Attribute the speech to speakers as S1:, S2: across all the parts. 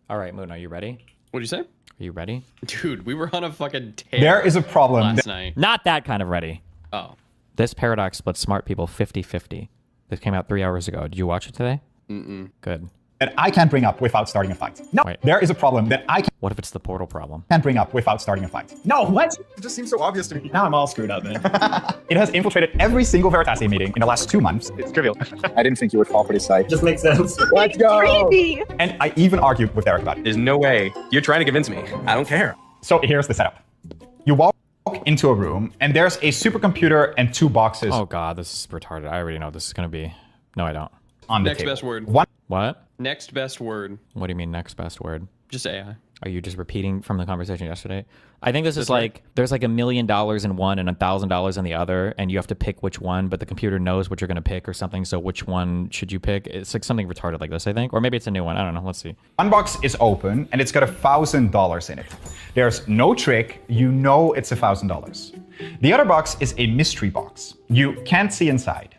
S1: All right, Moon, are you ready?
S2: What'd you say?
S1: Are you ready?
S2: Dude, we were on a fucking tear.
S3: There is a problem
S2: last night.
S1: Not that kind of ready.
S2: Oh.
S1: This paradox splits smart people 50-50. This came out 3 hours ago. Did you watch it today?
S2: Mm-mm.
S1: Good.
S3: that I can't bring up without starting a fight. No,
S1: Wait.
S3: there is a problem that I
S1: What if it's the portal problem?
S3: can't bring up without starting a fight. No, what?
S4: It just seems so obvious to me. Now I'm all screwed up, man.
S3: It has infiltrated every single Veritasium meeting in the last 2 months.
S4: It's trivial.
S5: I didn't think you would fall for this site.
S4: Just makes sense.
S5: Let's go!
S6: Crazy.
S3: And I even argued with Derek about it.
S7: There's no way. You're trying to convince me. I don't care.
S3: So here's the setup. You walk into a room and there's a supercomputer and 2 boxes
S1: Oh god, this is retarded. I already know this is gonna be. No, I don't.
S3: on the
S2: Next
S3: table.
S2: best word.
S3: One
S1: What?
S2: Next best word.
S1: What do you mean next best word?
S2: Just AI.
S1: Are you just repeating from the conversation yesterday? I think this is like, there's like $1 million in one and $1,000 in the other, and you have to pick which one, but the computer knows what you're going to pick or something, so which one should you pick? It's like something retarded like this, I think. Or maybe it's a new one. I don't know. Let's see.
S3: box is open and it's got $1,000 in it. There's no trick. You know it's $1,000. The other box is a mystery box. You can't see inside.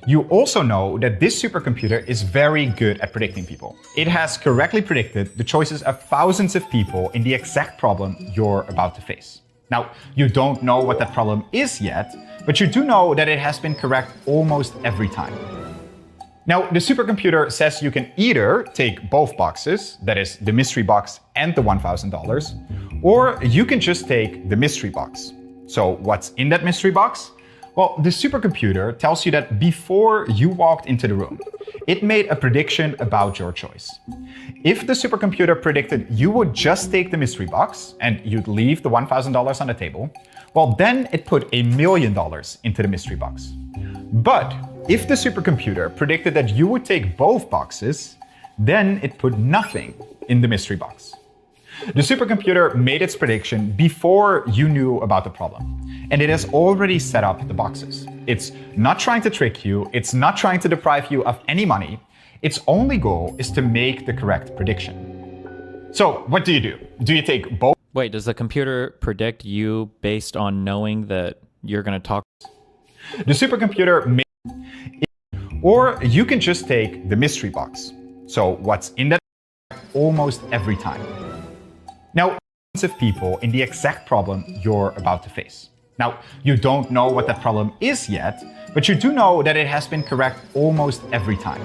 S3: You also know that this supercomputer is very good at predicting people. It has correctly predicted the choices of thousands of people in the exact problem you're about to face. Now, you don't know what that problem is yet, but you do know that it has been correct almost every time. Now, the supercomputer says you can either take both boxes, that is, the mystery box and the $1,000, or you can just take the mystery box. So what's in that mystery box? Well, the supercomputer tells you that before you walked into the room, it made a prediction about your choice. If the supercomputer predicted you would just take the mystery box and you'd leave the $1,000 on the table, well, then it put $1 million into the mystery box. But if the supercomputer predicted that you would take both boxes, then it put nothing in the mystery box. The supercomputer made its prediction before you knew about the problem, and it has already set up the boxes. It's not trying to trick you, it's not trying to deprive you of any money. Its only goal is to make the correct prediction. So what do? Do you take both?
S1: Wait, does the computer predict you based on knowing that you're going to talk?
S3: The supercomputer made or you can just take the mystery box. So what's in that almost every time. Now, of people in the exact problem you're about to face. Now, you don't know what that problem is yet, but you do know that it has been correct almost every time.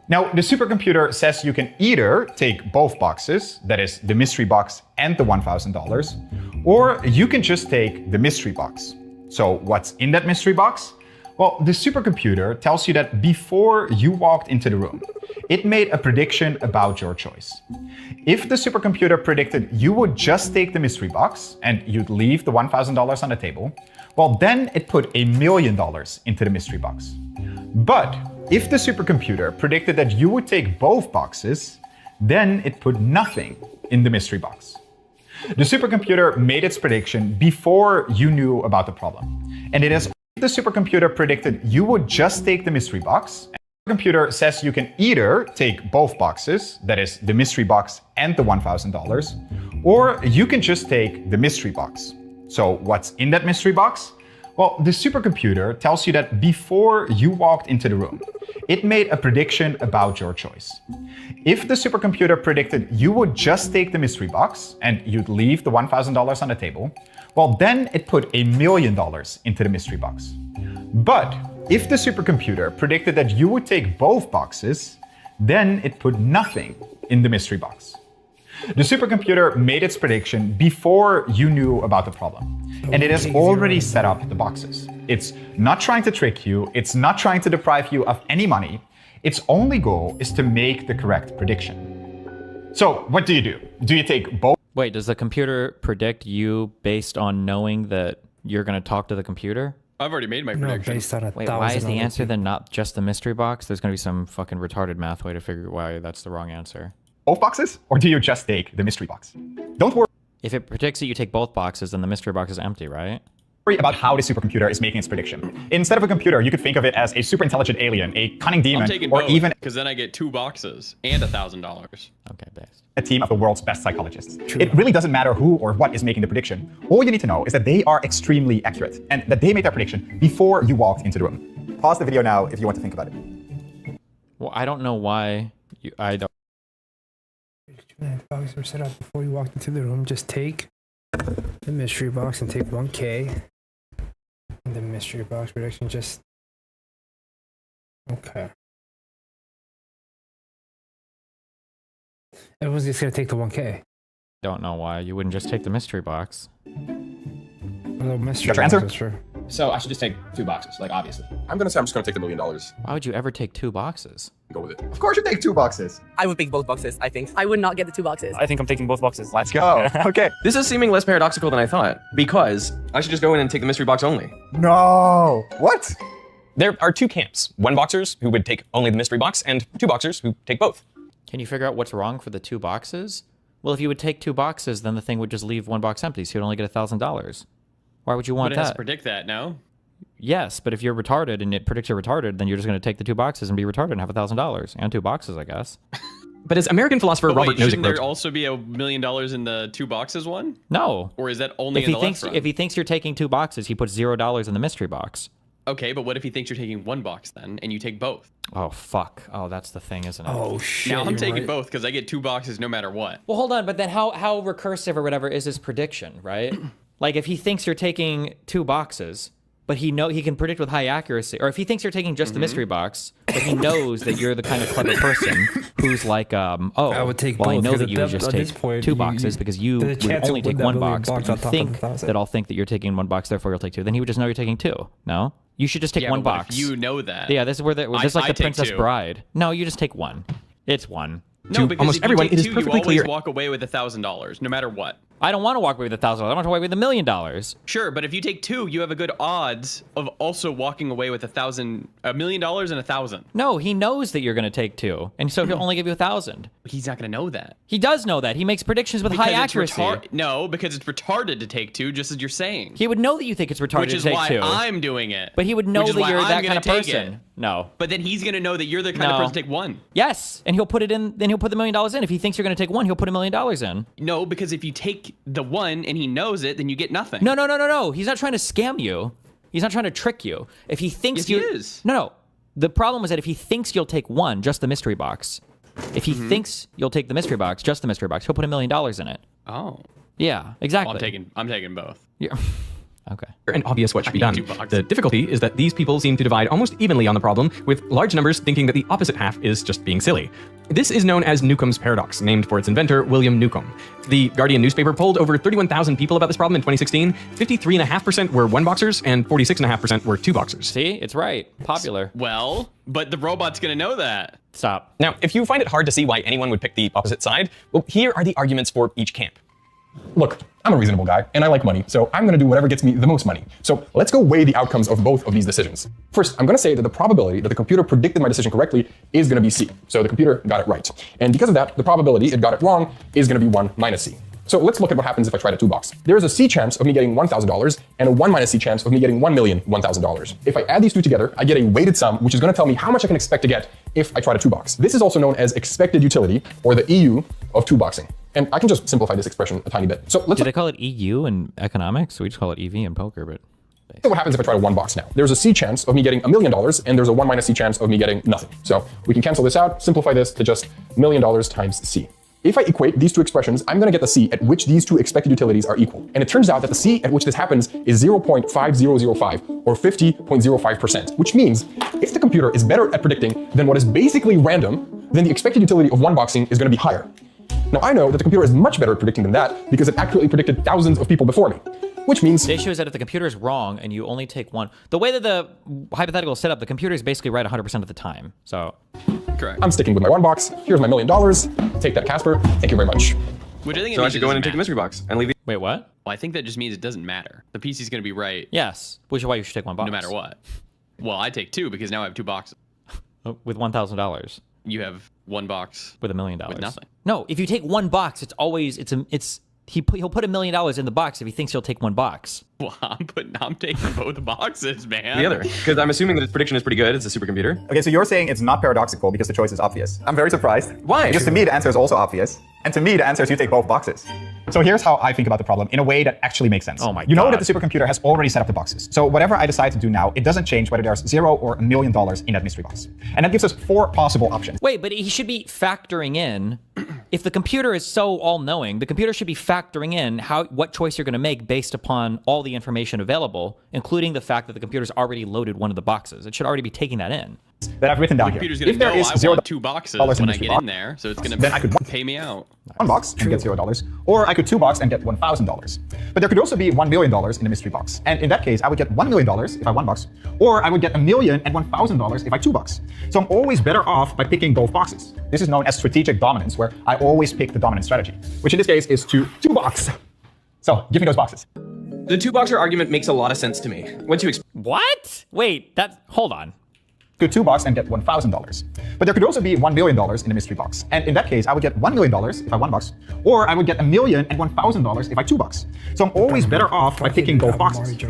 S3: Now, the supercomputer says you can either take both boxes, that is, the mystery box and the $1,000, or you can just take the mystery box. So what's in that mystery box? Well, the supercomputer tells you that before you walked into the room, it made a prediction about your choice. If the supercomputer predicted you would just take the mystery box and you'd leave the $1,000 on the table, well, then it put $1 million into the mystery box. But if the supercomputer predicted that you would take both boxes, then it put nothing in the mystery box. The supercomputer made its prediction before you knew about the problem, and it has the supercomputer predicted you would just take the mystery box. The computer says you can either take both boxes, that is, the mystery box and the $1,000, or you can just take the mystery box. So what's in that mystery box? Well, the supercomputer tells you that before you walked into the room, it made a prediction about your choice. If the supercomputer predicted you would just take the mystery box and you'd leave the $1,000 on the table, well, then it put $1 million into the mystery box. But if the supercomputer predicted that you would take both boxes, then it put nothing in the mystery box. The supercomputer made its prediction before you knew about the problem, and it has already set up the boxes. It's not trying to trick you, it's not trying to deprive you of any money. Its only goal is to make the correct prediction. So what do? Do you take both?
S1: Wait, does the computer predict you based on knowing that you're going to talk to the computer?
S2: I've already made my
S8: No,
S2: prediction.
S8: based on a
S1: Wait, why is the
S8: $1,000
S1: answer then not just the mystery box? There's going to be some fucking retarded math way to figure why that's the wrong answer.
S3: Both boxes? Or do you just take the mystery box? Don't worry
S1: If it predicts that you take both boxes, then the mystery box is empty, right?
S3: about how the supercomputer is making its prediction. Instead of a computer, you could think of it as a super intelligent alien, a cunning
S2: I'm
S3: demon,
S2: taking
S3: or
S2: both,
S3: even
S2: because then I get 2 boxes and $1,000.
S1: Okay, based.
S3: a team of the world's best psychologists. It really doesn't matter who or what is making the prediction. All you need to know is that they are extremely accurate and that they made their prediction before you walked into the room. Pause the video now if you want to think about it.
S1: Well, I don't know why I don't.
S6: Boxes were set up before you walked into the room. Just take the mystery box and take 1K. And the mystery box prediction just... Okay. Everyone's just gonna take the 1K.
S1: Don't know why you wouldn't just take the mystery box.
S6: The mystery
S3: Got your
S6: box
S3: answer?
S6: is for...
S8: So I should just take 2 boxes, like obviously.
S7: I'm gonna say I'm just gonna take the $1 million.
S1: Why would you ever take 2 boxes?
S7: Go with it.
S5: Of course you take 2 boxes.
S9: I would pick both boxes, I think.
S10: I would not get the 2 boxes.
S4: I think I'm taking both boxes.
S5: Let's go. Okay.
S7: This is seeming less paradoxical than I thought, because I should just go in and take the mystery box only.
S5: No. What?
S8: There are 2 camps. 1 boxers who would take only the mystery box, and 2 boxers who take both.
S1: Can you figure out what's wrong for the 2 boxes? Well, if you would take 2 boxes, then the thing would just leave 1 box empty, so you'd only get $1,000. Why would you want
S2: But it has
S1: that?
S2: to predict that, no?
S1: Yes, but if you're retarded and it predicts you're retarded, then you're just going to take the 2 boxes and be retarded and have $1,000 and 2 boxes, I guess.
S7: But as American philosopher
S2: But
S7: Robert
S2: wait,
S7: Nozick
S2: shouldn't there
S7: wrote,
S2: also be $1 million in the 2 boxes one?
S1: No.
S2: Or is that only
S1: If
S2: in
S1: he
S2: the
S1: thinks
S2: left
S1: if he thinks you're taking 2 boxes, he puts $0 in the mystery box.
S2: Okay, but what if he thinks you're taking 1 box then, and you take both?
S1: Oh fuck! Oh, that's the thing, isn't it?
S6: Oh shit.
S2: Now I'm
S6: you're
S2: taking
S6: right.
S2: both because I get 2 boxes no matter what.
S1: Well, hold on, but then how recursive or whatever is his prediction, right? Like if he thinks you're taking 2 boxes, but he can predict with high accuracy, or if he thinks you're taking just the mystery box, but he knows that you're the kind of clever person who's like, oh,
S6: I would take
S1: well, I
S6: both,
S1: know
S6: because
S1: that you would
S6: at
S1: just
S6: this
S1: take
S6: point,
S1: 2 boxes because you
S6: the
S1: would
S6: chance to
S1: only
S6: win
S1: take
S6: that
S1: 1
S6: million
S1: box, but
S6: bucks
S1: you
S6: on top of
S1: think
S6: 1,000.
S1: that I'll think that you're taking 1 box, therefore you'll take 2. Then he would just know you're taking 2. No, you should just take
S2: Yeah,
S1: 1
S2: but what
S1: box.
S2: if you know that.
S1: Yeah, this is where this is like
S2: I
S1: the
S2: take
S1: Princess
S2: 2.
S1: Bride. No, you just take 1. It's 1.
S2: No, because
S7: almost
S2: if
S7: everyone,
S2: you
S7: it
S2: take
S7: is
S2: 2,
S7: perfectly
S2: you always
S7: clear-
S2: walk away with $1,000, no matter what.
S1: I don't want to walk away with $1,000. I want to walk away with $1 million.
S2: Sure, but if you take 2, you have a good odds of also walking away with $1 million and 1,000.
S1: No, he knows that you're going to take 2, and so he'll only give you 1,000.
S2: He's not going to know that.
S1: He does know that. He makes predictions with high
S2: Because it's
S1: accuracy.
S2: No, because it's retarded to take 2, just as you're saying.
S1: He would know that you think it's retarded
S2: Which is
S1: to take
S2: why
S1: 2.
S2: I'm doing it.
S1: But he would know
S2: Which is
S1: that
S2: why
S1: you're
S2: I'm
S1: that
S2: gonna
S1: kind of
S2: take
S1: person.
S2: it.
S1: No.
S2: But then he's going to know that you're the kind of
S1: No.
S2: person to take 1.
S1: Yes, and he'll put it in. Then he'll put the $1 million in. If he thinks you're going to take 1, he'll put $1 million in.
S2: No, because if you take the 1 and he knows it, then you get nothing.
S1: No. He's not trying to scam you. He's not trying to trick you. If he thinks
S2: Yes,
S1: you,
S2: he is.
S1: No. The problem is that if he thinks you'll take 1, just the mystery box. If he thinks you'll take the mystery box, just the mystery box, he'll put $1 million in it.
S2: Oh.
S1: Yeah, exactly.
S2: Well, I'm taking both.
S1: Yeah. Okay.
S7: and obvious what should be
S2: I
S7: done.
S2: need 2 boxes.
S7: The difficulty is that these people seem to divide almost evenly on the problem, with large numbers thinking that the opposite half is just being silly. This is known as Newcomb's paradox, named for its inventor, William Newcomb. The Guardian newspaper polled over 31,000 people about this problem in 2016. 53.5% were 1 boxers, and 46.5% were 2 boxers.
S1: See, it's right. Popular.
S2: Well, but the robot's going to know that.
S1: Stop.
S8: Now, if you find it hard to see why anyone would pick the opposite side, well, here are the arguments for each camp.
S11: Look, I'm a reasonable guy, and I like money, so I'm going to do whatever gets me the most money. So let's go weigh the outcomes of both of these decisions. First, I'm going to say that the probability that the computer predicted my decision correctly is going to be C. So the computer got it right. And because of that, the probability it got it wrong is going to be 1 minus C. So let's look at what happens if I try to 2-box. There is a C chance of me getting $1,000 and a 1 minus C chance of me getting $1,001,000. If I add these two together, I get a weighted sum, which is going to tell me how much I can expect to get if I try to 2-box. This is also known as expected utility, or the EU of 2-boxing. And I can just simplify this expression a tiny bit. So let's
S1: Do they call it EU in economics? We just call it EV in poker, but.
S11: So what happens if I try to 1-box now? There's a C chance of me getting $1 million, and there's a 1 minus C chance of me getting nothing. So we can cancel this out, simplify this to just $1 million times C. If I equate these two expressions, I'm going to get the C at which these two expected utilities are equal. And it turns out that the C at which this happens is 0.5005, or 50.05%, which means if the computer is better at predicting than what is basically random, then the expected utility of 1-boxing is going to be higher. Now I know that the computer is much better at predicting than that because it accurately predicted thousands of people before me, which means
S1: The issue is that if the computer is wrong and you only take 1, the way that the hypothetical is set up, the computer is basically right 100% of the time. So
S2: Correct.
S11: I'm sticking with my 1-box. Here's my $1 million. Take that, Casper. Thank you very much.
S2: Which I think it
S7: So I
S2: means
S7: should
S2: it
S7: go in
S2: doesn't
S7: and take the
S2: matter.
S7: mystery box and leave the...
S1: wait, what?
S2: Well, I think that just means it doesn't matter. The PC's going to be right
S1: Yes, which is why you should take 1 box.
S2: no matter what. Well, I take 2 because now I have 2 boxes.
S1: With $1,000.
S2: You have 1 box.
S1: With $1 million.
S2: With nothing.
S1: No, if you take 1 box, it's always he'll put $1 million in the box if he thinks you'll take 1 box.
S2: Well, I'm taking both boxes, man.
S7: the other, because I'm assuming that its prediction is pretty good. It's a supercomputer.
S5: Okay, so you're saying it's not paradoxical because the choice is obvious. I'm very surprised.
S7: Why?
S5: Because to me, the answer is also obvious. And to me, the answer is you take both boxes.
S3: So here's how I think about the problem in a way that actually makes sense.
S1: Oh my
S3: You know
S1: God.
S3: that the supercomputer has already set up the boxes. So whatever I decide to do now, it doesn't change whether there's 0 or $1 million in that mystery box. And that gives us 4 possible options.
S1: Wait, but he should be factoring in If the computer is so all-knowing, the computer should be factoring in what choice you're going to make based upon all the information available, including the fact that the computer's already loaded one of the boxes. It should already be taking that in.
S3: That I've written down here.
S2: Computer's gonna
S3: If there
S2: know
S3: is
S2: I want 2 boxes
S3: $0
S2: when I
S3: mystery
S2: get
S3: box,
S2: in there, so it's gonna
S3: then I could
S2: pay me out.
S3: $1 box and get $0, or I could 2 box and get $1,000. But there could also be $1 million in the mystery box, and in that case, I would get $1 million if I 1 box, or I would get $1 million and $1,000 if I 2 box. So I'm always better off by picking both boxes. This is known as strategic dominance, where I always pick the dominant strategy, which in this case is to 2 box. So give me those boxes.
S7: The 2-boxer argument makes a lot of sense to me. Once you
S1: What? Wait, hold on.
S3: Could 2 box and get $1,000. But there could also be $1 million in the mystery box. And in that case, I would get $1 million if I 1 box, or I would get $1 million and $1,000 if I 2 box. So I'm always better off by picking both boxes.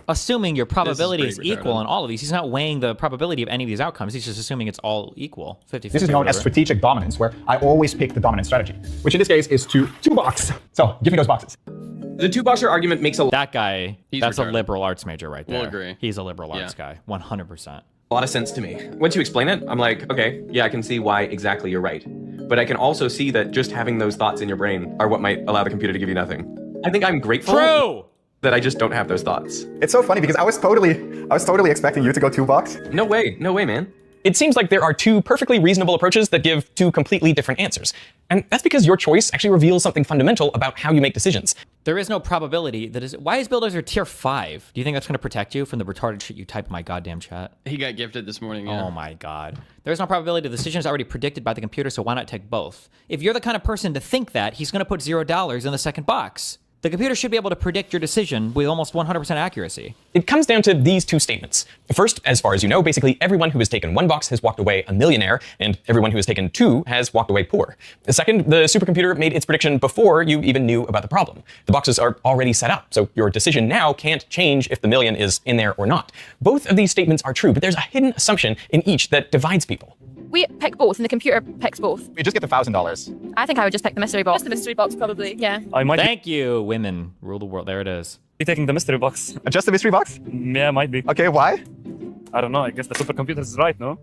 S1: Assuming your probability is
S2: pretty
S1: equal
S2: retarded.
S1: on all of these. He's not weighing the probability of any of these outcomes. He's just assuming it's all equal. 50-50.
S3: This is known as strategic dominance, where I always pick the dominant strategy, which in this case is to 2 box. So give me those boxes.
S7: The 2-boxer argument makes a
S1: That guy, that's
S2: retarded.
S1: a liberal arts major right there.
S2: We'll agree.
S1: He's a liberal
S2: Yeah.
S1: arts guy, 100%.
S7: lot of sense to me. Once you explain it, I'm like, okay, yeah, I can see why exactly you're right. But I can also see that just having those thoughts in your brain are what might allow the computer to give you nothing. I think I'm grateful
S1: True!
S7: that I just don't have those thoughts.
S5: It's so funny because I was totally expecting you to go 2 box.
S7: No way, man.
S8: It seems like there are 2 perfectly reasonable approaches that give 2 completely different answers. And that's because your choice actually reveals something fundamental about how you make decisions.
S1: There is no probability that is. Why is Builders are tier 5? Do you think that's going to protect you from the retarded shit you type in my goddamn chat?
S2: He got gifted this morning, yeah.
S1: Oh my god. There's no probability the decision is already predicted by the computer, so why not take both? If you're the kind of person to think that, he's going to put $0 in the second box. The computer should be able to predict your decision with almost 100% accuracy.
S8: It comes down to these 2 statements. First, as far as you know, basically everyone who has taken 1 box has walked away a millionaire, and everyone who has taken 2 has walked away poor. Second, the supercomputer made its prediction before you even knew about the problem. The boxes are already set up, so your decision now can't change if the million is in there or not. Both of these statements are true, but there's a hidden assumption in each that divides people.
S9: We pick both, and the computer picks both.
S5: You just get the $1,000.
S9: I think I would just pick the mystery box. Just the mystery box, probably. Yeah.
S10: I might
S1: Thank you, women. Rule the world. There it is.
S10: be taking the mystery box.
S5: Just the mystery box?
S10: Yeah, might be.
S5: Okay, why?
S10: I don't know. I guess the supercomputer is right, no?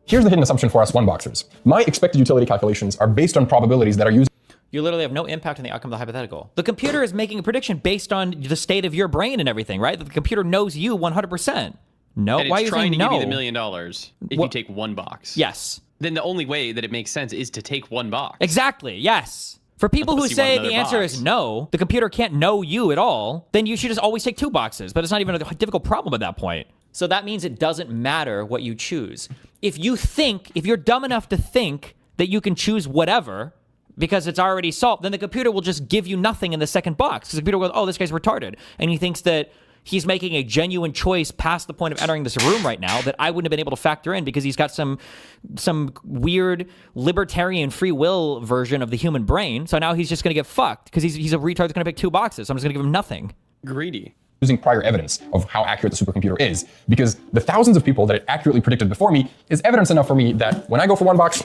S11: Here's the hidden assumption for us 1-boxers. My expected utility calculations are based on probabilities that are used.
S1: You literally have no impact on the outcome of the hypothetical. The computer is making a prediction based on the state of your brain and everything, right? The computer knows you 100%. No,
S2: And
S1: why are
S2: it's
S1: you
S2: trying
S1: saying
S2: to
S1: no?
S2: give you the $1 million if you
S1: What-
S2: take 1 box.
S1: Yes.
S2: Then the only way that it makes sense is to take 1 box.
S1: Exactly, yes. For people who
S2: Unless you want
S1: say
S2: another
S1: the answer
S2: box.
S1: is no, the computer can't know you at all, then you should just always take 2 boxes. But it's not even a difficult problem at that point. So that means it doesn't matter what you choose. If you're dumb enough to think that you can choose whatever because it's already solved, then the computer will just give you nothing in the second box. Because the computer will go, oh, this guy's retarded. And he thinks that he's making a genuine choice past the point of entering this room right now that I wouldn't have been able to factor in because he's got some weird libertarian free will version of the human brain. So now he's just going to get fucked because he's a retard that's going to pick 2 boxes. So I'm just going to give him nothing.
S2: Greedy.
S11: Using prior evidence of how accurate the supercomputer is, because the thousands of people that it accurately predicted before me is evidence enough for me that when I go for 1 box,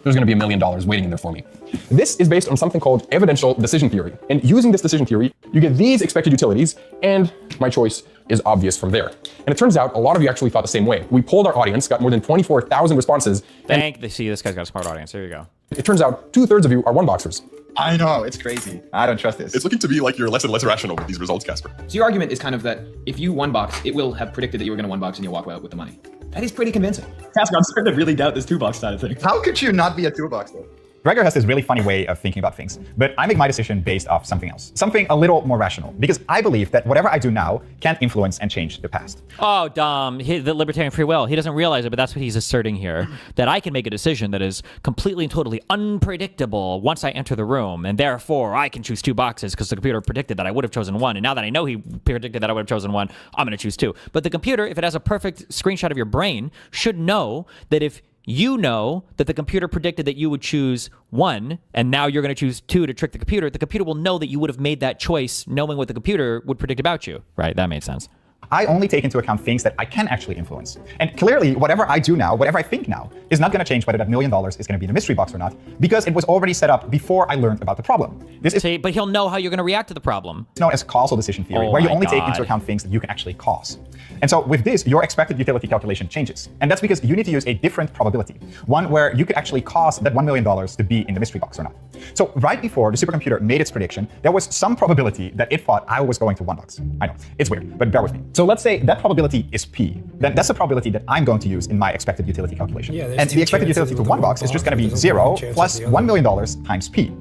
S11: there's going to be $1 million waiting in there for me. This is based on something called evidential decision theory. And using this decision theory, you get these expected utilities, and my choice is obvious from there. And it turns out a lot of you actually thought the same way. We polled our audience, got more than 24,000 responses.
S1: See, this guy's got a smart audience. There you go.
S11: It turns out 2/3 of you are 1-boxers.
S5: I know, it's crazy. I don't trust this.
S12: It's looking to be like you're less and less rational with these results, Casper.
S13: So your argument is kind of that if you 1-box, it will have predicted that you were going to 1-box and you'll walk out with the money. That is pretty convincing.
S4: Casper, I'm starting to really doubt this 2-box side of things.
S5: How could you not be a 2-box though?
S3: Gregor has this really funny way of thinking about things, but I make my decision based off something else, something a little more rational, because I believe that whatever I do now can't influence and change the past.
S1: Oh, dumb. The libertarian free will. He doesn't realize it, but that's what he's asserting here. That I can make a decision that is completely and totally unpredictable once I enter the room, and therefore I can choose 2 boxes because the computer predicted that I would have chosen 1, and now that I know he predicted that I would have chosen 1, I'm going to choose 2. But the computer, if it has a perfect screenshot of your brain, should know that if you know that the computer predicted that you would choose 1, and now you're going to choose 2 to trick the computer will know that you would have made that choice knowing what the computer would predict about you. Right? That made sense.
S3: I only take into account things that I can actually influence. And clearly, whatever I do now, whatever I think now, is not going to change whether that $1 million is going to be in a mystery box or not, because it was already set up before I learned about the problem. This is
S1: but he'll know how you're going to react to the problem.
S3: It's known as causal decision theory, where you only take into account things that you can actually cause. And so with this, your expected utility calculation changes. And that's because you need to use a different probability, one where you could actually cause that $1 million to be in the mystery box or not. So right before the supercomputer made its prediction, there was some probability that it thought I was going to one box. I know, it's weird, but bear with me. So let's say that probability is P. Then that's the probability that I'm going to use in my expected utility calculation. And the expected utility for one box is just going to be 0 plus $1 million times P.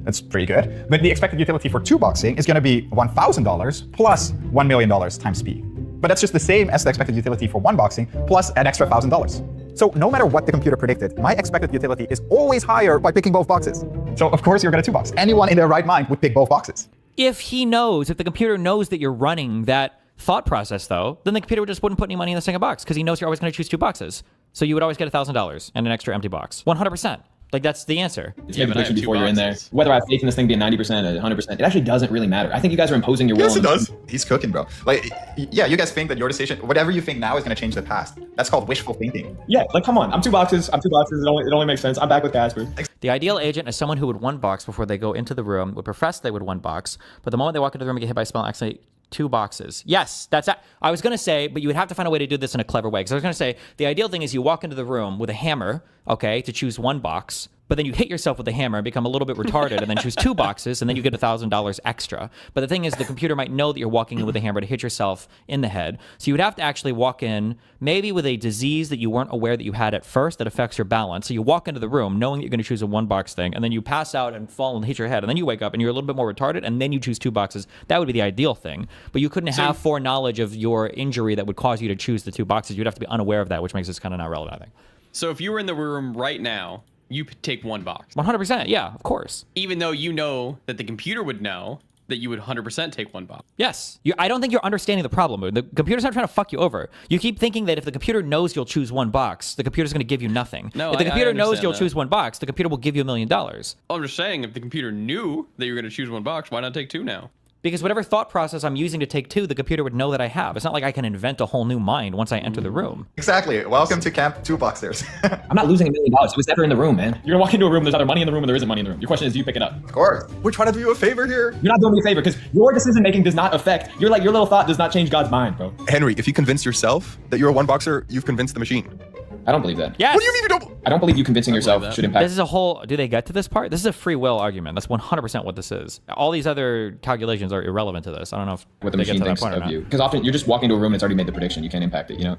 S3: That's pretty good. But the expected utility for two boxing is going to be $1,000 plus $1 million times P. But that's just the same as the expected utility for one boxing plus an extra $1,000. So no matter what the computer predicted, my expected utility is always higher by picking both boxes. So of course you're going to two box. Anyone in their right mind would pick both boxes.
S1: If the computer knows that you're running that thought process, though, then the computer just wouldn't put any money in the second box because he knows you're always going to choose two boxes. So you would always get $1,000 and an extra empty box. 100%. Like, that's the answer.
S13: It's made a prediction before you're in there. Whether I have faith in this thing being 90% or 100%, it actually doesn't really matter. I think you guys are imposing your will.
S5: Yes, it does. He's cooking, bro. Like, yeah, you guys think that your decision, whatever you think now is going to change the past. That's called wishful thinking.
S4: Yeah, like, come on. I'm two boxes. It only makes sense. I'm back with Casper.
S1: The ideal agent is someone who would one box before they go into the room, would profess they would one box, but the moment they walk into the room and get hit by a spell, actually two boxes. Yes, that's that. I was going to say, but you would have to find a way to do this in a clever way. Because I was going to say, the ideal thing is you walk into the room with a hammer, okay, to choose one box, but then you hit yourself with the hammer and become a little bit retarded and then choose two boxes and then you get $1,000 extra. But the thing is, the computer might know that you're walking in with a hammer to hit yourself in the head. So you would have to actually walk in maybe with a disease that you weren't aware that you had at first that affects your balance. So you walk into the room knowing that you're going to choose a one box thing and then you pass out and fall and hit your head and then you wake up and you're a little bit more retarded and then you choose two boxes. That would be the ideal thing. But you couldn't have foreknowledge of your injury that would cause you to choose the two boxes. You'd have to be unaware of that, which makes this kind of not relevant, I think.
S2: So if you were in the room right now, you take one box.
S1: 100%, yeah, of course.
S2: Even though you know that the computer would know that you would 100% take one box.
S1: Yes. I don't think you're understanding the problem. The computer's not trying to fuck you over. You keep thinking that if the computer knows you'll choose one box, the computer's going to give you nothing.
S2: No,
S1: if the computer knows you'll
S2: that.
S1: choose one box, the computer will give you $1 million.
S2: I'm just saying, if the computer knew that you were going to choose one box, why not take two now?
S1: Because whatever thought process I'm using to take two, the computer would know that I have. It's not like I can invent a whole new mind once I enter the room.
S5: Exactly. Welcome to Camp 2 Boxers.
S13: I'm not losing $1 million. It was never in the room, man. You're gonna walk into a room, there's either money in the room or there isn't money in the room. Your question is, do you pick it up?
S5: Of course. We're trying to do you a favor here.
S13: You're not doing me a favor because your decision making does not affect. You're like, your little thought does not change God's mind, bro.
S12: Henry, if you convince yourself that you're a one boxer, you've convinced the machine.
S13: I don't believe that.
S1: Yes.
S12: What do you mean you don't?
S13: I don't believe you convincing yourself should impact.
S1: This is a whole, do they get to this part? This is a free will argument. That's 100% what this is. All these other calculations are irrelevant to this. I don't know if
S13: what the
S1: they
S13: machine
S1: get to
S13: thinks
S1: that point or
S13: of
S1: not.
S13: you. Because often you're just walking to a room and it's already made the prediction. You can't impact it, you know?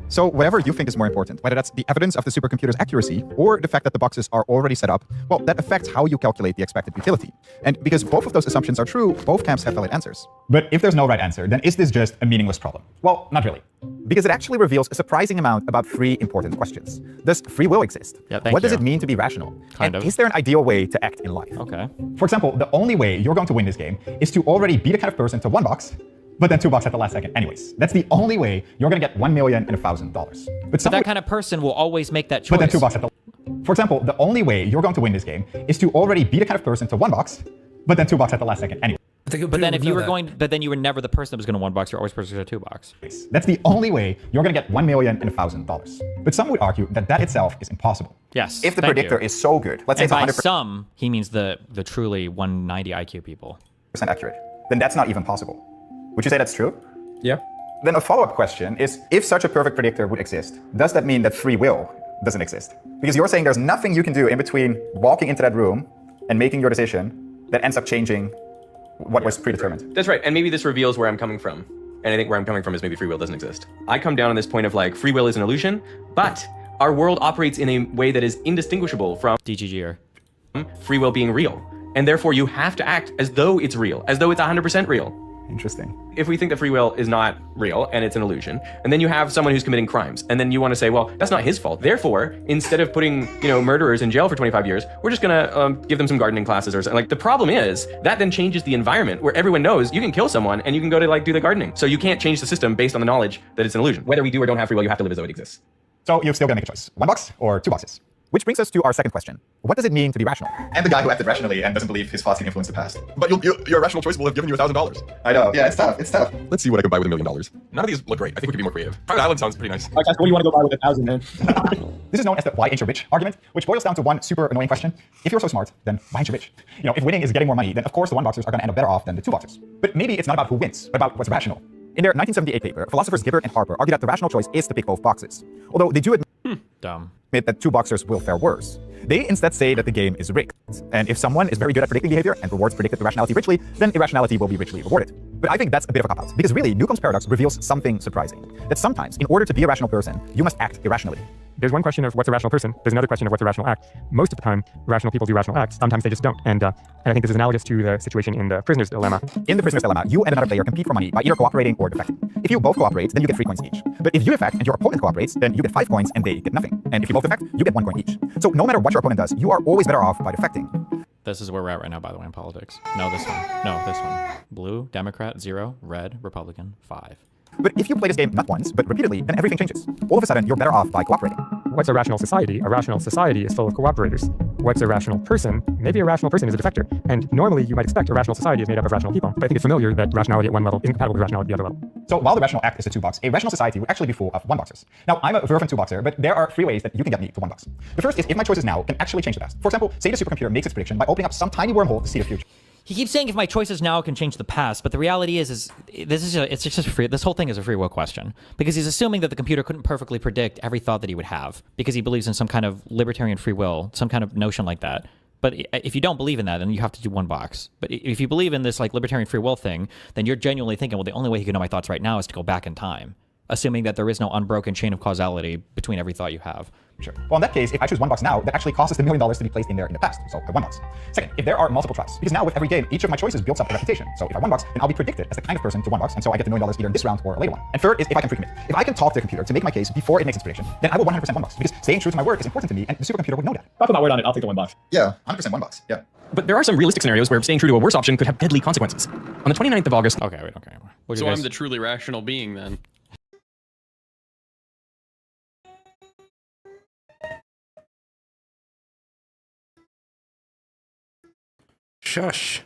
S3: So whatever you think is more important, whether that's the evidence of the supercomputer's accuracy or the fact that the boxes are already set up, well, that affects how you calculate the expected utility. And because both of those assumptions are true, both camps have valid answers. But if there's no right answer, then is this just a meaningless problem? Well, not really. Because it actually reveals a surprising amount about three important questions. Does free will exist?
S1: Yeah, thank
S3: what does
S1: you.
S3: it mean to be rational?
S1: Kind of.
S3: Is there an ideal way to act in life?
S1: Okay.
S3: For example, the only way you're going to win this game is to already be the kind of person to one box, but then two box at the last second anyways. That's the only way you're going to get $1 million and $1,000.
S1: But that kind of person will always make that choice.
S3: But then two box at the... For example, the only way you're going to win this game is to already be the kind of person to one box, but then two box at the last second anyway.
S1: But then if you were but then you were never the person that was going to one box. You're always the person to two box.
S3: That's the only way you're going to get $1 million and $1,000. But some would argue that that itself is impossible.
S1: Yes.
S5: If the predictor is so good, let's say
S1: and
S5: it's 100%
S1: by some, he means the truly 190 IQ people.
S5: accurate, then that's not even possible. Would you say that's true?
S13: Yeah.
S5: Then a follow-up question is, if such a perfect predictor would exist, does that mean that free will doesn't exist? Because you're saying there's nothing you can do in between walking into that room and making your decision that ends up changing what was predetermined.
S8: That's right. And maybe this reveals where I'm coming from. And I think where I'm coming from is maybe free will doesn't exist. I come down on this point of like, free will is an illusion, but our world operates in a way that is indistinguishable from
S1: DGGR.
S8: Free will being real. And therefore you have to act as though it's real, as though it's 100% real.
S3: Interesting.
S8: If we think that free will is not real and it's an illusion, and then you have someone who's committing crimes, and then you want to say, well, that's not his fault. Therefore, instead of putting, murderers in jail for 25 years, we're just gonna give them some gardening classes or something. Like, the problem is that then changes the environment where everyone knows you can kill someone and you can go to do the gardening. So you can't change the system based on the knowledge that it's an illusion. Whether we do or don't have free will, you have to live as though it exists.
S3: So you're still gonna make a choice. One box or two boxes?
S5: Which brings us to our second question. What does it mean to be rational?
S3: And the guy who acted rationally and doesn't believe his thoughts can influence the past.
S12: But your rational choice will have given you $1,000.
S3: I know. Yeah, it's tough. It's tough.
S12: Let's see what I can buy with $1 million. None of these look great. I think we could be more creative. Private Island sounds pretty nice.
S4: All right, guys, what do you want to go buy with 1,000, man?
S3: This is known as the why ain't you rich argument, which boils down to one super annoying question. If you're so smart, then why ain't you rich? You know, if winning is getting more money, then of course the one boxers are going to end up better off than the two boxers. But maybe it's not about who wins, but about what's rational. In their 1978 paper, philosophers Gibbard and Harper argue that the rational choice is to pick both boxes. Although they do admit that two boxers will fare worse. They instead say that the game is rigged. And if someone is very good at predicting behavior and rewards predicted irrationality richly, then irrationality will be richly rewarded. But I think that's a bit of a cop-out, because really, Newcomb's paradox reveals something surprising. That sometimes, in order to be a rational person, you must act irrationally.
S11: There's one question of what's a rational person. There's another question of what's a rational act. Most of the time, rational people do rational acts. Sometimes they just don't. And I think this is analogous to the situation in the prisoner's dilemma.
S5: In the prisoner's dilemma, you and another player compete for money by either cooperating or defecting. If you both cooperate, then you get 3 coins each. But if you defect and your opponent cooperates, then you get 5 coins and they get nothing. And if you both defect, you get 1 coin each. So no matter what your opponent does, you are always better off by defecting.
S1: This is where we're at right now, by the way, in politics. No, this one. No, this one. Blue, Democrat, 0. Red, Republican, 5.
S5: But if you play this game not once, but repeatedly, then everything changes. All of a sudden, you're better off by cooperating.
S11: What's a rational society? A rational society is full of cooperators. What's a rational person? Maybe a rational person is a defector. And normally, you might expect a rational society is made up of rational people. But I think it's familiar that rationality at one level is incompatible with rationality at the other level.
S3: So while the rational act is a 2-box, a rational society would actually be full of 1-boxers. Now, I'm a fervent 2-boxer, but there are 3 ways that you can get me to 1-box. The first is if my choices now can actually change the past. For example, say the supercomputer makes its prediction by opening up some tiny wormhole to see the future.
S1: He keeps saying if my choices now can change the past, but the reality is it's just free. This whole thing is a free will question because he's assuming that the computer couldn't perfectly predict every thought that he would have because he believes in some kind of libertarian free will, some kind of notion like that. But if you don't believe in that, then you have to do 1 box. But if you believe in this like libertarian free will thing, then you're genuinely thinking, well, the only way he can know my thoughts right now is to go back in time, assuming that there is no unbroken chain of causality between every thought you have.
S3: Sure. Well, in that case, if I choose 1 box now, that actually costs us $1 million to be placed in there in the past. So I 1 box. Second, if there are multiple traps, because now with every game, each of my choices builds up a reputation. So if I 1 box, then I'll be predicted as the kind of person to 1 box, and so I get the $1 million either in this round or a later one. And third is if I can pre-commit. If I can talk to the computer to make my case before it makes its prediction, then I will 100% 1 box, because staying true to my word is important to me, and the supercomputer would know that.
S4: I'll put my word on it. I'll take the 1 box.
S3: Yeah, 100% 1 box. Yeah.
S7: But there are some realistic scenarios where staying true to a worse option could have deadly consequences. On the 29th of August...
S1: Okay, wait, okay.
S2: So I'm the truly rational being then.
S6: Shush.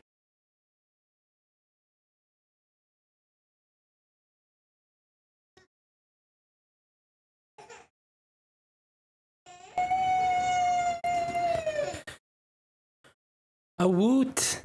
S6: A woot.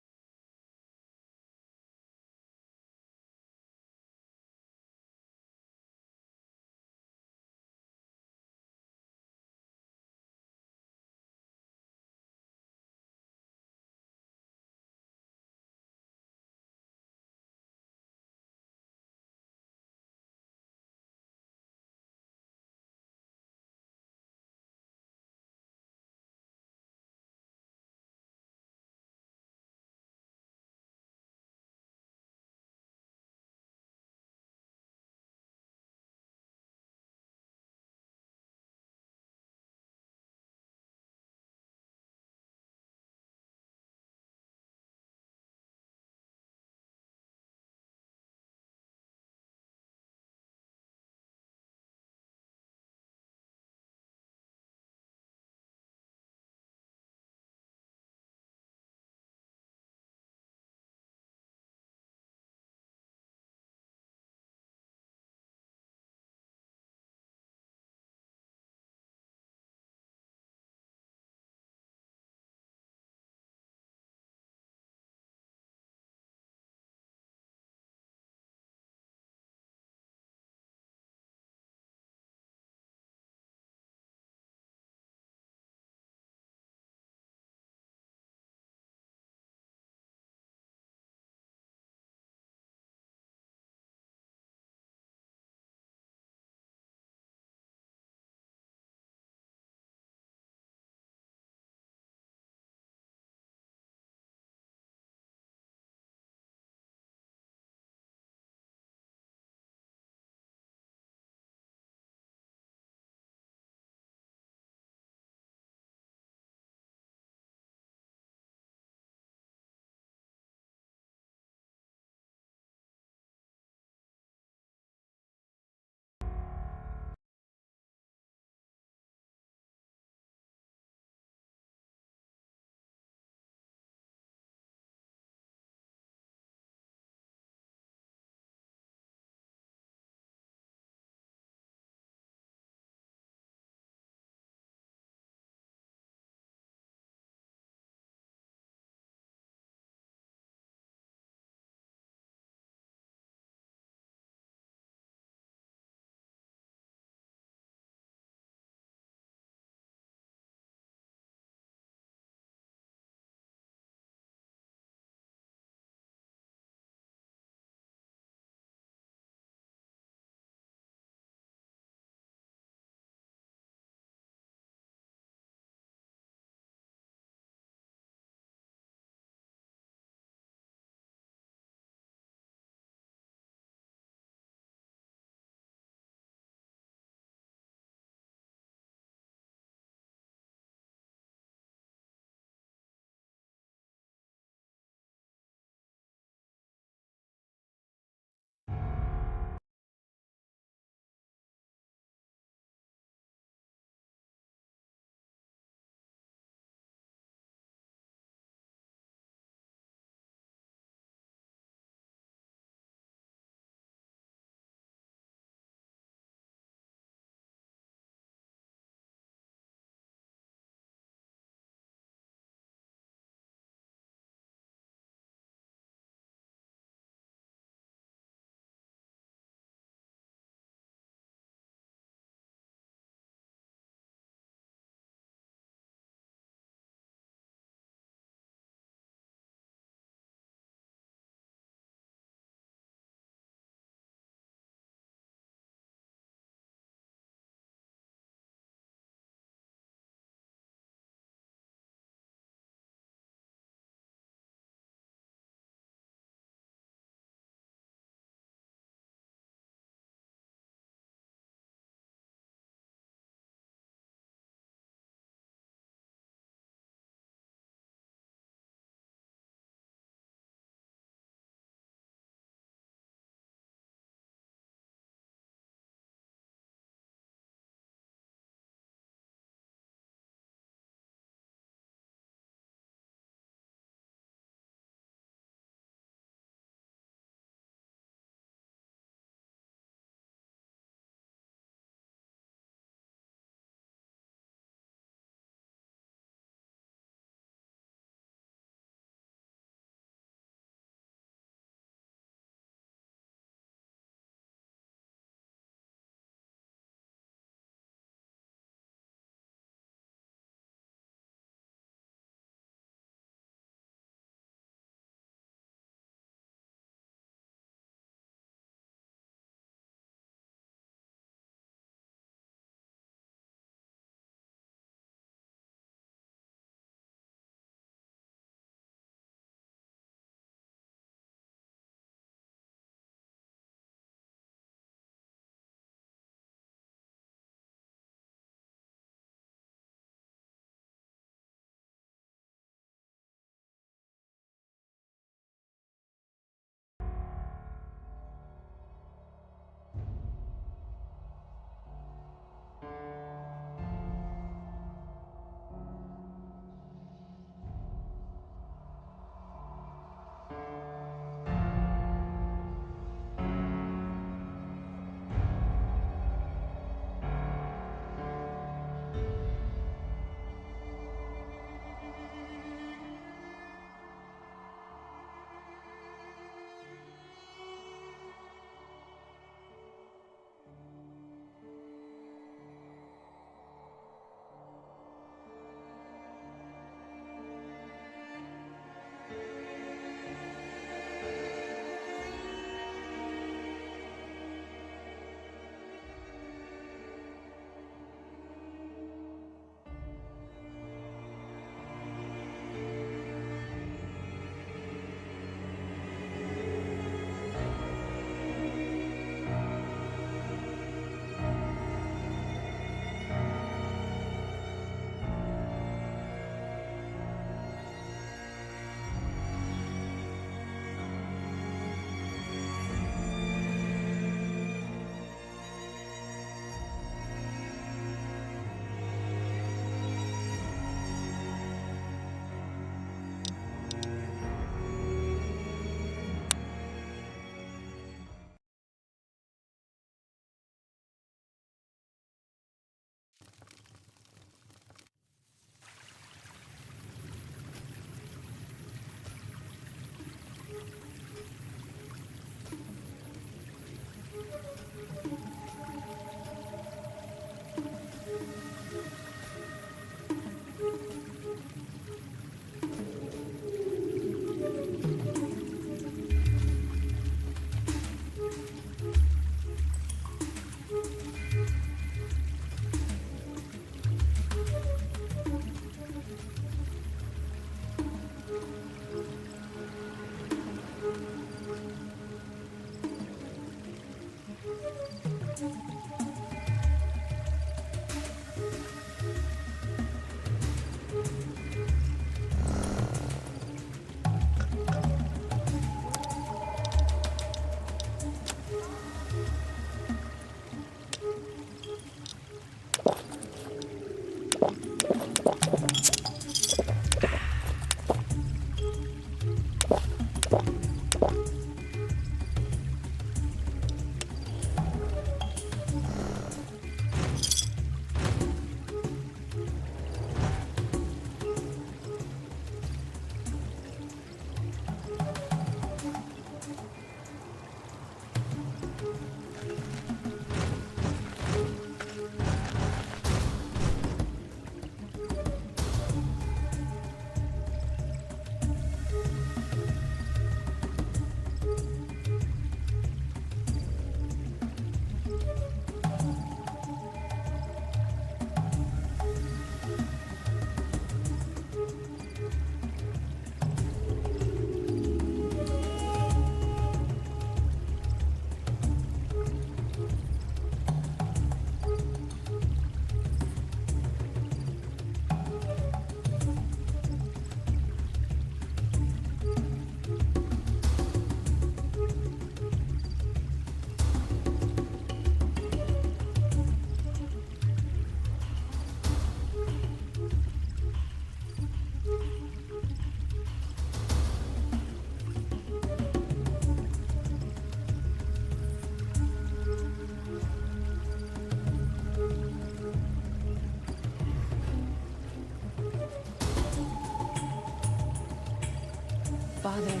S14: Father,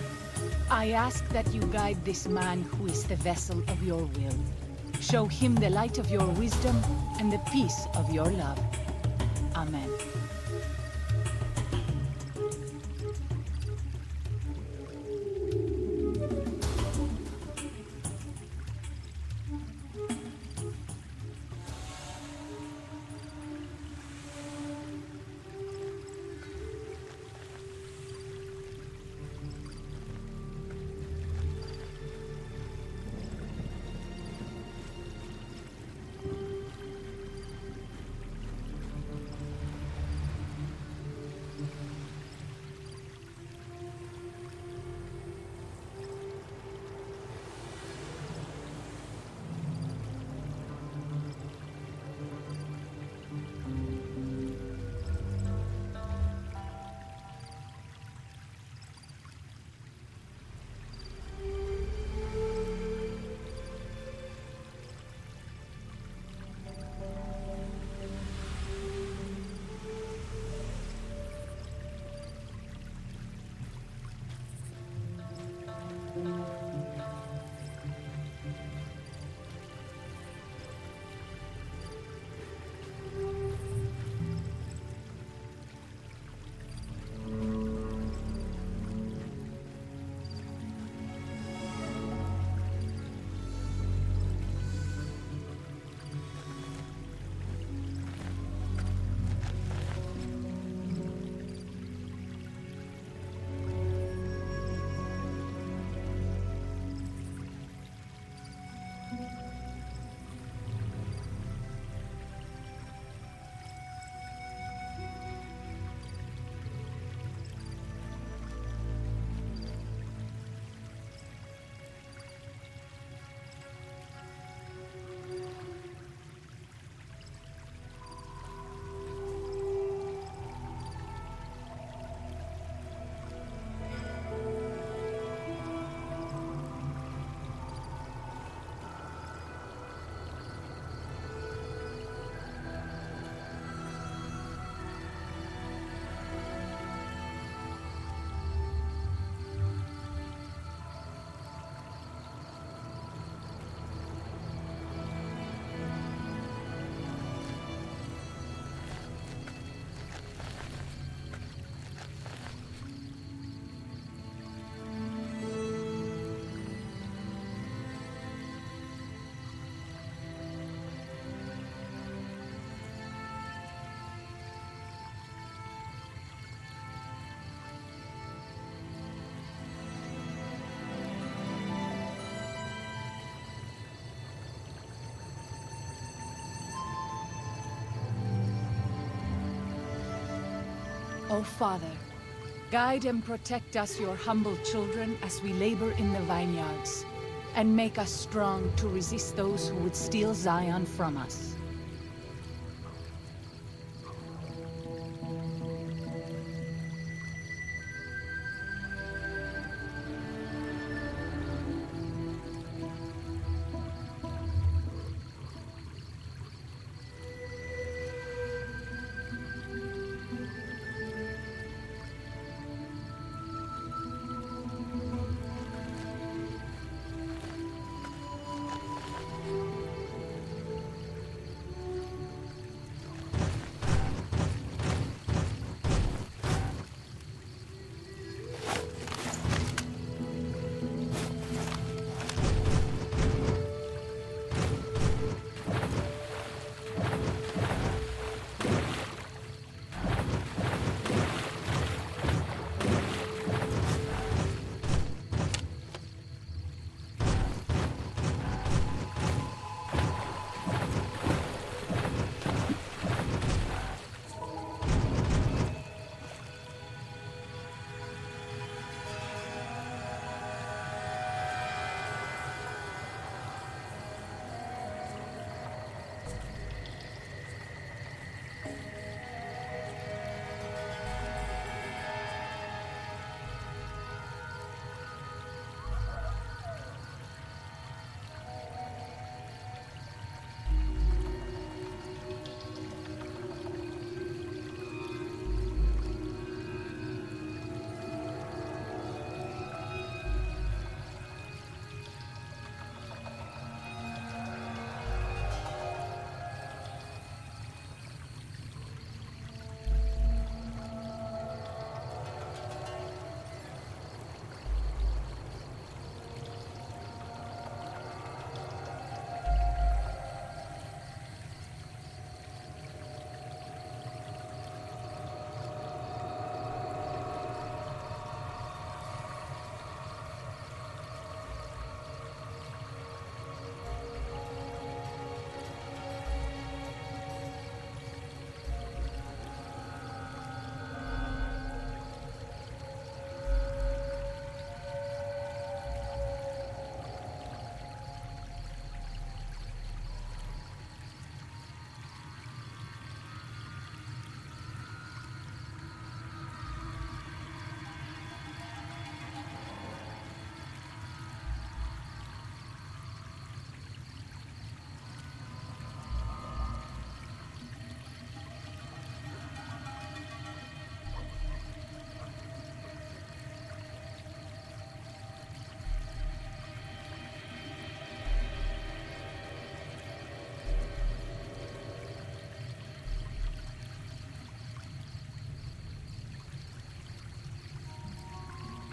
S14: I ask that you guide this man who is the vessel of your will. Show him the light of your wisdom and the peace of your love. Amen. O Father, guide and protect us, your humble children, as we labor in the vineyards, and make us strong to resist those who would steal Zion from us.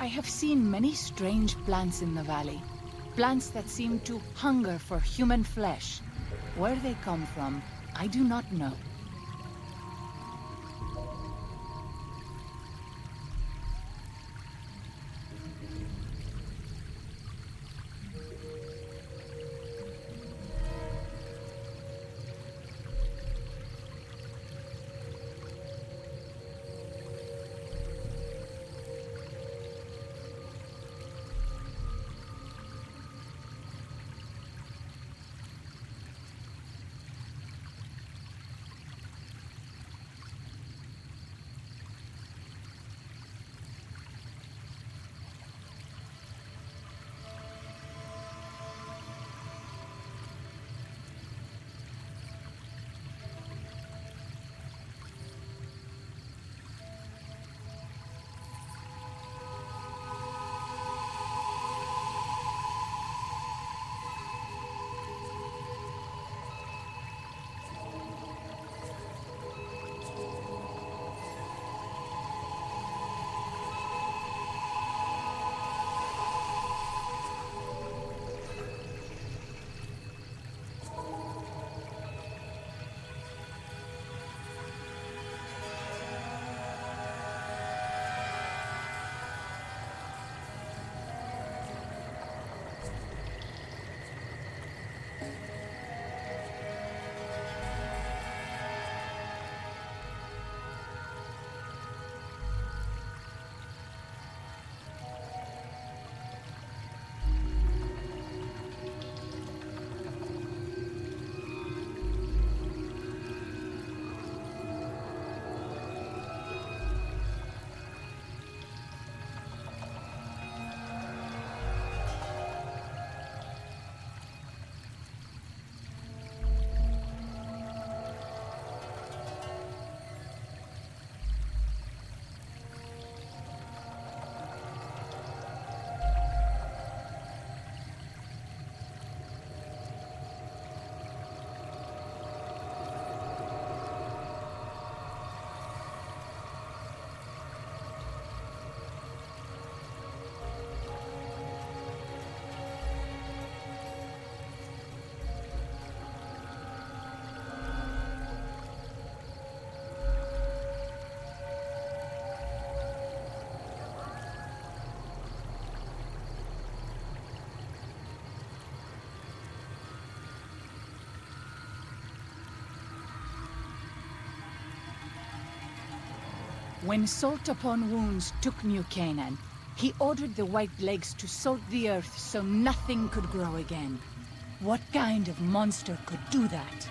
S14: I have seen many strange plants in the valley. Plants that seem to hunger for human flesh. Where they come from, I do not know. When Salt Upon Wounds took New Canaan, he ordered the White Legs to salt the earth so nothing could grow again. What kind of monster could do that?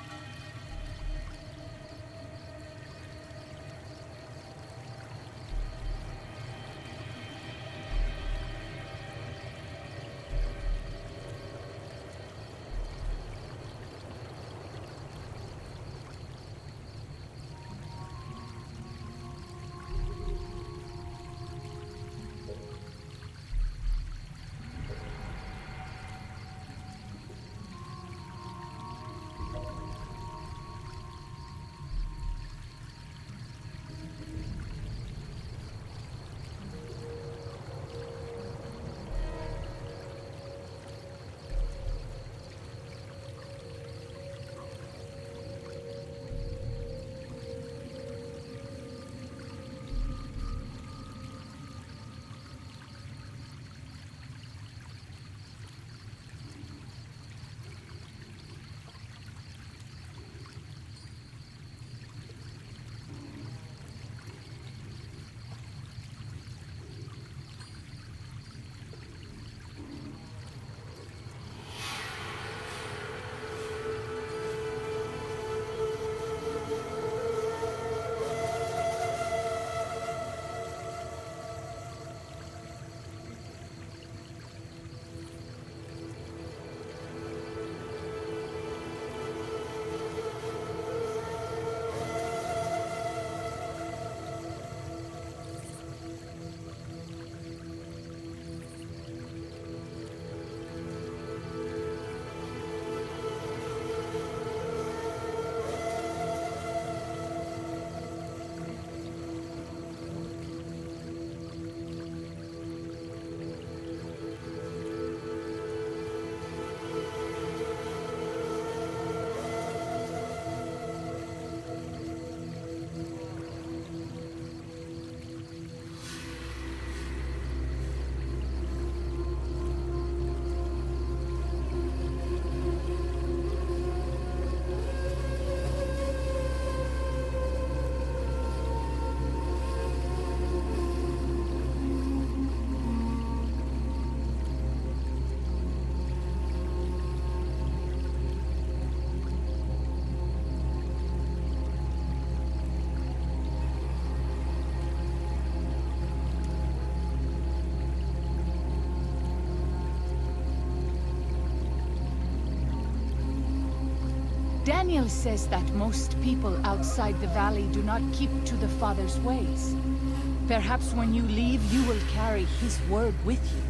S14: Daniel says that most people outside the valley do not keep to the Father's ways. Perhaps when you leave, you will carry his word with you.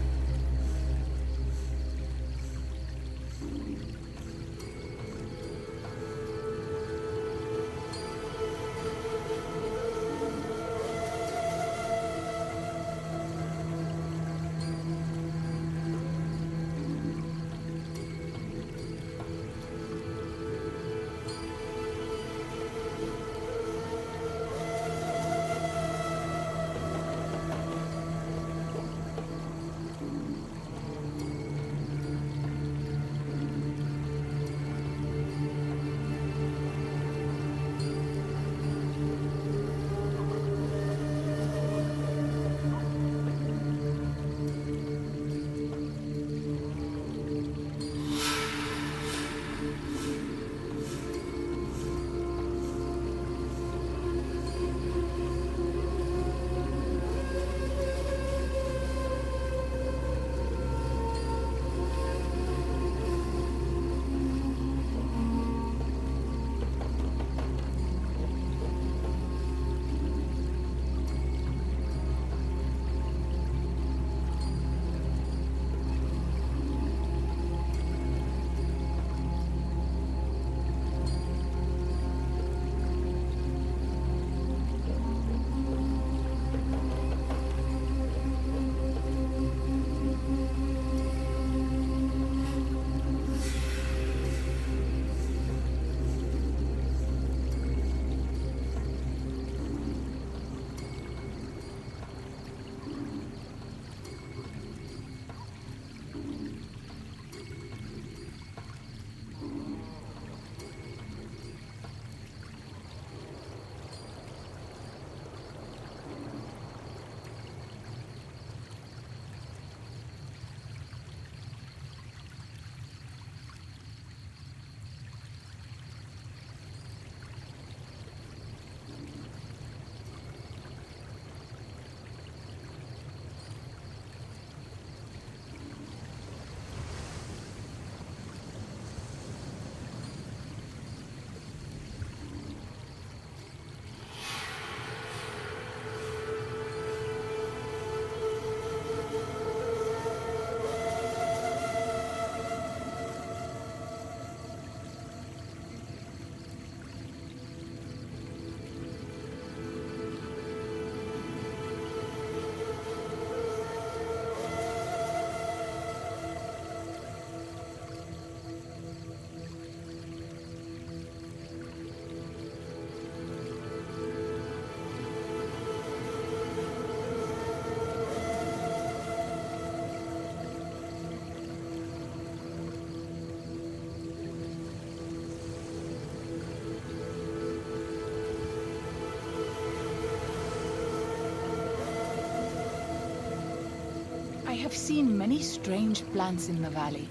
S14: I've seen many strange plants in the valley.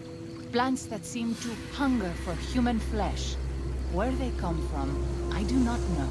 S14: Plants that seem to hunger for human flesh. Where they come from, I do not know.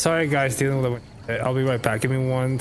S6: Sorry guys, dealing with it. I'll be right back. Give me one.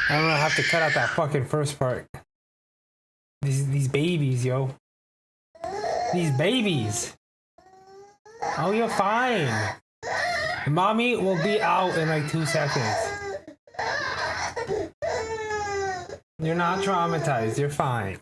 S6: I'm gonna have to cut out that fucking first part. These babies, yo. These babies. Oh, you're fine. Mommy will be out in like 2 seconds. You're not traumatized. You're fine.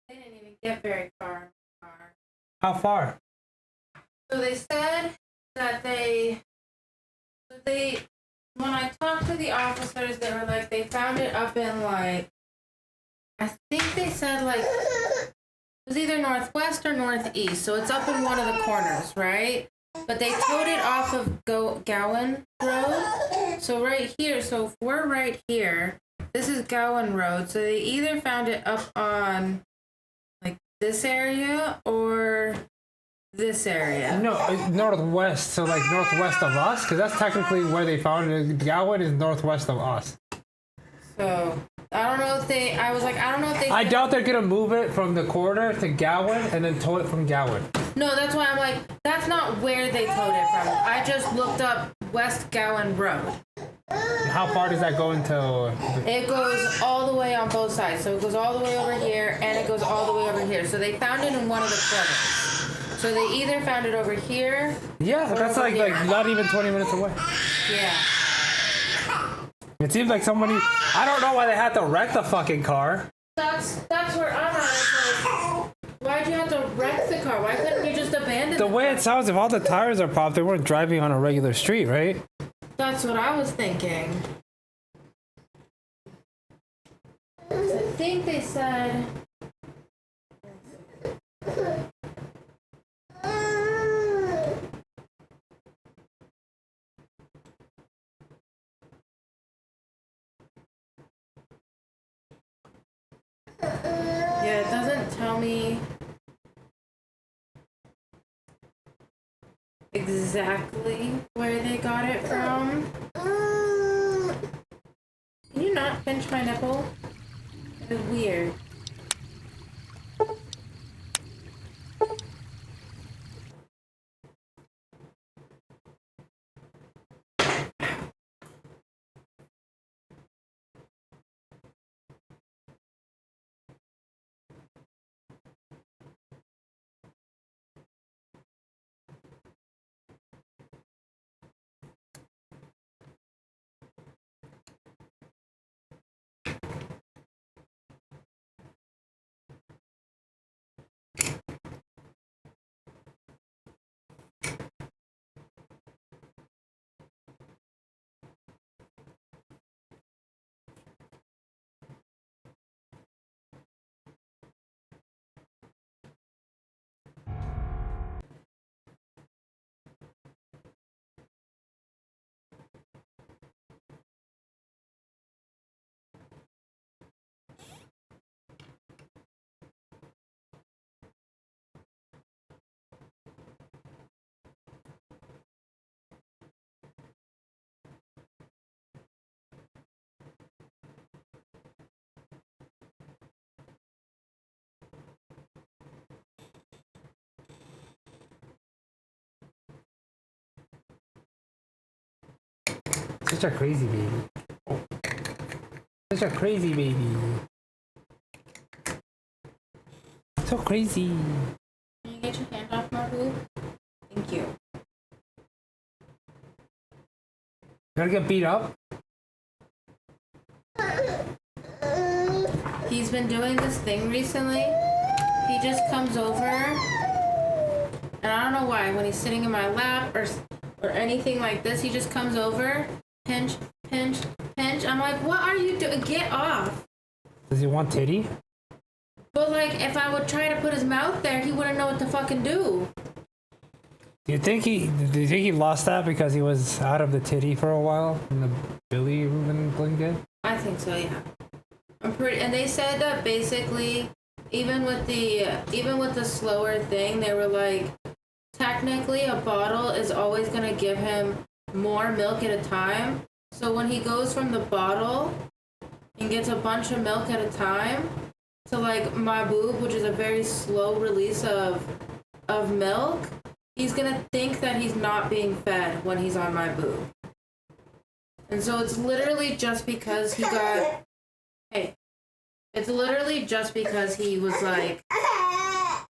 S15: They didn't even get very far in the car.
S6: How far?
S15: So they said that when I talked to the officers, they were like, they found it up in like, I think they said like, it was either northwest or northeast. So it's up in one of the corners, right? But they towed it off of Gowan Road. So right here, so if we're right here, this is Gowan Road. So they either found it up on like this area or this area.
S6: No, it's northwest. So like northwest of us, because that's technically where they found it. Gowan is northwest of us.
S15: So I don't know if they. I was like, I don't know if they.
S6: I doubt they're gonna move it from the corner to Gowan and then tow it from Gowan.
S15: No, that's why I'm like, that's not where they towed it from. I just looked up West Gowan Road.
S6: How far does that go until?
S15: It goes all the way on both sides. So it goes all the way over here and it goes all the way over here. So they found it in one of the corners. So they either found it over here.
S6: Yeah, that's like not even 20 minutes away.
S15: Yeah.
S6: It seems like somebody. I don't know why they had to wreck the fucking car.
S15: That's where I'm at. It's like, why'd you have to wreck the car? Why couldn't you just abandon
S6: The
S15: the
S6: way
S15: car?
S6: it sounds, if all the tires are popped, they weren't driving on a regular street, right?
S15: That's what I was thinking. I think they said. Yeah, it doesn't tell me exactly where they got it from. Can you not pinch my nipple? It's weird.
S6: Such a crazy baby. Such a crazy baby. So crazy.
S15: Can you get your hand off my boob? Thank you.
S6: Gonna get beat up?
S15: He's been doing this thing recently. He just comes over, and I don't know why. When he's sitting in my lap or anything like this, he just comes over, pinch, pinch, pinch. I'm like, what are you doing? Get off.
S6: Does he want titty?
S15: But like, if I would try to put his mouth there, he wouldn't know what to fucking do.
S6: Do you think he lost that because he was out of the titty for a while in the Billy Rubin blanket?
S15: I think so, yeah. And they said that basically, even with the slower thing, they were like, technically a bottle is always gonna give him more milk at a time. So when he goes from the bottle and gets a bunch of milk at a time to like my boob, which is a very slow release of milk, he's gonna think that he's not being fed when he's on my boob. And so it's literally just because he got, hey, it's literally just because he was like, what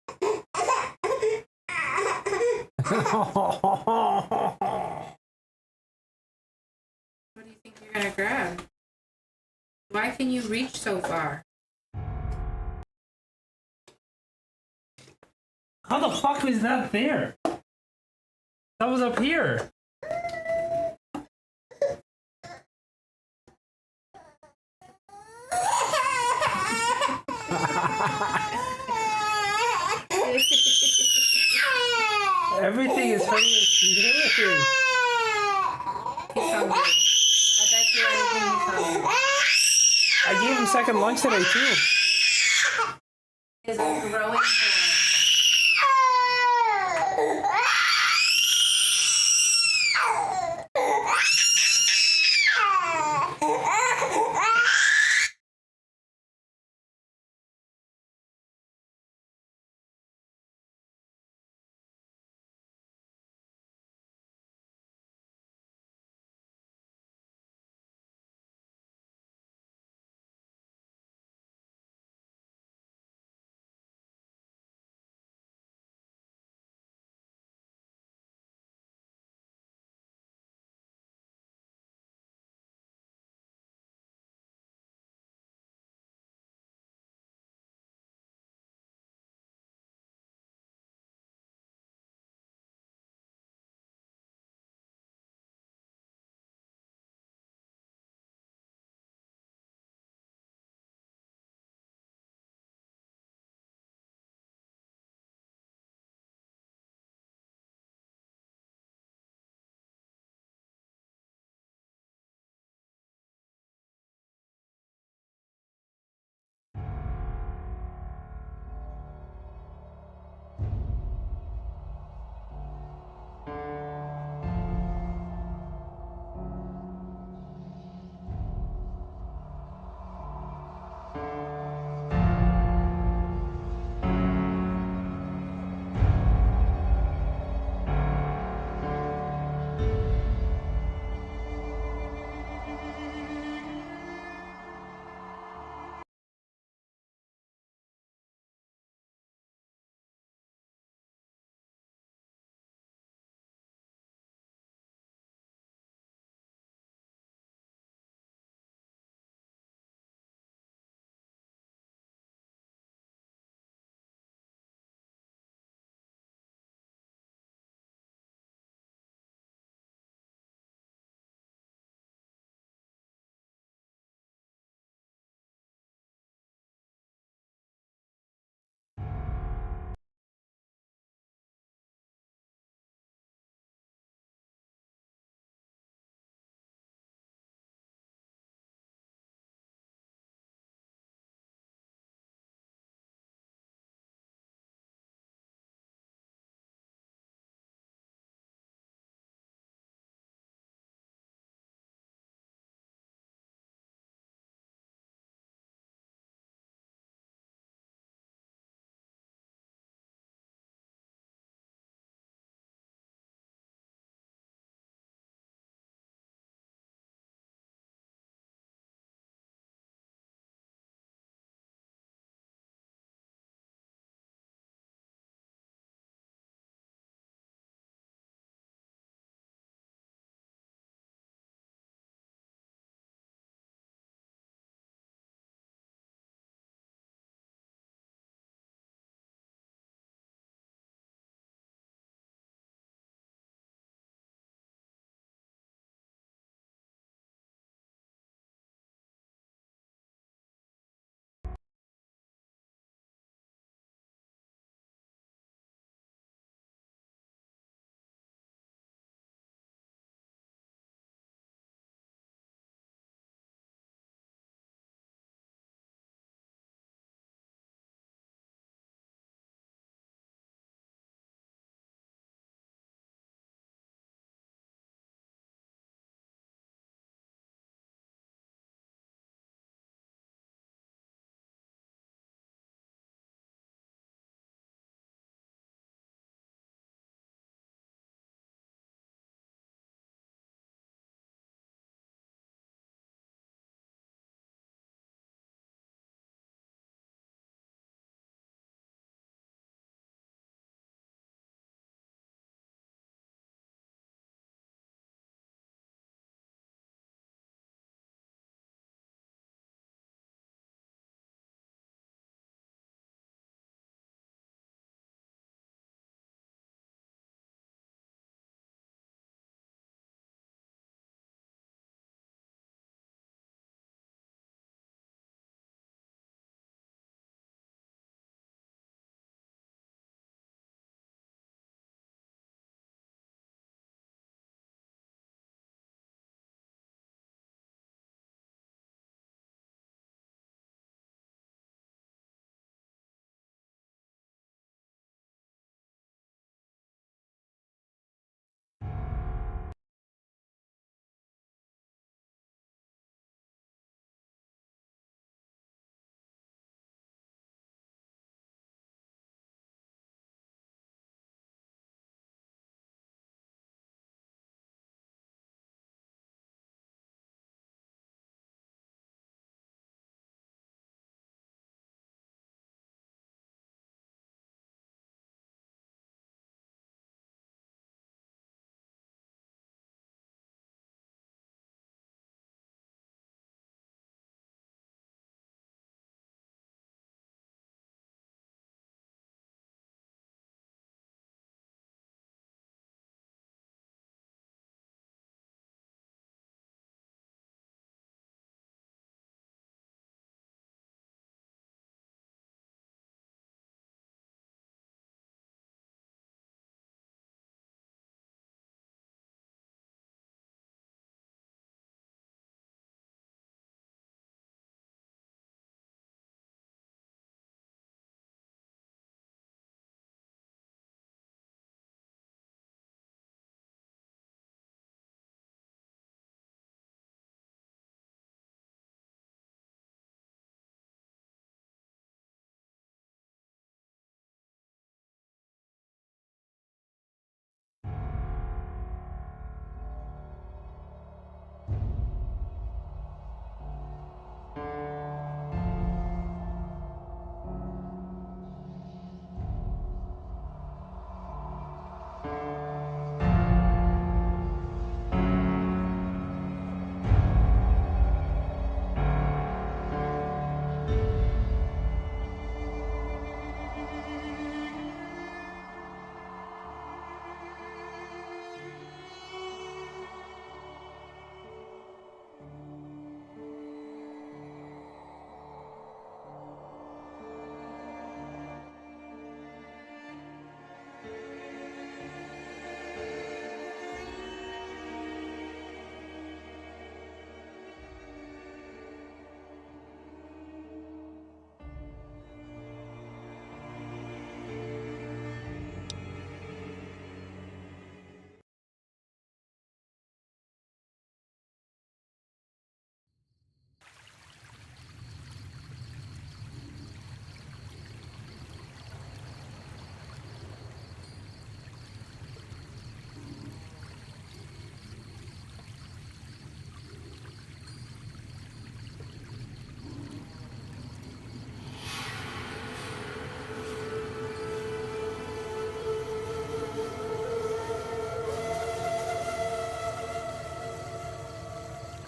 S15: do you think you're gonna grab? Why can you reach so far?
S6: How the fuck was that there? That was up here. Everything is hurting his ears.
S15: He's hungry. I bet you anything he's hungry.
S6: I gave him second lunch today too.
S15: Is a growing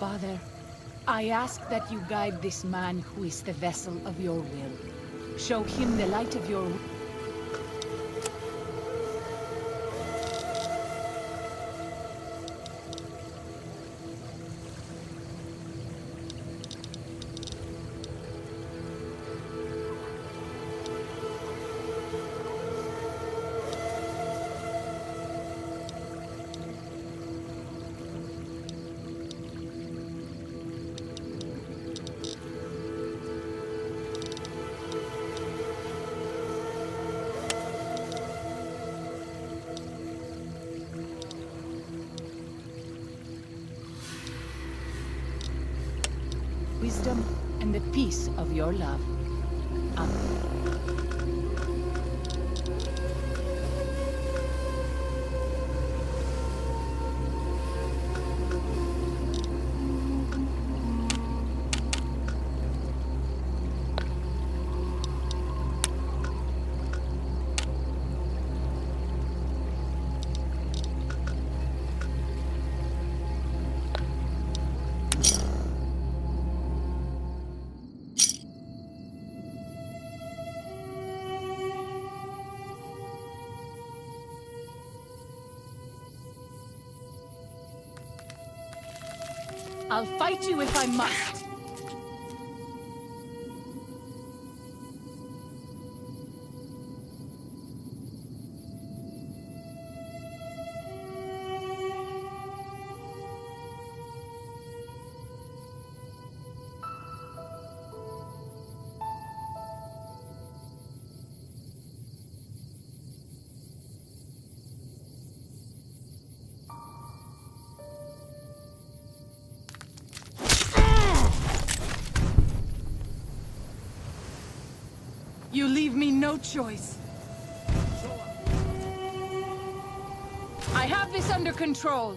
S14: Father, I ask that you guide this man who is the vessel of your will. Show him the light of your wisdom and the peace of your love. Amen. I'll fight you if I must. You leave me no choice. I have this under control.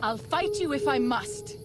S14: I'll fight you if I must.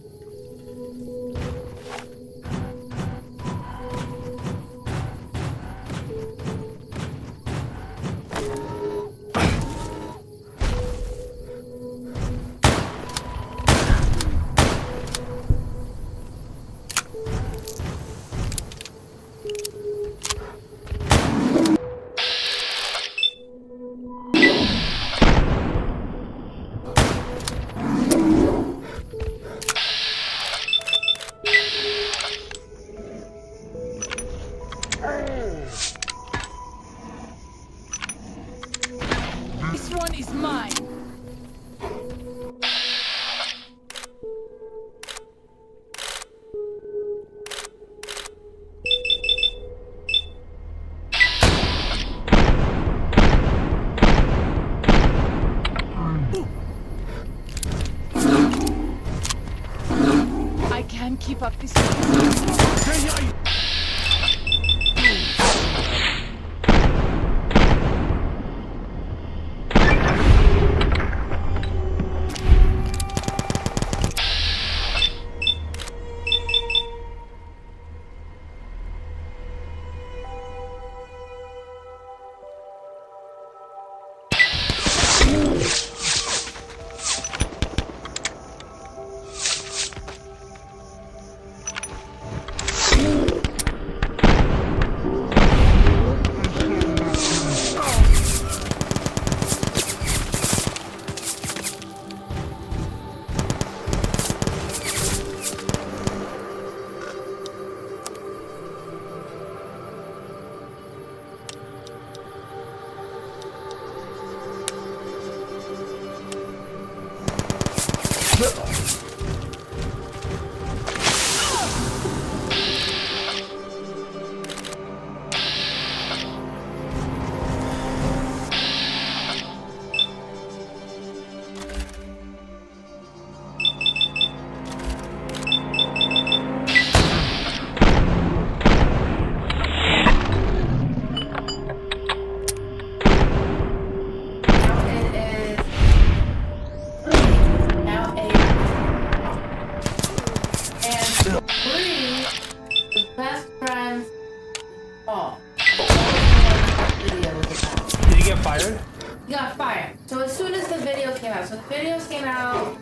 S15: He got fired. So as soon as the video came out, so the videos came out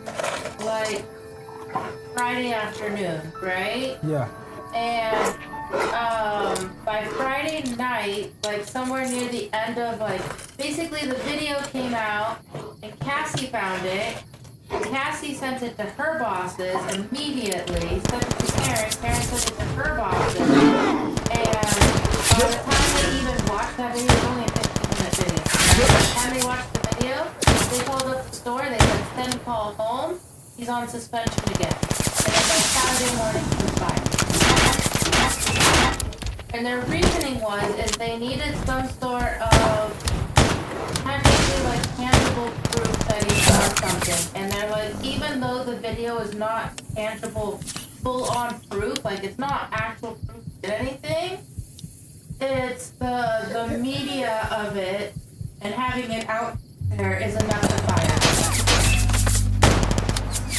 S15: like Friday afternoon, right?
S6: Yeah.
S15: And by Friday night, like somewhere near the end of like, basically the video came out and Cassie found it. Cassie sent it to her bosses immediately, sent it to Karen, Karen sent it to her bosses, and by the time they even watched that video, it was only a 15-minute video. By the time they watched the video, they called up the store, they said, send Paul home, he's on suspension again. And then by Saturday morning, he was fired. And their reasoning was, is they needed some sort of technically like tangible proof that he done something. And they're like, even though the video is not tangible, full-on proof, like it's not actual proof of anything, it's the media of it and having it out there is enough to fire.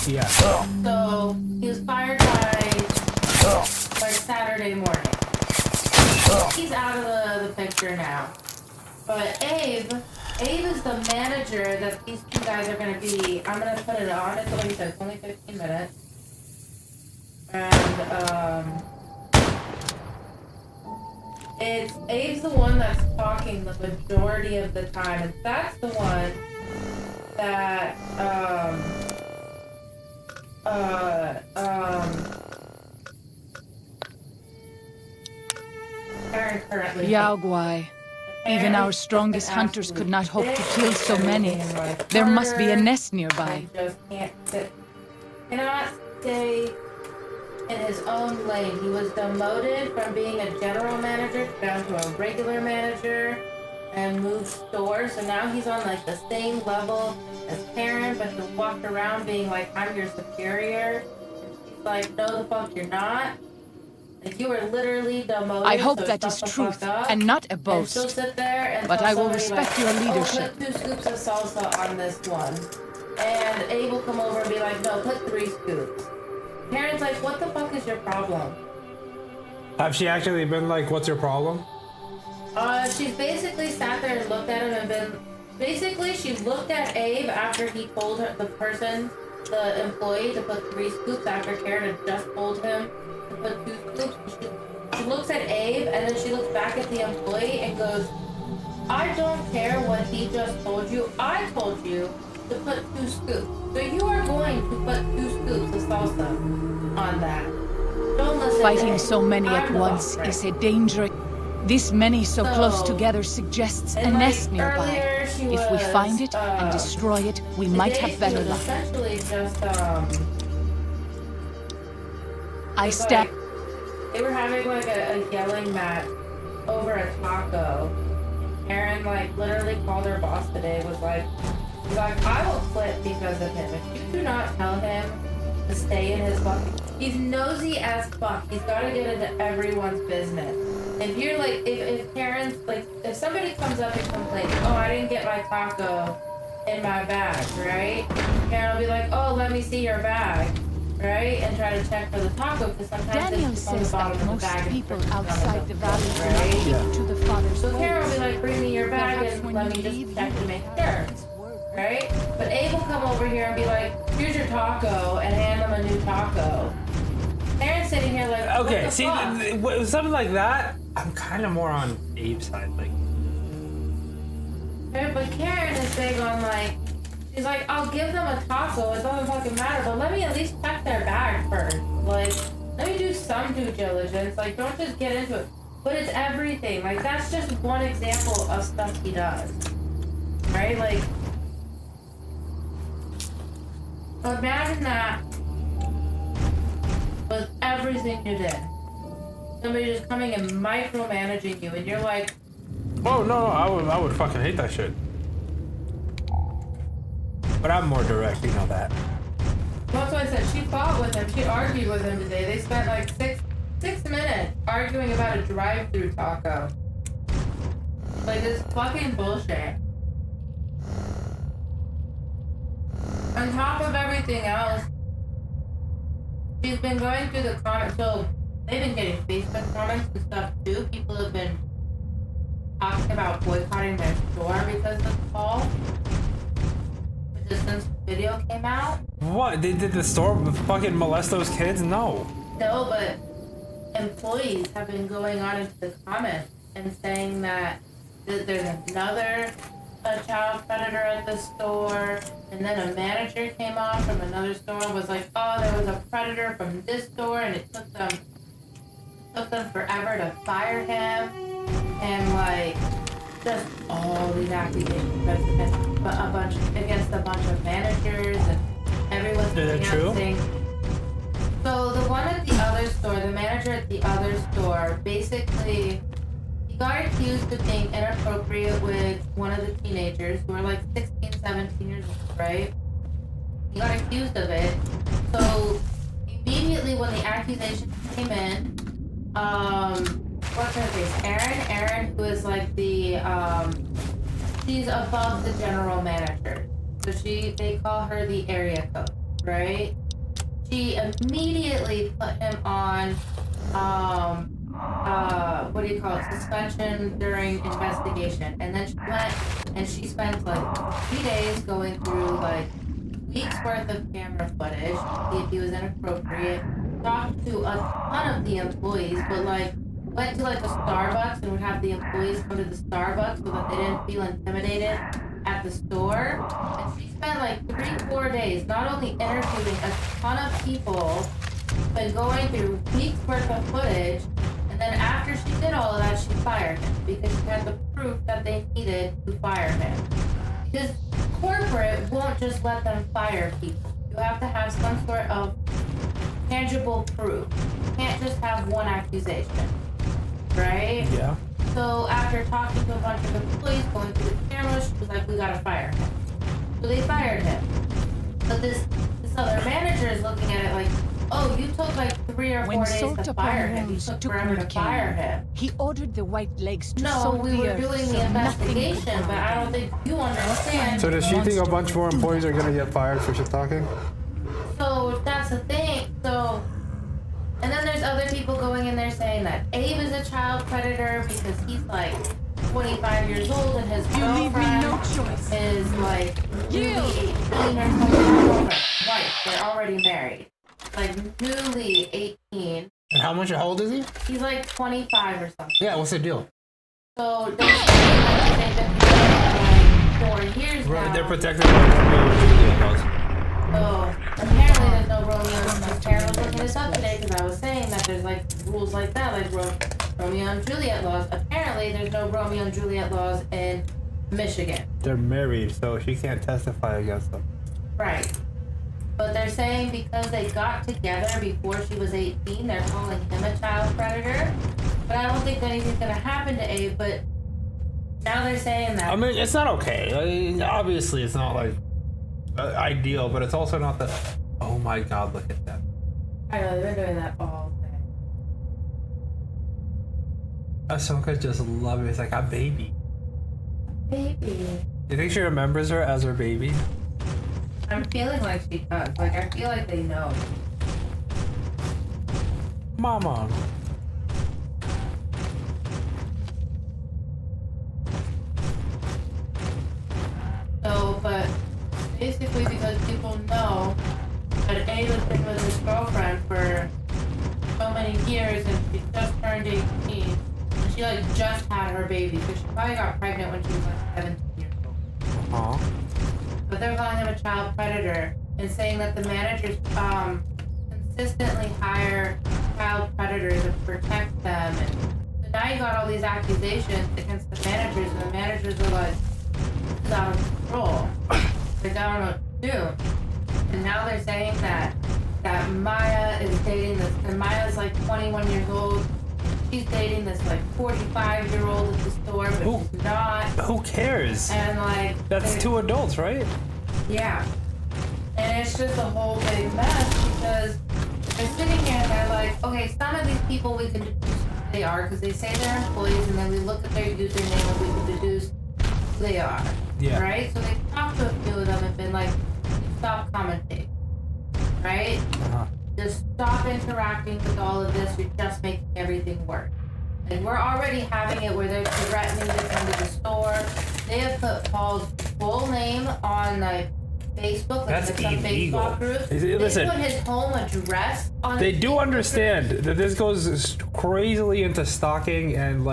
S6: Yeah.
S15: So he was fired by Saturday morning. He's out of the picture now. But Abe is the manager that these two guys are going to be. I'm going to put it on. It's like you said, it's only 15 minutes. And, Abe's the one that's talking the majority of the time. And that's the one that, Aaron currently.
S14: Yaogwai. Even our strongest hunters could not hope to kill so many. There must be a nest nearby.
S15: Just cannot stay in his own lane. He was demoted from being a general manager down to a regular manager and moved stores. So now he's on like the same level as Karen, but he walked around being like, I'm your superior. And she's like, no the fuck you're not. Like you were literally demoted.
S14: I hope
S15: so
S14: that is
S15: shut the
S14: truth
S15: fuck up.
S14: and not a boast.
S15: And she'll sit there and
S14: but
S15: tell
S14: I will
S15: somebody,
S14: respect
S15: like,
S14: your
S15: oh,
S14: leadership.
S15: put 2 scoops of salsa on this one. And Abe will come over and be like, no, put 3 scoops. Karen's like, what the fuck is your problem?
S6: Have she actually been like, what's your problem?
S15: She's basically sat there and looked at him and been... Basically, she looked at Abe after he told her, the employee, to put 3 scoops after Karen had just told him to put 2 scoops. She looks at Abe and then she looks back at the employee and goes, I don't care what he just told you. I told you to put 2 scoops. So you are going to put 2 scoops of salsa on that. Don't listen
S14: Fighting
S15: to
S14: so many
S15: I'm
S14: at
S15: the
S14: once
S15: boss,
S14: is a danger. This many so close together suggests a nest nearby. If we find it and destroy it, we might have better luck.
S15: Essentially just,
S14: I step.
S15: They were having like a yelling match over a taco. Aaron like literally called her boss today, was like, I will quit because of him. If you do not tell him to stay in his fucking He's nosy as fuck. He's got to get into everyone's business. If you're like, if Karen's like, if somebody comes up and complains, oh, I didn't get my taco in my bag, right? Karen will be like, oh, let me see your bag, right? And try to check for the taco because sometimes
S14: Daniel
S15: it's on the
S14: says
S15: bottom
S14: that
S15: of the
S14: most
S15: bag.
S14: people outside the valley do not
S15: right?
S14: take to the Father's
S15: So Karen will
S14: ways.
S15: be like, bring me your bag
S14: Perhaps
S15: and
S14: when
S15: let
S14: you
S15: me just
S14: leave,
S15: check
S14: you
S15: to make
S14: will
S15: sure,
S14: his word.
S15: right? But Abe will come over here and be like, here's your taco, and hand them a new taco. Karen's sitting here like,
S6: Okay,
S15: what the
S6: see,
S15: fuck?
S6: something like that, I'm kind of more on Abe's side. Like,
S15: But Karen is big on like, she's like, I'll give them a taco, it doesn't fucking matter, but let me at least check their bag first. Like, let me do some due diligence. Like, don't just get into it. But it's everything. Like, that's just one example of stuff he does. Right? Like, imagine that was everything you did. Somebody just coming and micromanaging you, and you're like,
S6: oh no, I would fucking hate that shit. But I'm more direct, you know that.
S15: that's why I said she fought with him. She argued with him today. They spent like six minutes arguing about a drive-through taco. Like, this fucking bullshit. On top of everything else, she's been going through the comments. So they've been getting Facebook comments and stuff too. People have been talking about boycotting their store because of the call. Just since the video came out.
S6: What? Did the store fucking molest those kids? No.
S15: No, but employees have been going on into the comments and saying that there's another child predator at the store, and then a manager came on from another store and was like, oh, there was a predator from this store, and it took them forever to fire him, and like just all these accusations against a bunch of managers, and everyone's
S6: Is that true?
S15: saying. So the one at the other store, the manager at the other store, basically, he got accused of being inappropriate with one of the teenagers who were like 16, 17 years old, right? He got accused of it. So immediately when the accusation came in, what's her face? Erin, who is like the, she's above the general manager. So they call her the area coach, right? She immediately put him on, what do you call it, suspension during investigation. And then she went and she spent like 3 days going through like weeks worth of camera footage to see if he was inappropriate. Talked to a ton of the employees, but like went to like a Starbucks and would have the employees come to the Starbucks so that they didn't feel intimidated at the store. And she spent like 3-4 days not only interviewing a ton of people, but going through weeks worth of footage. And then after she did all of that, she fired him because she had the proof that they needed to fire him. Because corporate won't just let them fire people. You have to have some sort of tangible proof. You can't just have one accusation, right?
S6: Yeah.
S15: So after talking to a bunch of employees, going through the cameras, she was like, we gotta fire him. So they fired him. But this other manager is looking at it like, oh, you took like 3 or 4 days to fire him. You took forever to fire him.
S14: He ordered the white legs to
S15: No,
S14: sow
S15: we
S14: the
S15: were
S14: earth
S15: doing
S14: so
S15: the
S14: nothing
S15: investigation,
S14: could
S15: but
S14: harm
S15: I don't think you understand.
S6: So does she think a bunch more employees are gonna get fired for shit talking?
S15: So that's the thing. So, and then there's other people going in there saying that Abe is a child predator because he's like 25 years old and his girlfriend is like newly 18 or something. Right, they're already married. Like newly 18.
S6: And how old is he?
S15: He's like 25 or something.
S6: Yeah, what's the deal?
S15: So they're saying that they've been together for like 4 years
S6: Right,
S15: now.
S6: they're protected by Romeo and Juliet laws.
S15: So apparently there's no Romeo and Juliet. Karen was looking this up today because I was saying that there's like rules like that, like Romeo and Juliet laws. Apparently there's no Romeo and Juliet laws in Michigan.
S6: They're married, so she can't testify against them.
S15: Right. But they're saying because they got together before she was 18, they're calling him a child predator. But I don't think anything's gonna happen to Abe, but now they're saying that.
S6: I mean, it's not okay. I mean, obviously, it's not like ideal, but it's also not that. Oh my God, look at that.
S15: I know, they've been doing that all day.
S6: Ahsoka just loves it. It's like a baby.
S15: Baby.
S6: You think she remembers her as her baby?
S15: I'm feeling like she does. Like, I feel like they know.
S6: Mama.
S15: So, but basically because people know that Abe has been with his girlfriend for so many years and she just turned 18. And she like just had her baby. So she probably got pregnant when she was like 17 years old. But they're calling him a child predator and saying that the managers consistently hire child predators and protect them. And so now you got all these accusations against the managers, and the managers are like, this is out of control. Like, I don't know what to do. And now they're saying that Maya is dating this, and Maya's like 21 years old. She's dating this like 45-year-old at the store, but she's not.
S6: Who cares?
S15: And like,
S6: that's two adults, right?
S15: Yeah. And it's just a whole big mess because they're sitting here and they're like, okay, some of these people we can deduce who they are because they say they're employees, and then we look at their username and we can deduce who they are.
S6: Yeah.
S15: Right? So they talked to a few of them and been like, stop commenting. Right? Just stop interacting with all of this. You're just making everything worse. And we're already having it where they're threatening to come to the store. They have put Paul's full name on like Facebook, like
S6: That's
S15: some
S6: illegal.
S15: Facebook groups.
S6: Listen,
S15: they put his home address on.
S6: They
S15: his
S6: do
S15: Facebook
S6: understand
S15: group.
S6: that this goes crazily into stalking and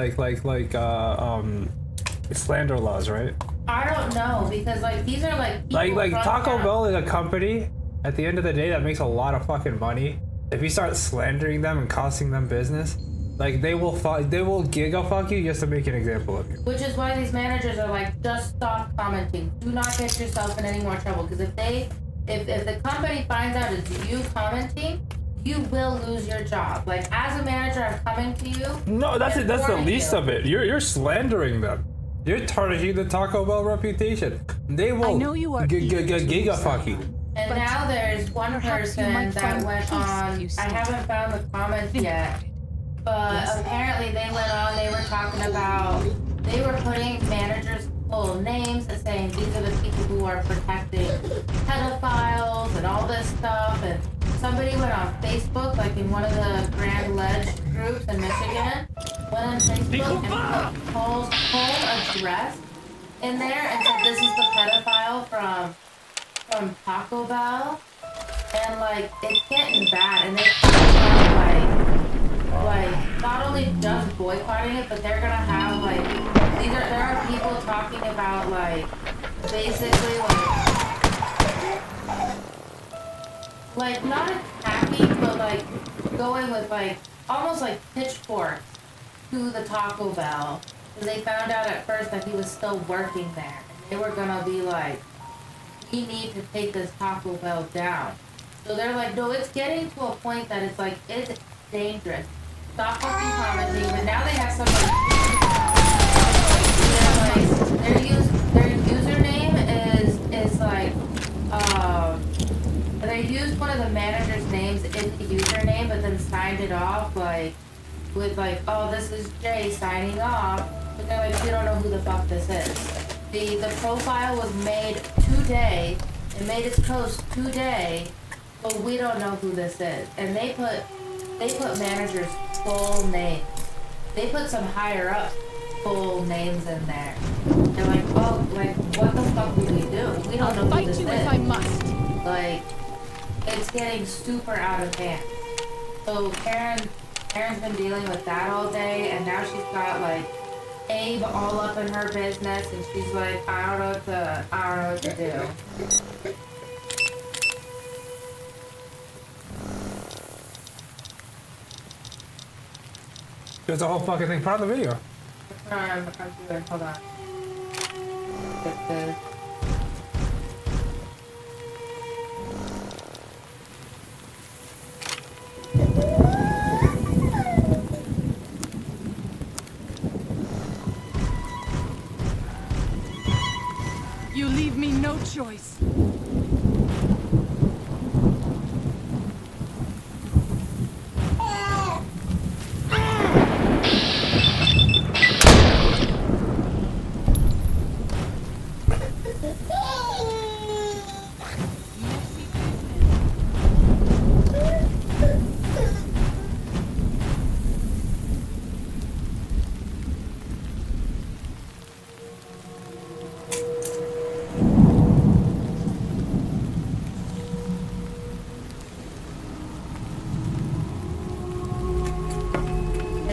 S6: slander laws, right?
S15: I don't know because like these are like people
S6: Like
S15: from
S6: Taco
S15: town.
S6: Bell is a company. At the end of the day, that makes a lot of fucking money. If you start slandering them and costing them business, like they will giga-fuck you just to make an example of you.
S15: Which is why these managers are like, just stop commenting. Do not get yourself in any more trouble. Because if the company finds out it's you commenting, you will lose your job. Like as a manager, I'm coming to you.
S6: No, that's
S15: and
S6: it. That's the
S15: warning
S6: least
S15: you.
S6: of it. You're slandering them. You're tarnishing the Taco Bell reputation. They will giga-fuck you.
S15: And now there's one person that went on. I haven't found the comments yet, but apparently they went on. They were talking about. They were putting managers' full names and saying these are the people who are protecting pedophiles and all this stuff. And somebody went on Facebook, like in one of the Grand Ledge groups in Michigan, went on Facebook and put Paul's home address in there and said this is the pedophile from Taco Bell, and like it's getting bad, and they're like not only just boycotting it, but they're gonna have like there are people talking about like basically like not attacking, but like going with like almost like pitchforks to the Taco Bell because they found out at first that he was still working there, and they were gonna be like, we need to take this Taco Bell down. So they're like, no, it's getting to a point that it's like, it's dangerous. Stop fucking commenting. But now they have somebody. Their username is like, they used one of the manager's names in the username, but then signed it off like with like, oh, this is Jay signing off. But they're like, we don't know who the fuck this is. The profile was made today. It made its post today, but we don't know who this is. And they put managers' full names. They put some higher up full names in there. They're like, oh, like what the fuck do we do? We don't know who this is. If I must. Like, it's getting super out of hand. So Karen's been dealing with that all day, and now she's got like Abe all up in her business, and she's like, I don't know what to do.
S6: There's a whole fucking thing part of the video.
S15: Hold on. Get this.
S14: You leave me no choice.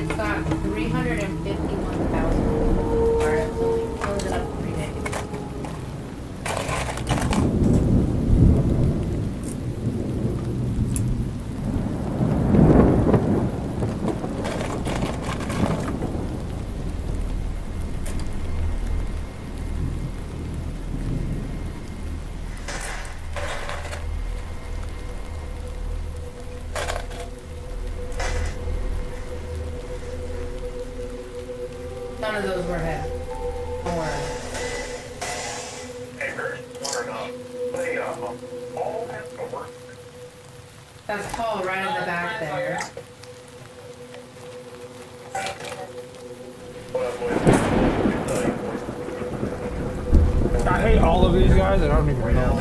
S15: It's got 351,000. Alright, close it up for 3 days. None of those were hit. Don't worry. That's Paul right in the back there.
S6: I hate all of these guys. I don't even know.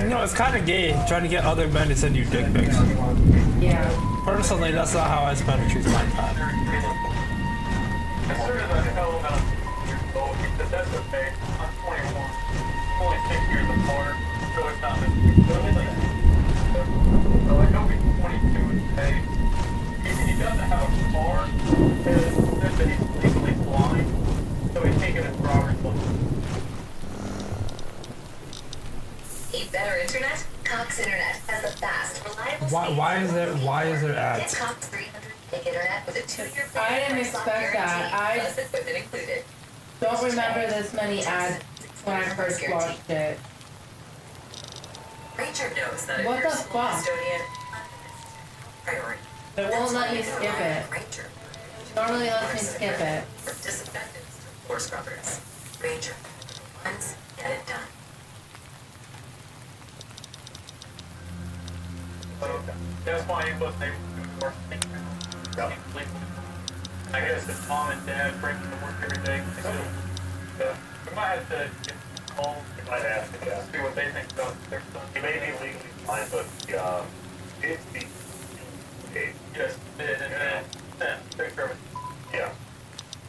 S6: You know, it's kind of gay trying to get other men to send you dick pics.
S15: Yeah.
S6: Personally, that's not how I spend or choose my time.
S16: As soon as I tell him I'm years old, he said, that's okay. I'm 21. I'm only 6 years apart. So it's not this big. So I know he's 22 today. He doesn't have a car. It says that he's legally blind. So he's taking his driver's license.
S17: Need better internet? Cox Internet has the fast, reliable
S6: Why is there ads?
S17: Get Cox 300 gig internet with a 2-year
S15: I didn't expect that. I
S17: equipment included.
S15: don't remember this many ads when I first watched it.
S17: Ranger knows that
S15: What
S17: if
S15: the
S17: you're
S15: fuck?
S17: custodian, priority.
S15: It won't let me skip it.
S17: Ranger.
S15: Normally lets me skip it.
S17: From disinfectants to floor scrubbers. Ranger. Once, get it done.
S16: That's why he was able to do work. I guess his mom and dad bring him to work every day. We might have to get calls. We might have to see what they think about their son. He may be legally blind, but it's the okay. Yes, and then take care of it. Yeah.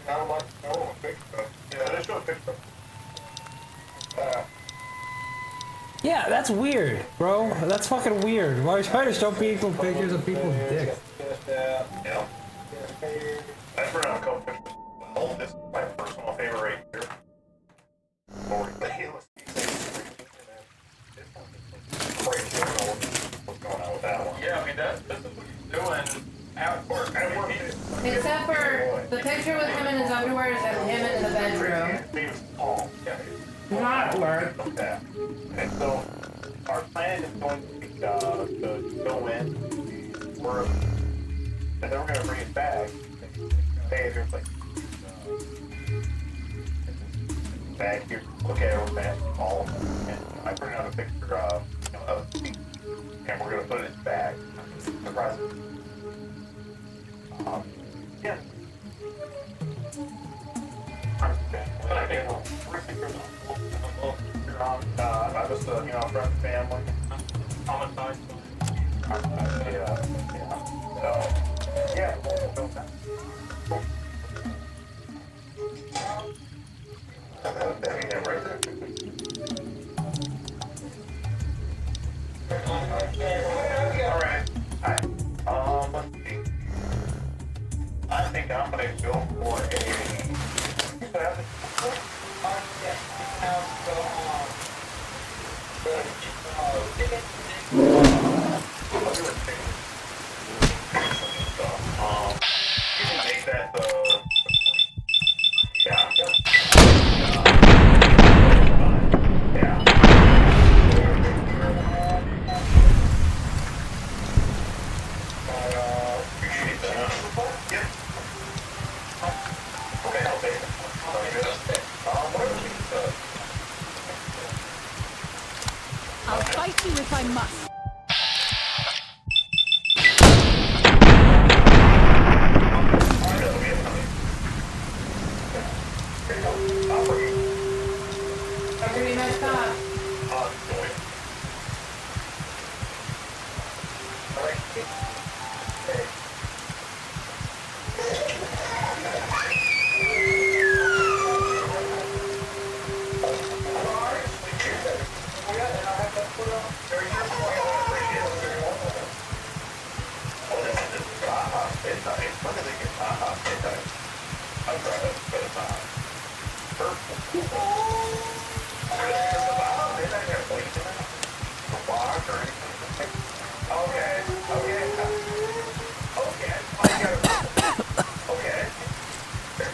S16: Not much. No, picture. Yeah, let's show a picture.
S6: Yeah, that's weird, bro. That's fucking weird. Why are you trying to show people pictures of people's dicks?
S16: Yeah. I put out a couple pictures. Well, this is my personal favorite right here. What's going on with that one? Yeah, I mean, this is what he's doing at work.
S15: Except for the picture with him in his underwear is of him in the bedroom. Not at work.
S16: Okay. And so our plan is going to be to go in, work, and then we're going to bring it back. Hey, there's like bag here. Look at everything, all of them. And I printed out a picture of the seat, and we're going to put it in his bag. Surprise. Yeah. I was, friends and family. Homicide. Yeah. So, yeah. Right there. All right. Let's see. I think I'm going to go for a... Make that
S14: I'll fight you if I must.
S15: I'm pretty messed up.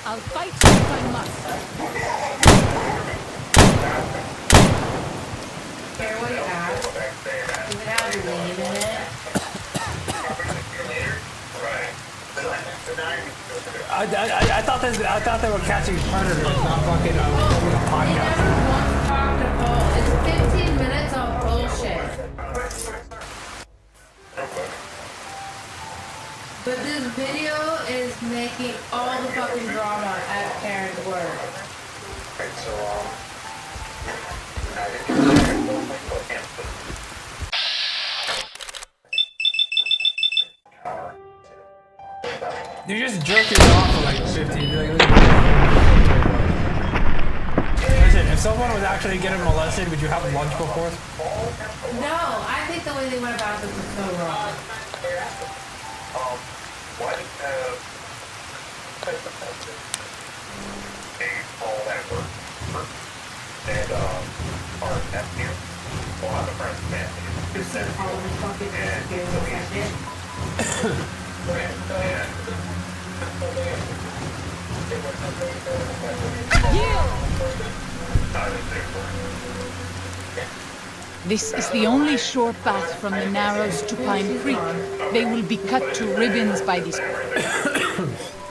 S14: I'll fight if I must.
S15: Care what you ask? Does it have lean in it?
S6: I thought they were catching predators, not fucking podcast.
S15: It's 15 minutes of bullshit. But this video is making all the fucking drama at parents' work.
S6: You just jerked it off for like 15. Listen, if someone was actually getting molested, would you have lunch before?
S15: No, I think the way they went about this is so wrong.
S14: This is the only short path from the Narrows to Pine Creek. They will be cut to ribbons by these.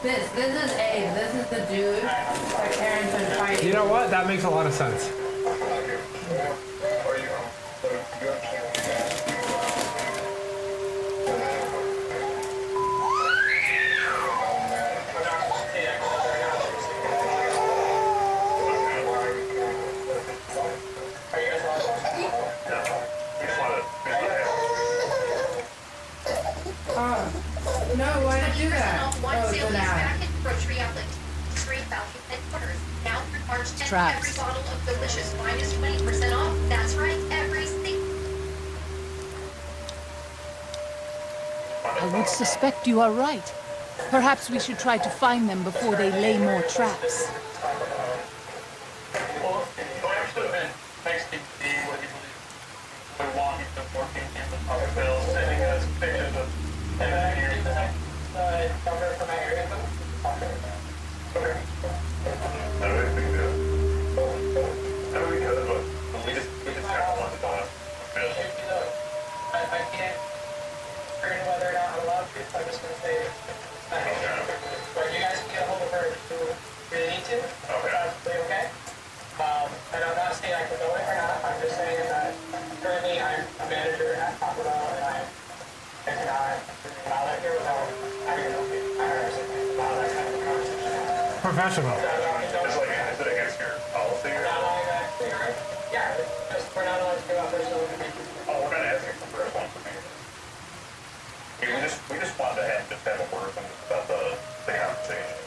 S15: This is Abe. This is the dude that Karen's been fighting.
S6: You know what? That makes a lot of sense.
S15: No, why did you do that? Oh, it's an ad.
S14: Traps.
S17: Every bottle of delicious wine is 20% off. That's right, every single.
S14: I would suspect you are right. Perhaps we should try to find them before they lay more traps.
S6: Professional.
S16: We just wanted to have a word about the conversation.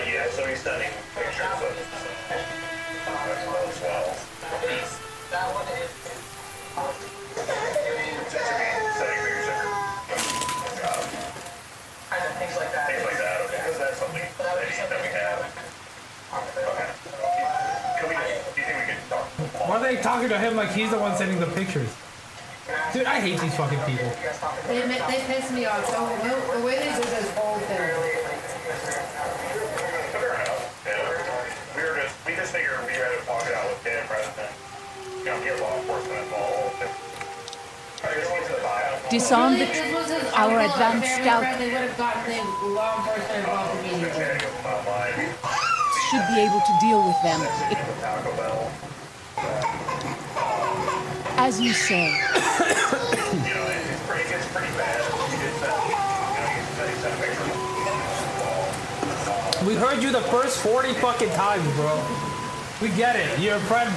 S16: Yeah, so he's sending pictures of those wells. That one is things like that. Things like that, okay. Because that's something that we have. Okay. Do you think we could talk?
S6: Why are they talking to him like he's the one sending the pictures? Dude, I hate these fucking people.
S15: They piss me off. So the way they do this whole thing.
S16: We just figured we'd rather talk it out with Tim rather than, get law enforcement involved.
S14: Disarm the
S15: This was his
S14: our
S15: uncle,
S14: advanced
S15: family
S14: scout
S15: friend, they would have gotten the law enforcement involved immediately.
S14: should be able to deal with them. As you say.
S6: We heard you the first 40 fucking times, bro. We get it. Your friend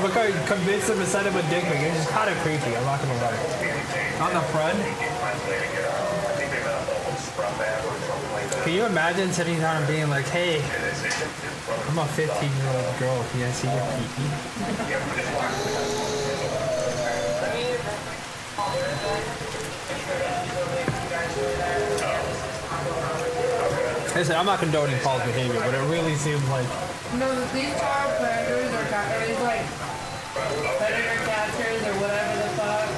S6: Look how you convinced him to send him a dick pic. It's just kind of creepy. I'm not gonna lie. On the front. Can you imagine sitting down and being like, "Hey, I'm a 15-year-old girl. Can I see your pee-pee?" Listen, I'm not condoning Paul's behavior, but it really seems like.
S15: No, these are predators or catchers, like predator catchers or whatever the fuck.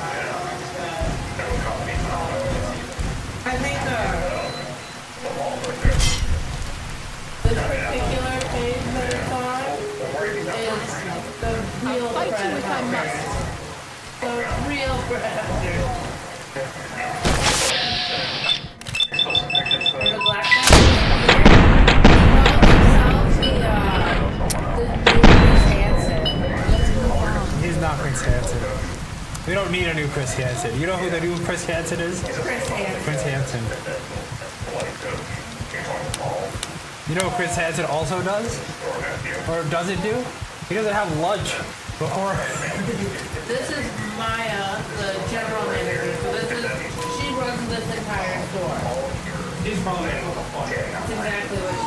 S15: I think this particular page that it's on is the real predator. The real predator. There's a black guy.
S6: He's not Chris Hansen. We don't need a new Chris Hansen. You know who the new Chris Hansen is?
S15: Chris Hansen.
S6: Chris Hansen. You know what Chris Hansen also does? Or doesn't do? He doesn't have lunch before.
S15: This is Maya, the general manager. So she runs this entire store.
S6: He's probably
S15: That's exactly what she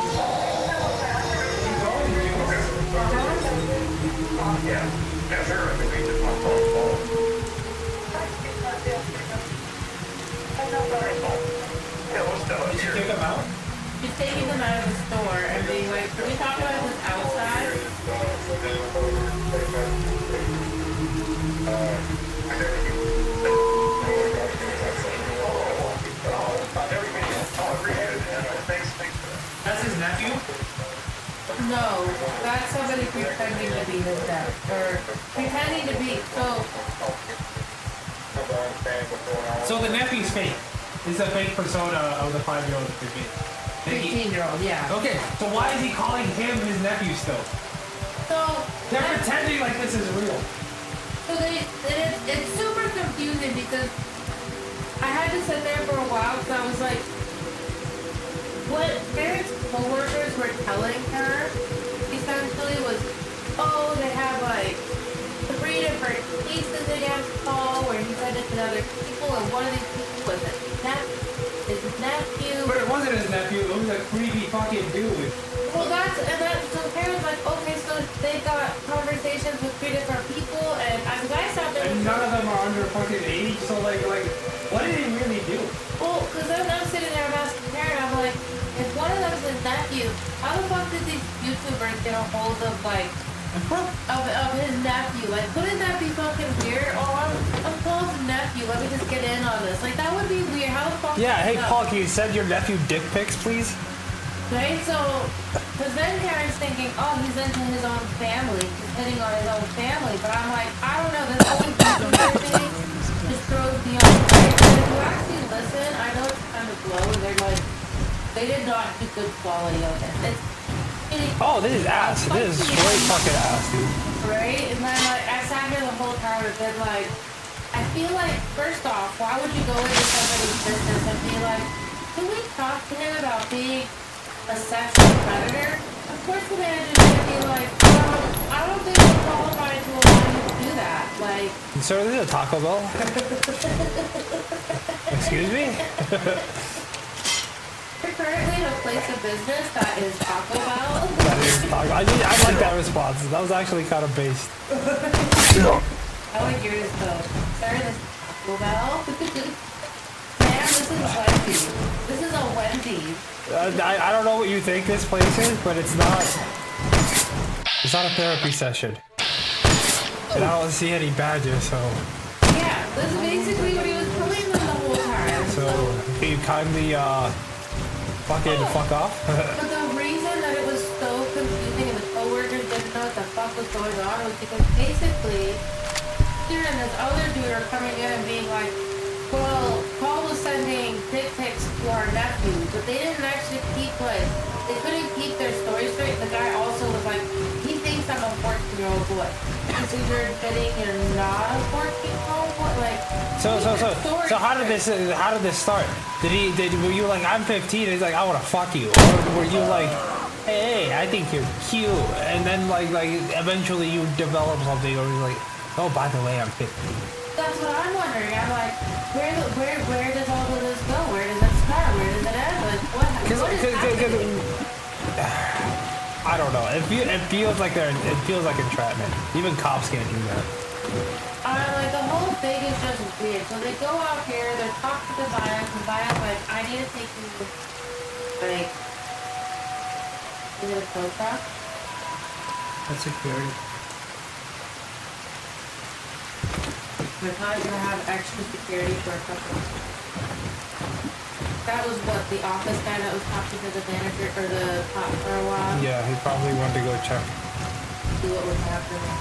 S6: Did you kick him out?
S15: She's taking them out of the store and being like, can we talk about this outside?
S6: That's his nephew?
S15: No, that's somebody pretending to be his dad. Or pretending to be,
S6: So the nephew's fake. He's a fake persona of the 5-year-old
S15: 15-year-old, yeah.
S6: Okay, so why is he calling him his nephew still?
S15: So
S6: they're pretending like this is real.
S15: So it's super confusing because I had to sit there for a while because I was like, what parents' co-workers were telling her essentially was, oh, they have like 3 different cases against Paul where he said it to other people, and one of these people was his nephew.
S6: But it wasn't his nephew, it was a creepy fucking dude.
S15: Well, so the parents like, okay, so they got conversations with 3 different people, and as I sat there,
S6: and none of them are under fucking age, so like, what did he really do?
S15: well, because then I'm sitting there, I'm asking Karen, I'm like, if one of them is his nephew, how the fuck did these YouTubers get a hold of, like, of his nephew? Like, wouldn't that be fucking weird? Oh, I'm Paul's nephew, let me just get in on this. Like, that would be weird. How the fuck?
S6: Yeah, hey Paul, can you send your nephew dick pics, please?
S15: Right, so, because then Karen's thinking, oh, he's into his own family, he's hitting on his own family, but I'm like, I don't know, this whole YouTuber thing just throws me off. Right? But if you actually listen, I know it's kind of low, and they're like, they did not do good quality of it.
S6: Oh, this is ass. This is straight fucking ass, dude.
S15: Right? And then like I sat here the whole time and been like, I feel like first off, why would you go into somebody's business and be like, can we talk to him about being a sexual predator? Of course the manager's gonna be like, I don't think we're qualified to allow you to do that. Like,
S6: Sir, this is a Taco Bell. Excuse me?
S15: we're currently in a place of business that is Taco Bell.
S6: That is Taco. I like that response. That was actually kind of based.
S15: I like yours though. Sir, this is Taco Bell. Man, this is Wendy's. This is a Wendy's.
S6: I don't know what you think this place is, but it's not. It's not a therapy session. And I don't see any badges, so.
S15: Yeah, this is basically what he was telling them the whole time.
S6: So, can you kindly, fucking fuck off?
S15: But the reason that it was so confusing and the coworkers didn't know what the fuck was going on was because basically, here and this other dude are coming in and being like, well, Paul was sending dick pics to our nephew, but they didn't actually keep, like, they couldn't keep their story straight. The guy also was like, he thinks I'm a 14-year-old boy. So you're admitting you're not a 14-year-old boy? Like,
S6: So how did this start? Were you like, I'm 15, and he's like, I wanna fuck you? Or were you like, hey, I think you're cute, and then like eventually you develop something, or you're like, oh, by the way, I'm 50.
S15: That's what I'm wondering. I'm like, where does all of this go? Where does it start? Where does it end? Like, what is happening?
S6: I don't know. It feels like entrapment. Even cops can't do that.
S15: Like the whole thing is just weird. So they go out here, they talk to the Zion, and Zion's like, I need to take you, like, is it a close talk?
S6: That's security.
S15: We're probably gonna have extra security for a couple. That was what the office guy that was talking to the manager or the cop for a while.
S6: Yeah, he probably wanted to go check.
S15: See what was happening.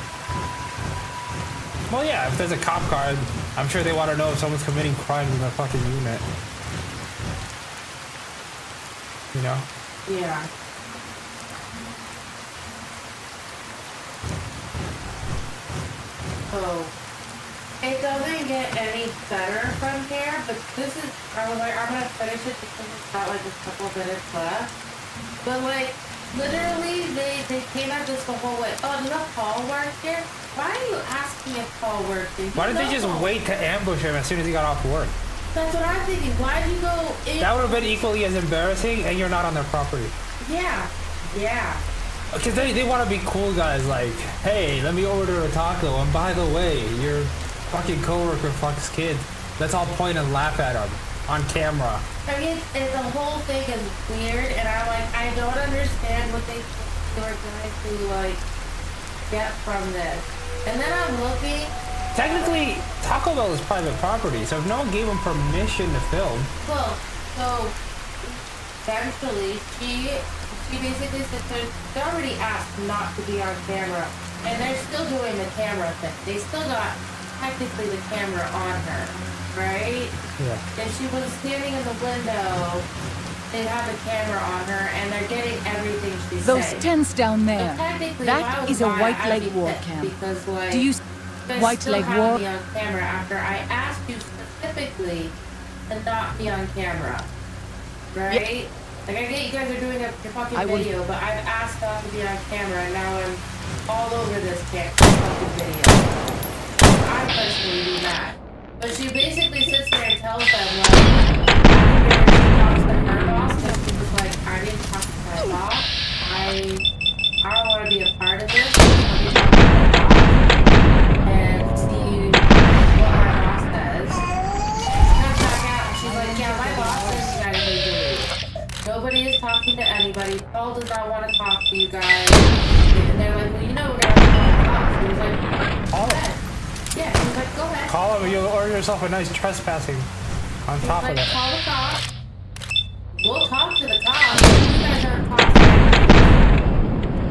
S6: Well, yeah, if there's a cop car, I'm sure they want to know if someone's committing crimes in their fucking unit. You know?
S15: Yeah. So, it doesn't get any better from here, but this is, I was like, I'm gonna finish it because it's got like a couple minutes left. But like, literally, they came at this the whole way. Oh, you know Paul worked here? Why are you asking if Paul worked here?
S6: Why didn't they just wait to ambush him as soon as he got off work?
S15: That's what I'm thinking. Why'd you go in?
S6: That would have been equally as embarrassing, and you're not on their property.
S15: Yeah. Yeah.
S6: Because they want to be cool guys, like, hey, let me order a taco, and by the way, your fucking coworker fucks kids. Let's all point and laugh at him on camera.
S15: I mean, the whole thing is weird, and I don't understand what they were going to, like, get from this. And then I'm looking.
S6: Technically, Taco Bell is private property, so if no one gave them permission to film.
S15: Well, so eventually she basically said they already asked not to be on camera, and they're still doing the camera thing. They still got technically the camera on her, right?
S6: Yeah.
S15: If she was standing in the window, they have the camera on her, and they're getting everything she's
S14: Those
S15: saying.
S14: tents down
S15: So
S14: there.
S15: technically, if I
S14: That
S15: was
S14: is a
S15: by,
S14: white
S15: I'd
S14: leg
S15: be
S14: war
S15: pissed
S14: camp.
S15: because, like,
S14: Do you
S15: they
S14: white
S15: still
S14: leg
S15: have
S14: war?
S15: me on camera after I asked you specifically to not be on camera, right? Like, I get you guys are doing a fucking video, but I've asked not to be on camera, and now I'm all over this fucking video. I personally do that. But she basically sits there and tells them, like, after she talks to her boss, because she was like, I didn't talk to my boss. I don't want to be a part of this. Let me talk to my boss and see what my boss says. Comes back out, and she's like, yeah, my boss says you guys need to leave. Nobody is talking to anybody. Paul does not want to talk to you guys. And they're like, well, you know we're going to talk. He was like, okay. Yeah, he was like, go ahead.
S6: Call him, you'll order yourself a nice trespassing on top of that.
S15: Call the cops. We'll talk to the cops. You guys aren't talking to anybody.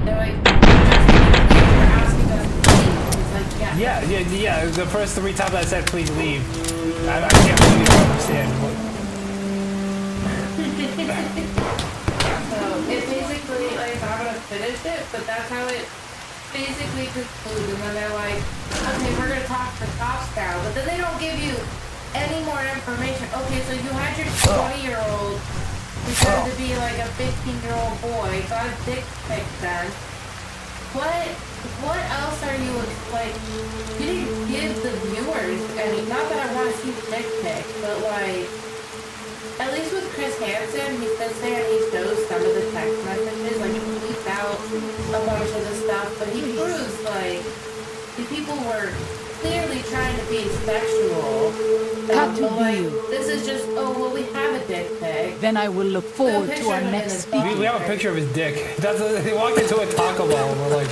S15: They're like, you're asking us to leave. He's like, yeah.
S6: Yeah. The first 3 times I said please leave, I can't believe you don't understand.
S15: So it basically, like, I'm gonna finish it, but that's how it basically concludes. And then they're like, okay, we're gonna talk to the cops now, but then they don't give you any more information. Okay, so you had your 20-year-old pretend to be like a 15-year-old boy, got a dick pic then. What else are you, like, you didn't give the viewers any, not that I want to see the dick pic, but like, at least with Chris Hansen, he sits there and he shows some of the text messages, like he tweets out a bunch of the stuff, but he proves, like, the people were clearly trying to be sexual.
S14: Cut to
S15: like,
S14: you.
S15: this is just, oh, well, we have a dick pic.
S14: Then I will look forward to our next speaking.
S6: We have a picture of his dick. They walked into a Taco Bell and we're like,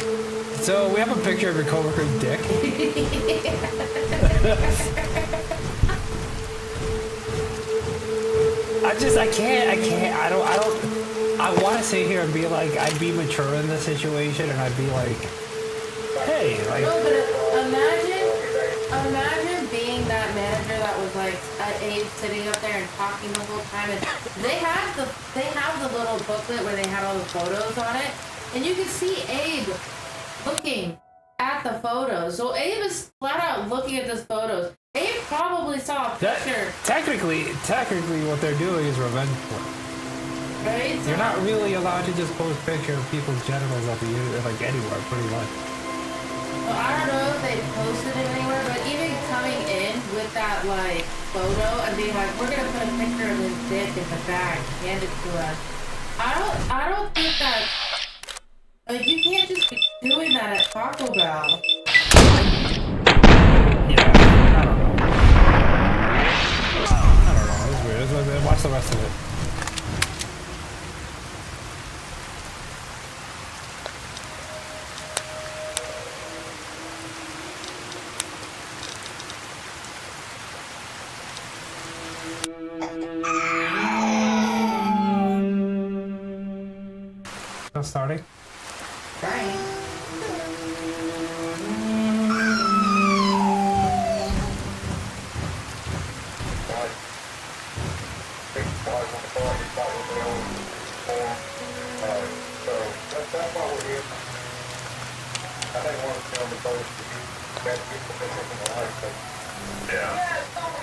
S6: so we have a picture of your coworker's dick? I want to sit here and be like, I'd be mature in this situation and I'd be like, hey, like.
S15: No, but imagine being that manager that was like Abe sitting up there and talking the whole time, and they have the little booklet where they had all the photos on it, and you can see Abe looking at the photos. So Abe is flat out looking at these photos. Abe probably saw a picture.
S6: Technically, what they're doing is revenge porn.
S15: Right?
S6: You're not really allowed to just post pictures of people's genitals up like anywhere, pretty much.
S15: Well, I don't know if they posted it anywhere, but even coming in with that like photo and being like, we're gonna put a picture of his dick in the bag, hand it to us. I don't think that like you can't just be doing that at Taco Bell.
S6: I don't know. It's weird. Watch the rest of it. Not starting.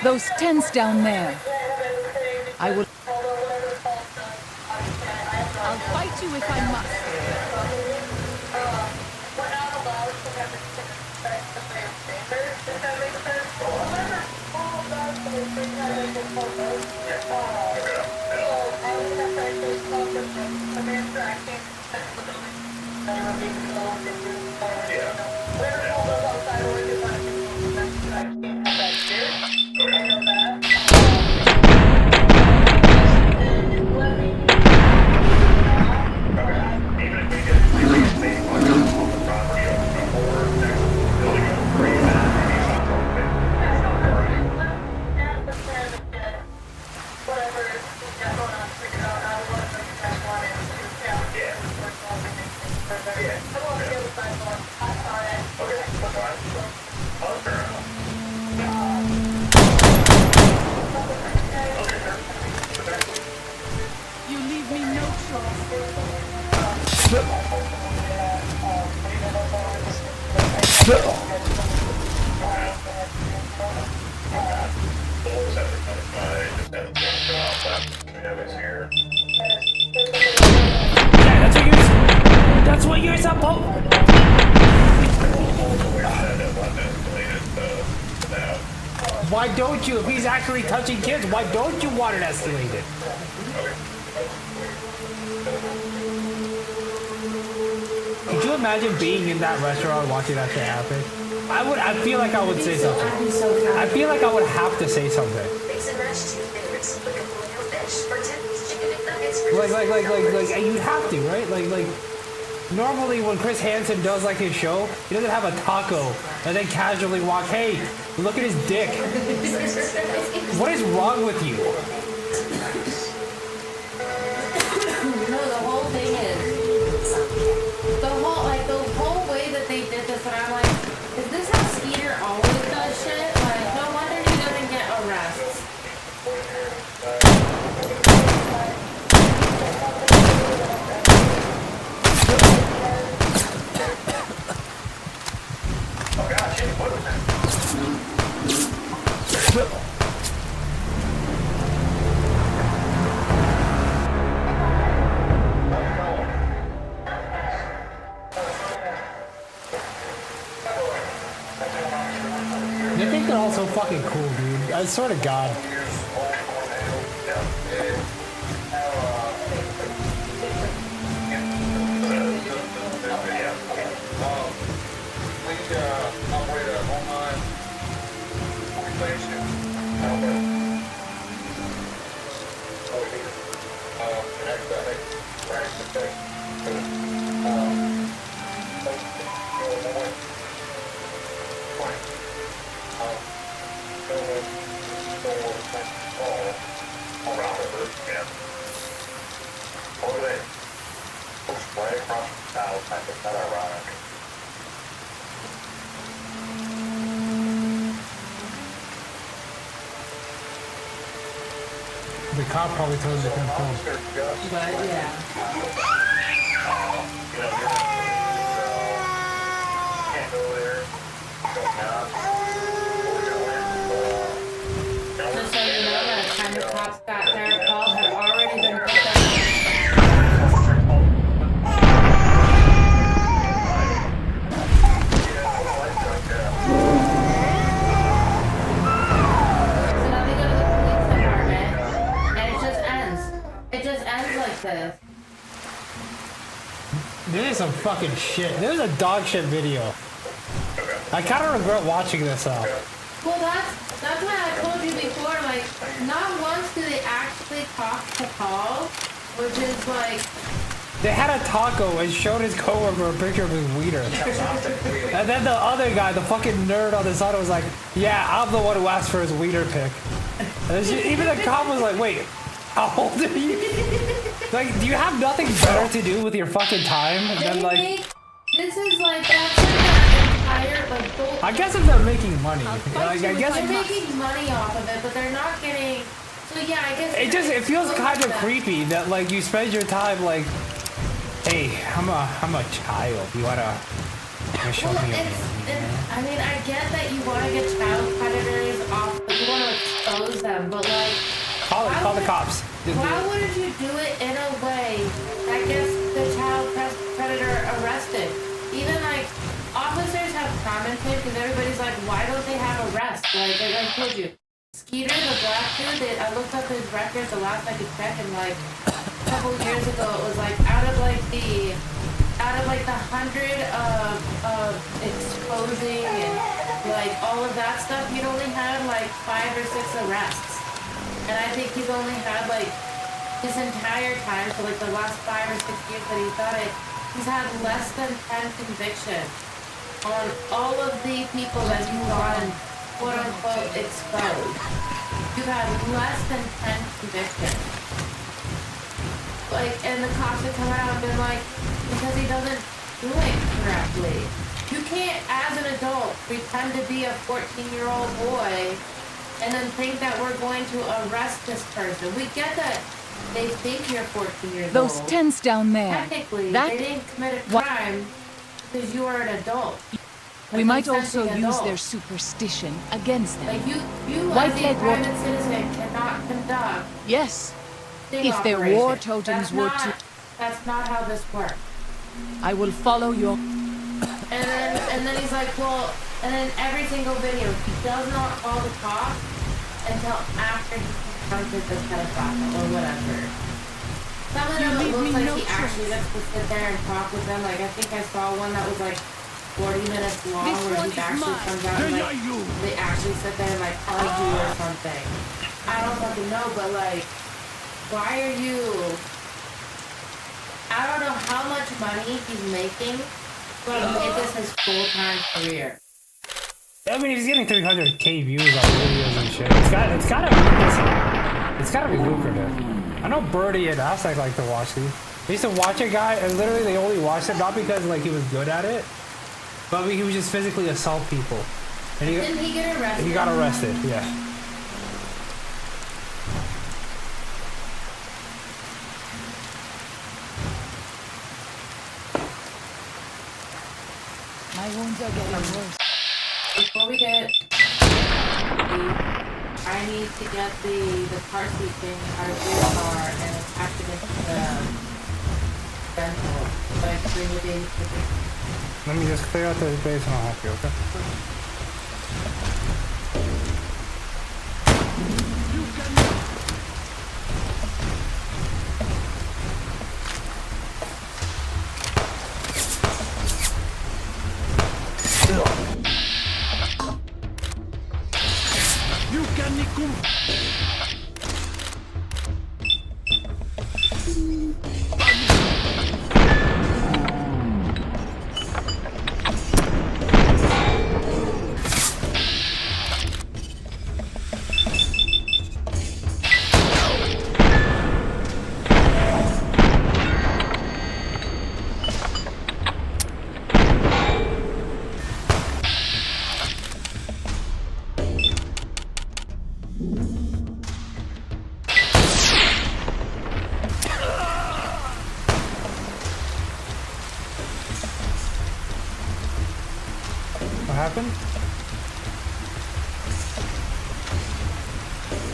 S14: Those tents down there. I will. I'll fight you if I must. You leave me no
S6: That's what you're supposed. Why don't you? If he's actually touching kids, why don't you want it escalated? Could you imagine being in that restaurant watching that shit happen? I feel like I would say something. I feel like I would have to say something. Like you'd have to, right? Like normally when Chris Hansen does like his show, he doesn't have a taco and then casually walk, hey, look at his dick. What is wrong with you?
S15: No, the whole thing is the whole way that they did this, and I'm like, is this how Skeeter always does shit? Like, no wonder he doesn't get arrests.
S6: You think they're all so fucking cool, dude. I swear to God. The cop probably told him to come home.
S15: But yeah. Just so you know, by the time the cops got there, Paul had already been picked up. this.
S6: This is some fucking shit. This is a dog shit video. I kind of regret watching this though.
S15: Well, that's why I told you before. Like, not once do they actually talk to Paul, which is like.
S6: They had a taco and showed his coworker a picture of his wiener. And then the other guy, the fucking nerd on the side, was like, yeah, I'm the one who asked for his wiener pic. And even the cop was like, wait, how old are you? Like, do you have nothing better to do with your fucking time than like...
S15: This is like, that's like the entire, like, both...
S6: I guess if they're making money. Like, I guess
S15: they're making money off of it, but they're not getting... So yeah, I guess...
S6: It feels kind of creepy that, like, you spend your time, like... Hey, I'm a child. You wanna show me?
S15: I mean, I get that you want to get child predators off, but you want to expose them, but like,
S6: call the cops.
S15: Why wouldn't you do it in a way that gets the child predator arrested? Even like, officers have commented because everybody's like, why don't they have arrests? Like I told you, Skeeter, the black dude, I looked up his records the last I could check, and like. Couple years ago, it was like out of the 100 of exposing and like all of that stuff, he'd only had like 5 or 6 arrests, and I think he's only had like his entire time, so like the last 5 or 6 years that he's done it, he's had less than 10 convictions on all of the people that he's gone quote unquote exposed. You've had less than 10 convictions. Like, and the cops have come out and been like, because he doesn't do it correctly. You can't, as an adult, pretend to be a 14-year-old boy and then think that we're going to arrest this person. We get that they think you're 14 years old.
S14: Those tents down there.
S15: Technically, they didn't commit a crime because you are an adult.
S14: We might also use their superstition against them.
S15: Like, you
S14: White
S15: as a
S14: leg
S15: private citizen cannot conduct.
S14: Yes.
S15: Sting
S14: If their
S15: operation.
S14: war totems were to...
S15: That's not how this works.
S14: I will follow your...
S15: And then he's like, well, and then every single video, he does not call the cops until after he confronted the pedophile or whatever. Some of them it looks like he actually gets to sit there and talk with them. Like, I think I saw one that was like 40 minutes long where he actually comes out and like, they actually sit there and like argue or something. I don't fucking know, but like, why are you... I don't know how much money he's making, but make this his full-time career.
S6: I mean, he's getting 300k views on videos and shit. It's gotta be lucrative. I know Birdie and Aztec like to watch these. They used to watch a guy, and literally they only watched him not because like he was good at it, but he would just physically assault people. And
S15: Didn't he get arrested?
S6: He got arrested, yeah.
S14: My wounds are getting worse.
S15: Before we get... I need to get the car seat thing out of your car and attach it into the rental. So I can bring the baby to the...
S6: Let me just clear out the base and I'll help you, okay? What happened?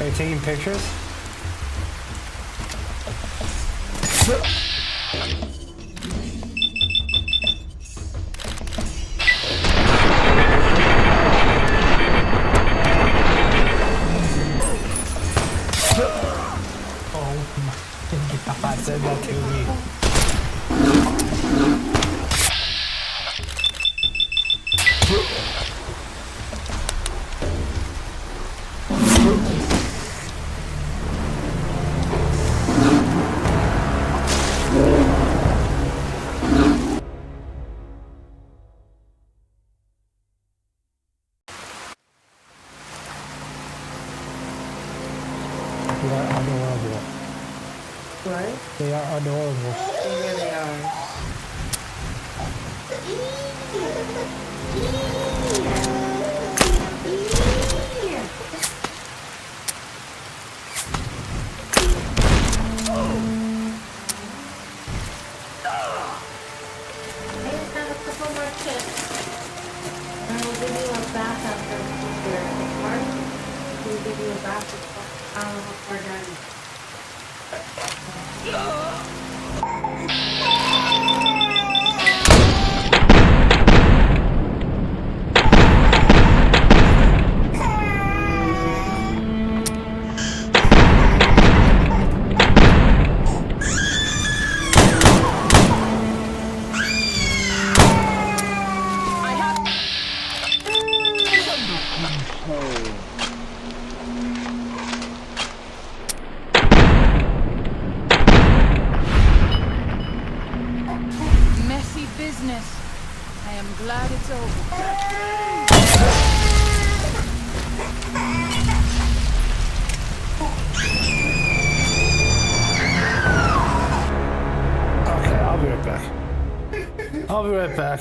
S6: Are you taking pictures? Oh my god, I said that They are adorable.
S15: What?
S6: They are adorable.
S15: They really are. I just have a couple more chips. And we'll give you a bath after your part. We'll give you a bath before we're done.
S14: Messy business. I am glad it's over.
S6: Okay, I'll be right back. I'll be right back.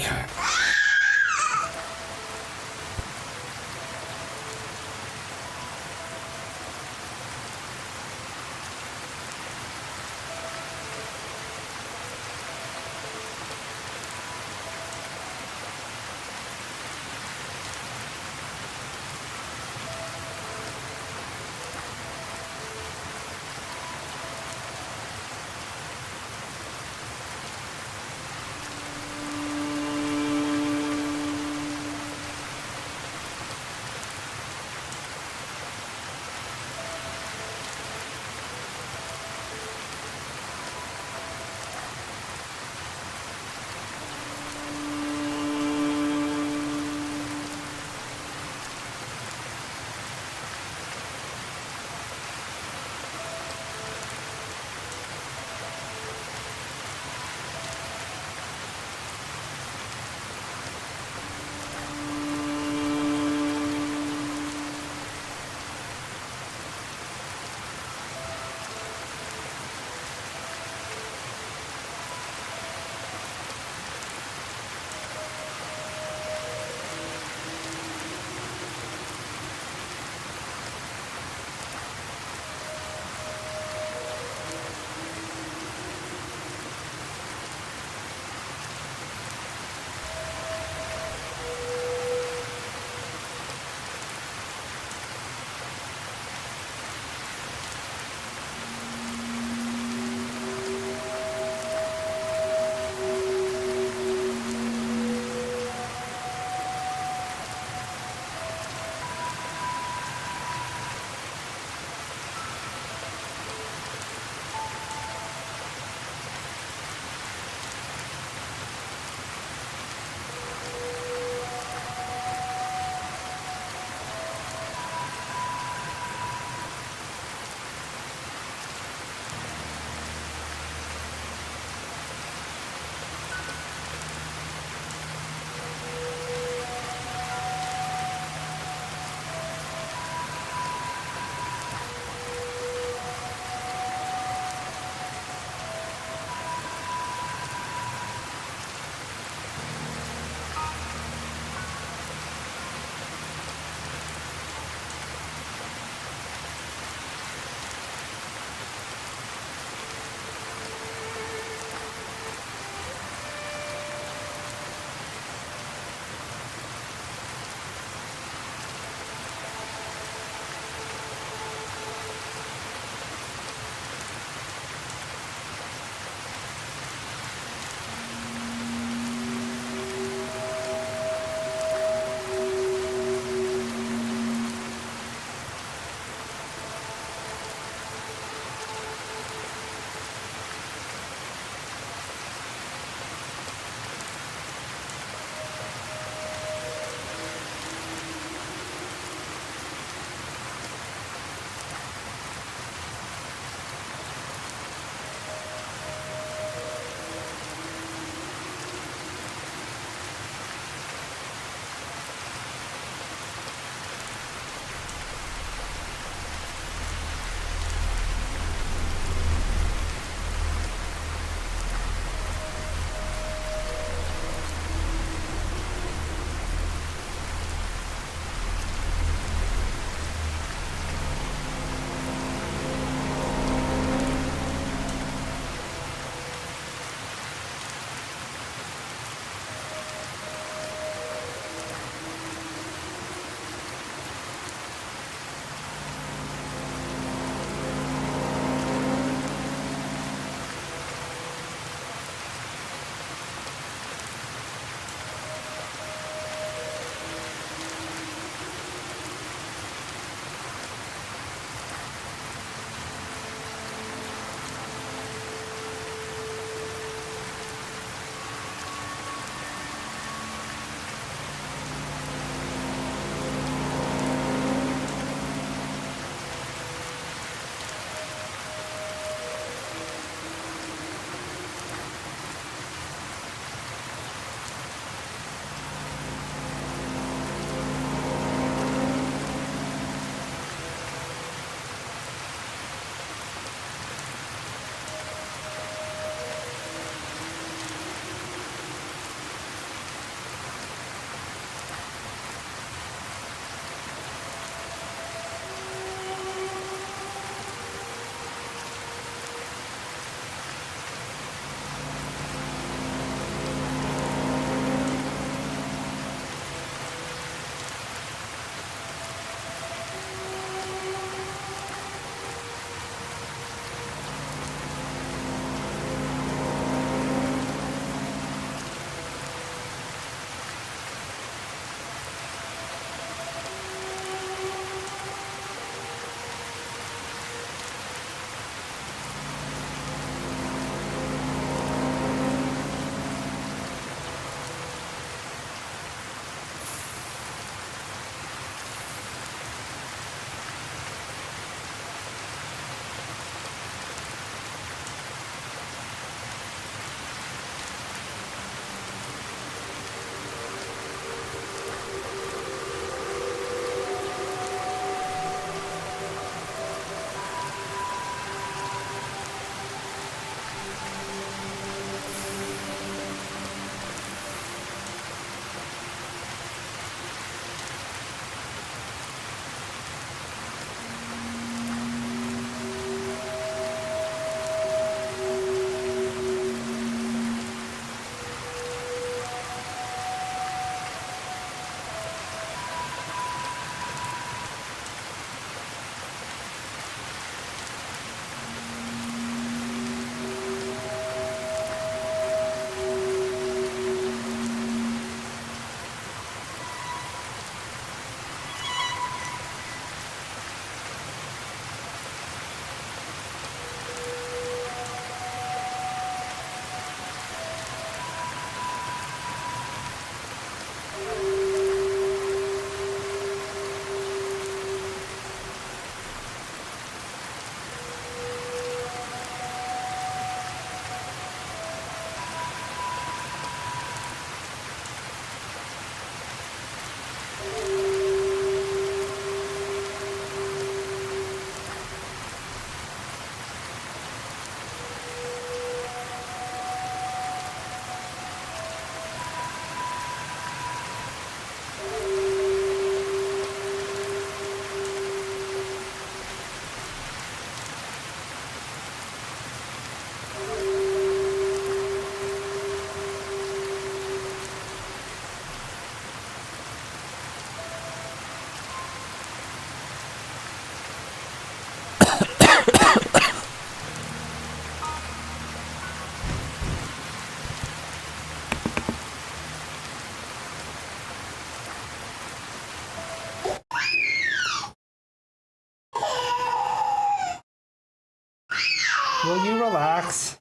S6: Will you relax?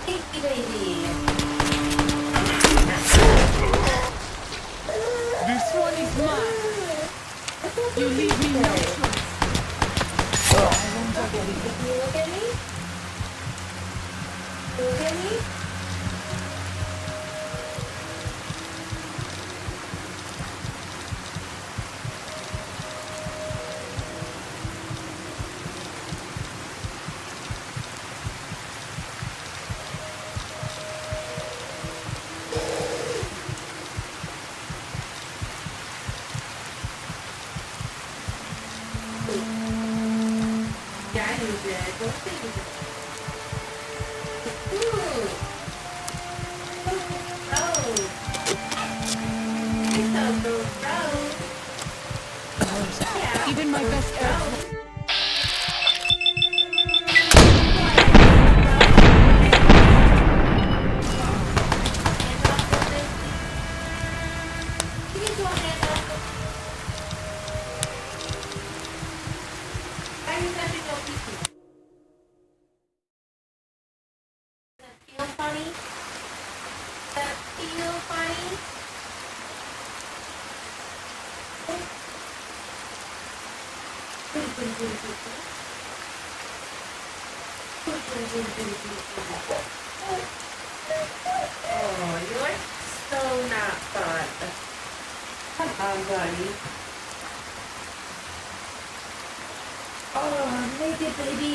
S15: Thank you, baby.
S14: This one is mine. You leave me no choice. I won't judge you.
S15: Can you look at me? Look at me? Yeah, I knew that. Don't think of it. Ooh. Oh. It sounds so gross. Yeah.
S14: Even my best efforts.
S15: You can do a hand up. Why are you touching your pee-pee? Does that feel funny? Does that feel funny? Oh, you're so not fun. Come on, buddy. Oh, naked baby.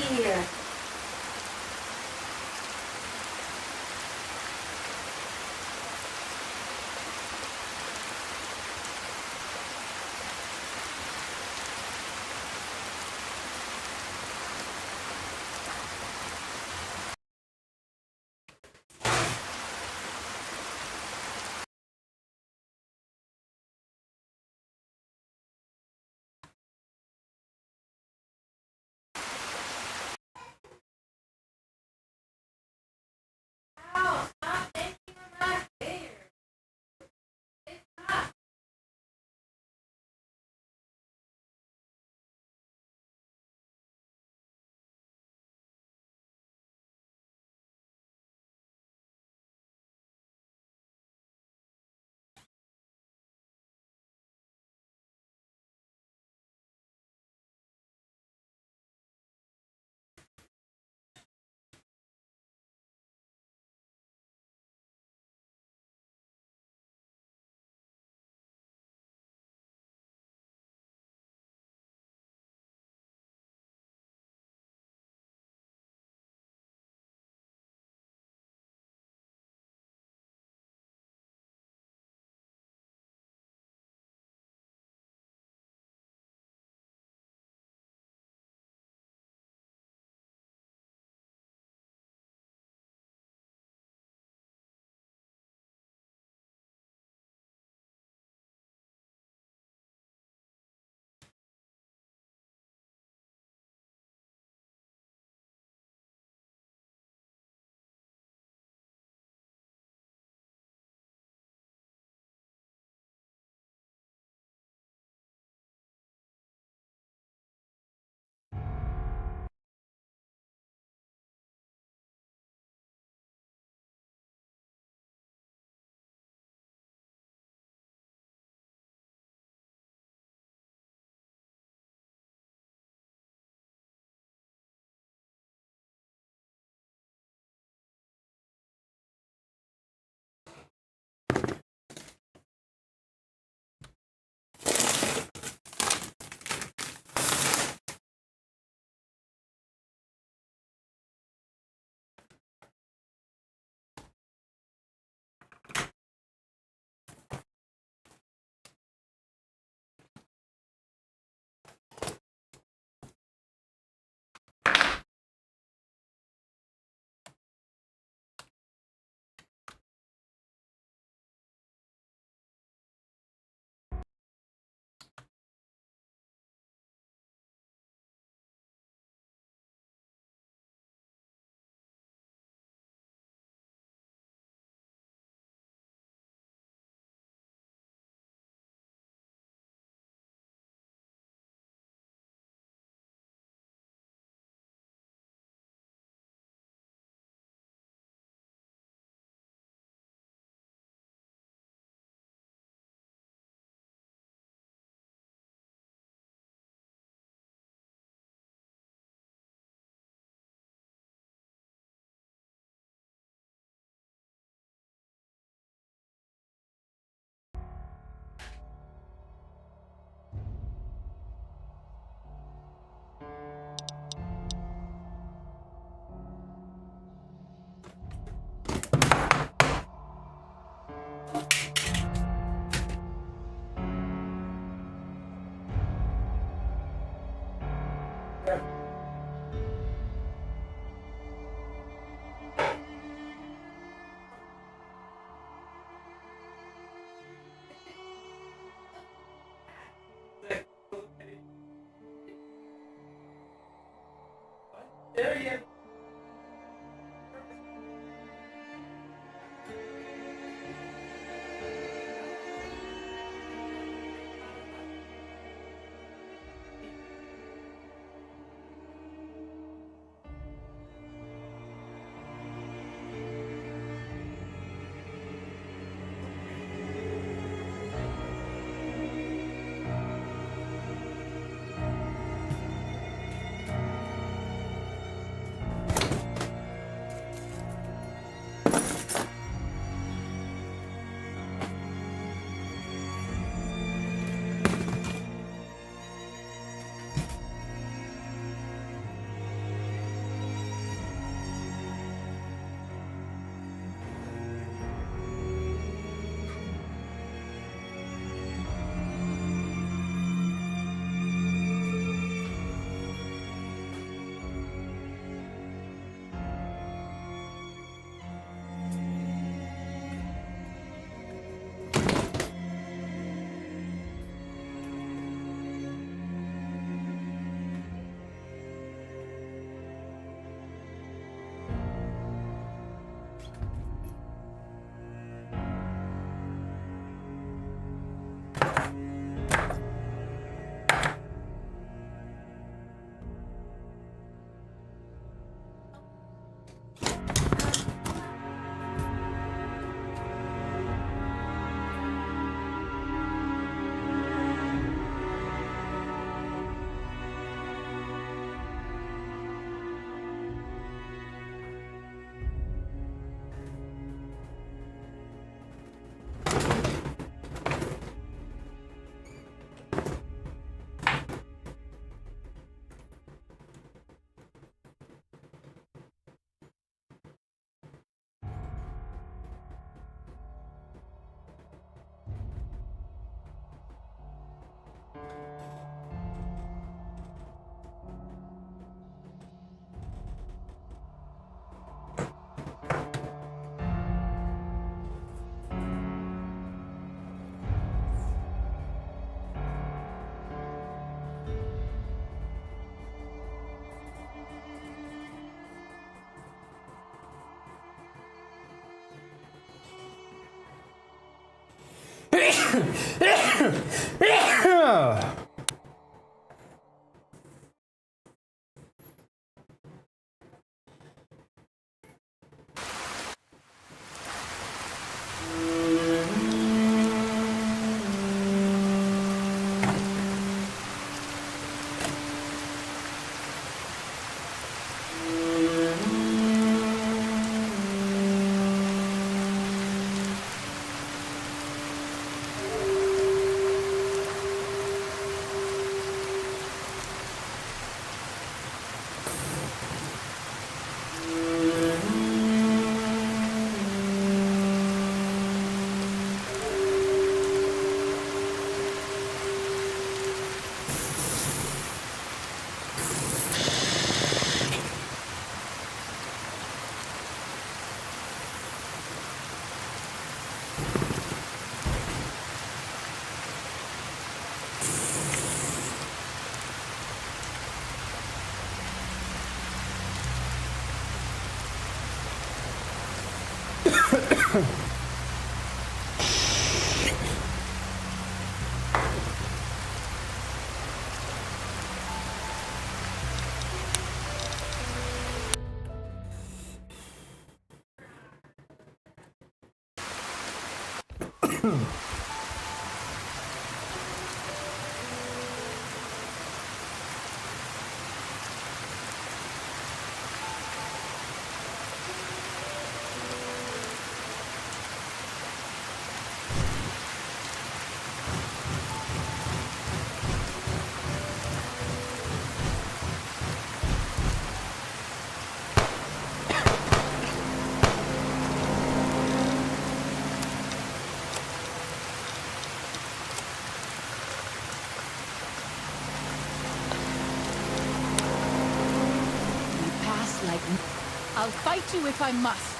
S14: I'll fight you if I must.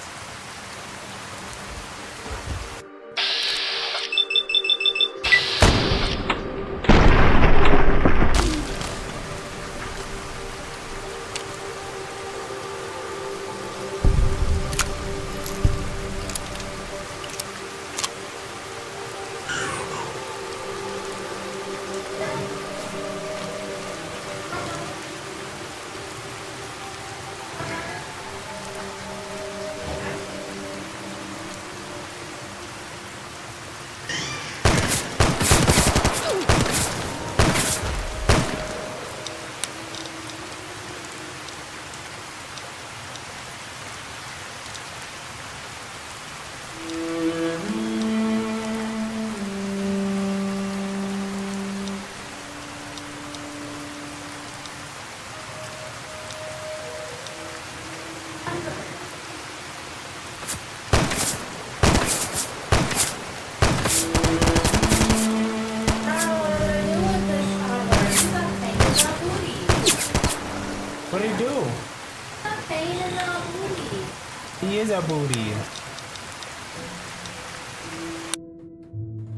S6: What did he do?
S15: A pain in the booty.
S6: He is a booty.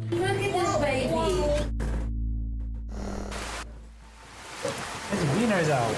S15: Look at this baby.
S6: His wiener's out.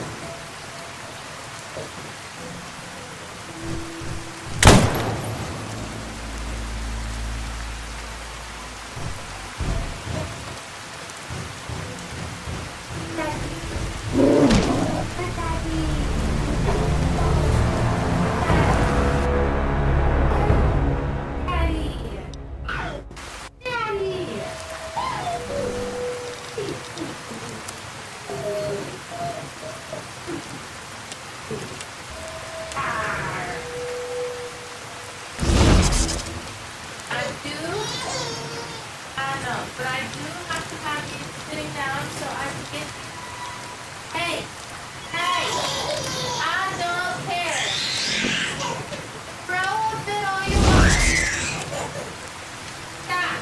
S15: But I do have to have you sitting down so I can get. Hey! Hey! I don't care! Throw a bit all you want! Stop!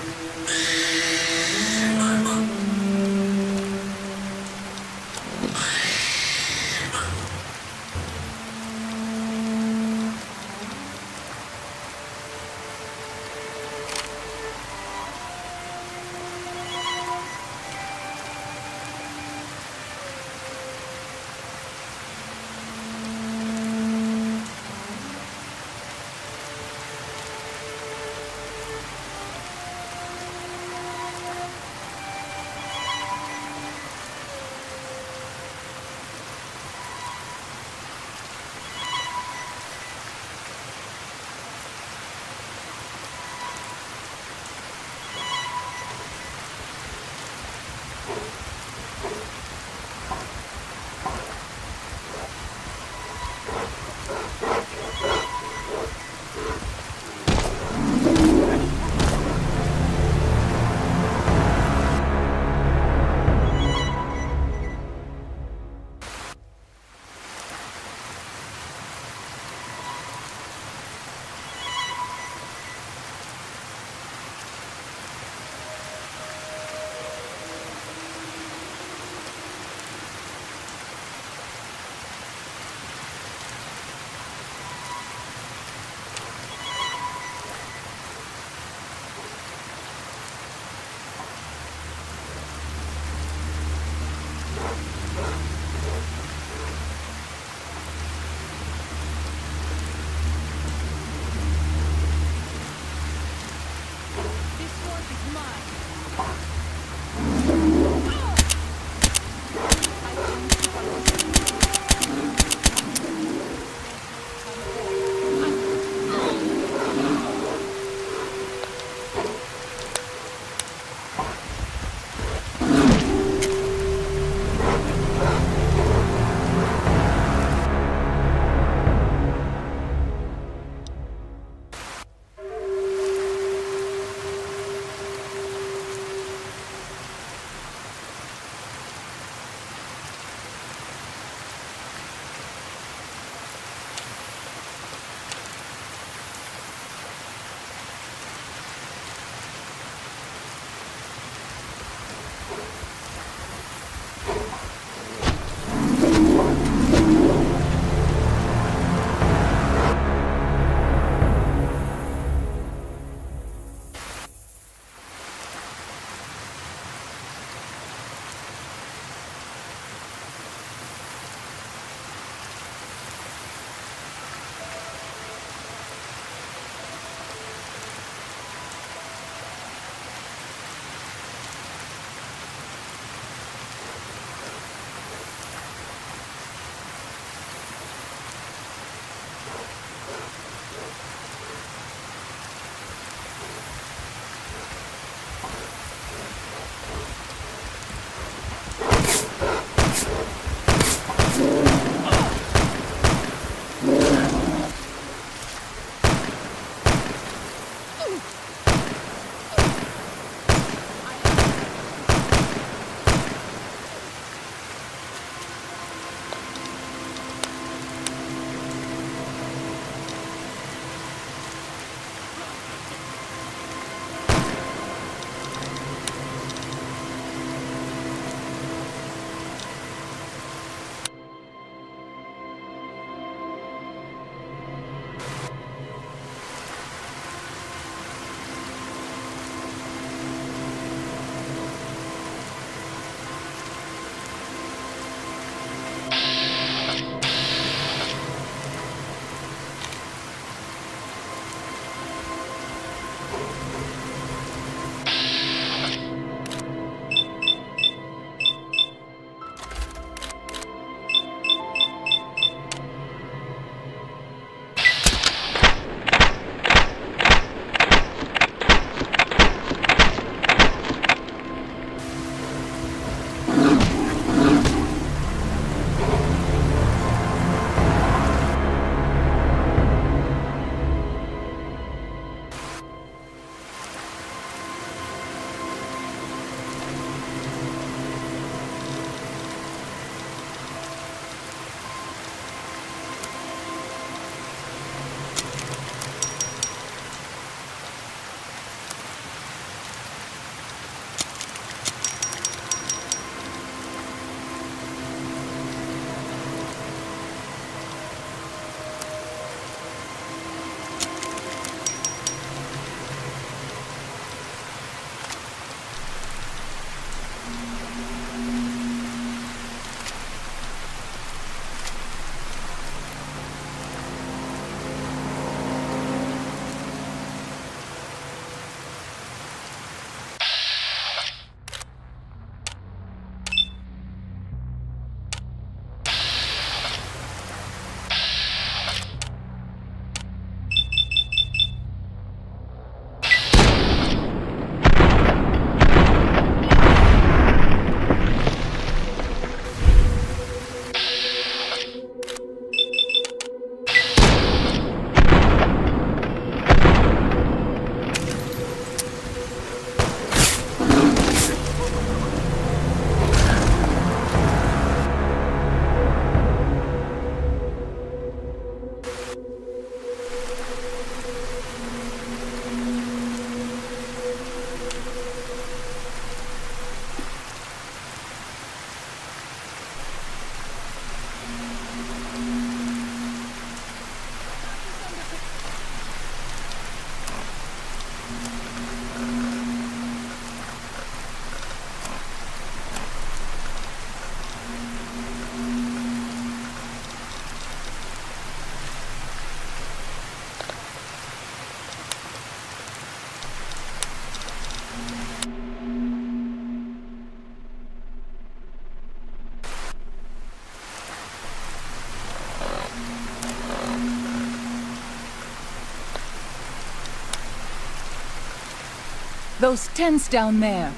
S14: Those tents down there.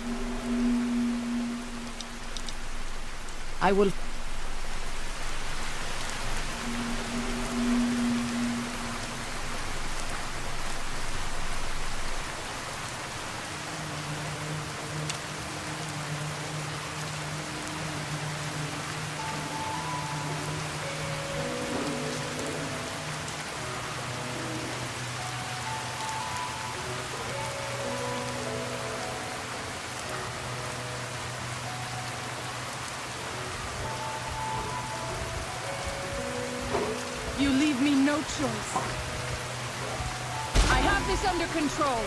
S14: I will... You leave me no choice. I have this under control.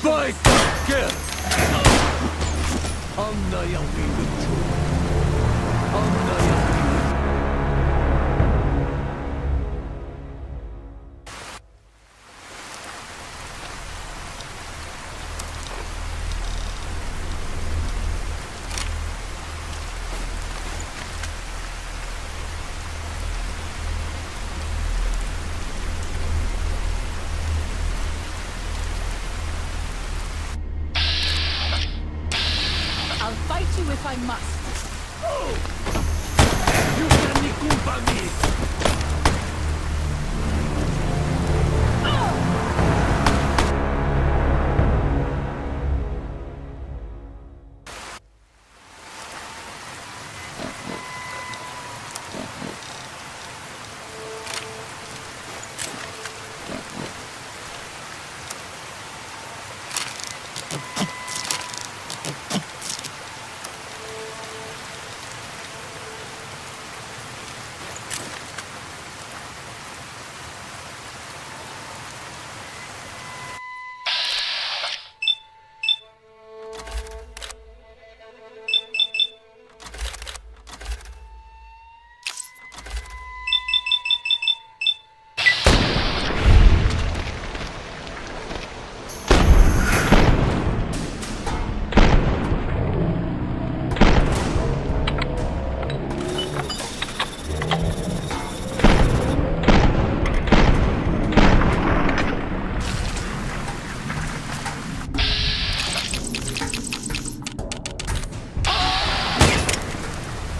S18: Fight! Kill! Anda yang lucu. Anda yang
S14: I'll fight you if I must.
S18: You can nikumpa me.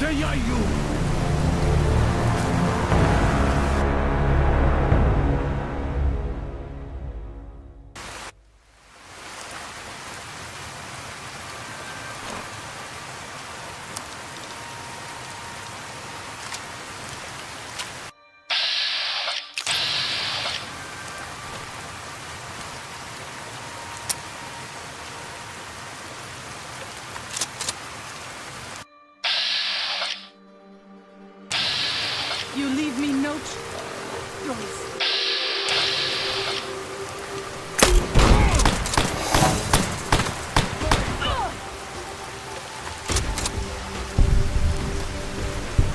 S18: There are you.
S14: You leave me no choice.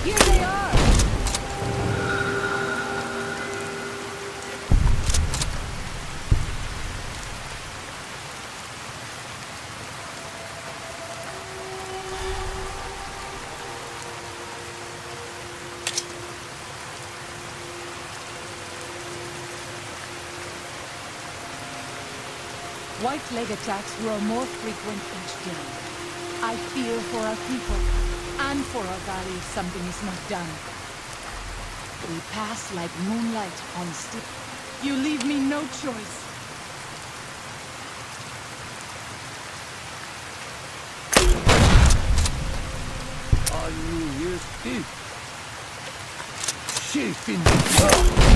S14: Here they are. White leg attacks grow more frequent each day. I fear for our people and for our valley if something is not done. We pass like moonlight on stick. You leave me no choice.
S18: On New Year's Eve. Shaking the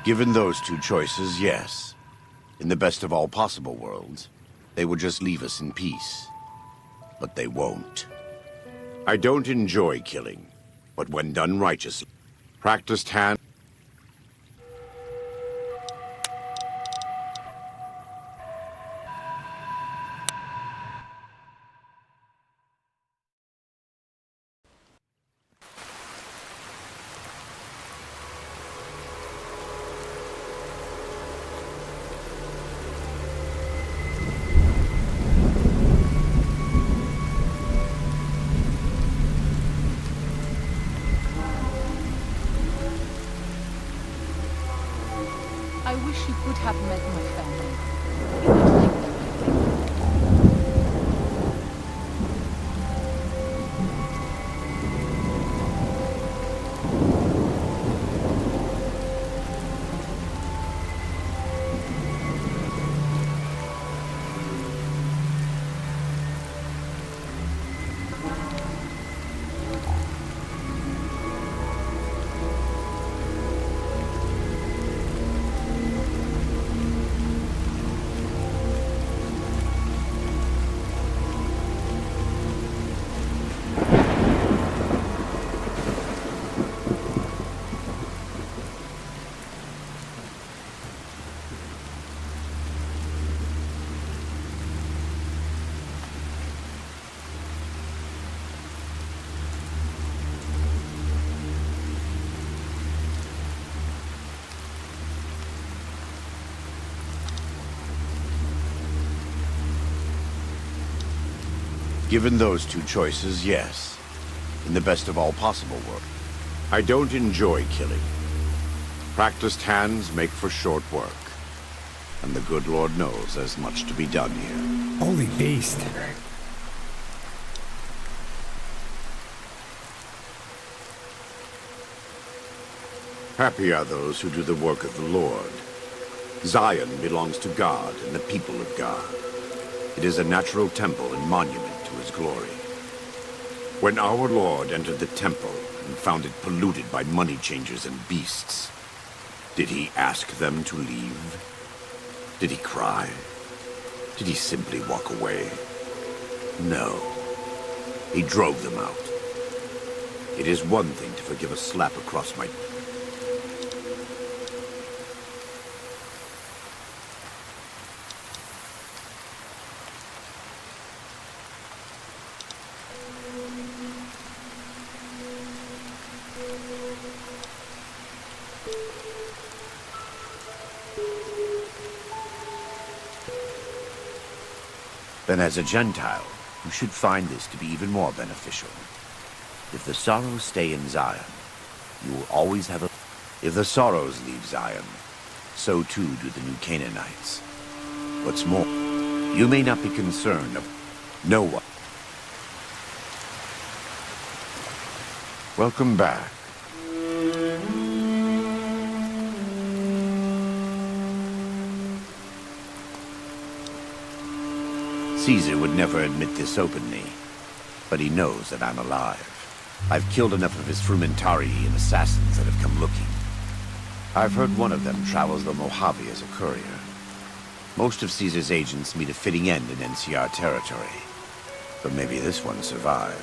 S19: Given those two choices, yes. In the best of all possible worlds, they would just leave us in peace. But they won't. I don't enjoy killing, but when done righteously, practiced hand...
S14: I wish you could have met my family. You would like them, I think.
S19: Given those two choices, yes. In the best of all possible worlds. I don't enjoy killing. Practiced hands make for short work. And the good Lord knows there's much to be done here.
S6: Holy beast.
S19: Happy are those who do the work of the Lord. Zion belongs to God and the people of God. It is a natural temple and monument to his glory. When our Lord entered the temple and found it polluted by money changers and beasts, did he ask them to leave? Did he cry? Did he simply walk away? No. He drove them out. It is one thing to forgive a slap across my... Then as a Gentile, you should find this to be even more beneficial. If the sorrows stay in Zion, you will always have a... If the sorrows leave Zion, so too do the new Canaanites. What's more, you may not be concerned of no one. Welcome back. Caesar would never admit this openly, but he knows that I'm alive. I've killed enough of his frumentarii and assassins that have come looking. I've heard one of them travels the Mojave as a courier. Most of Caesar's agents meet a fitting end in NCR territory, but maybe this one survived.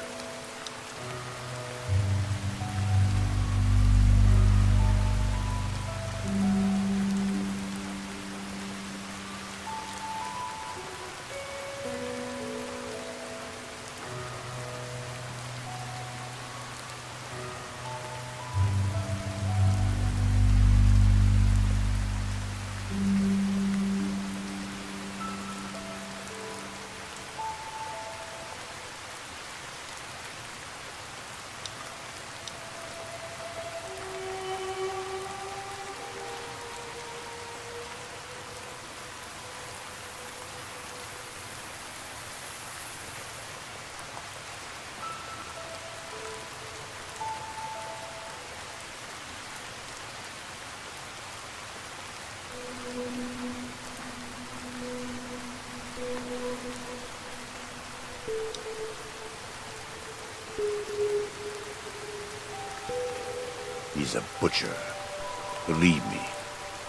S19: He's a butcher. Believe me,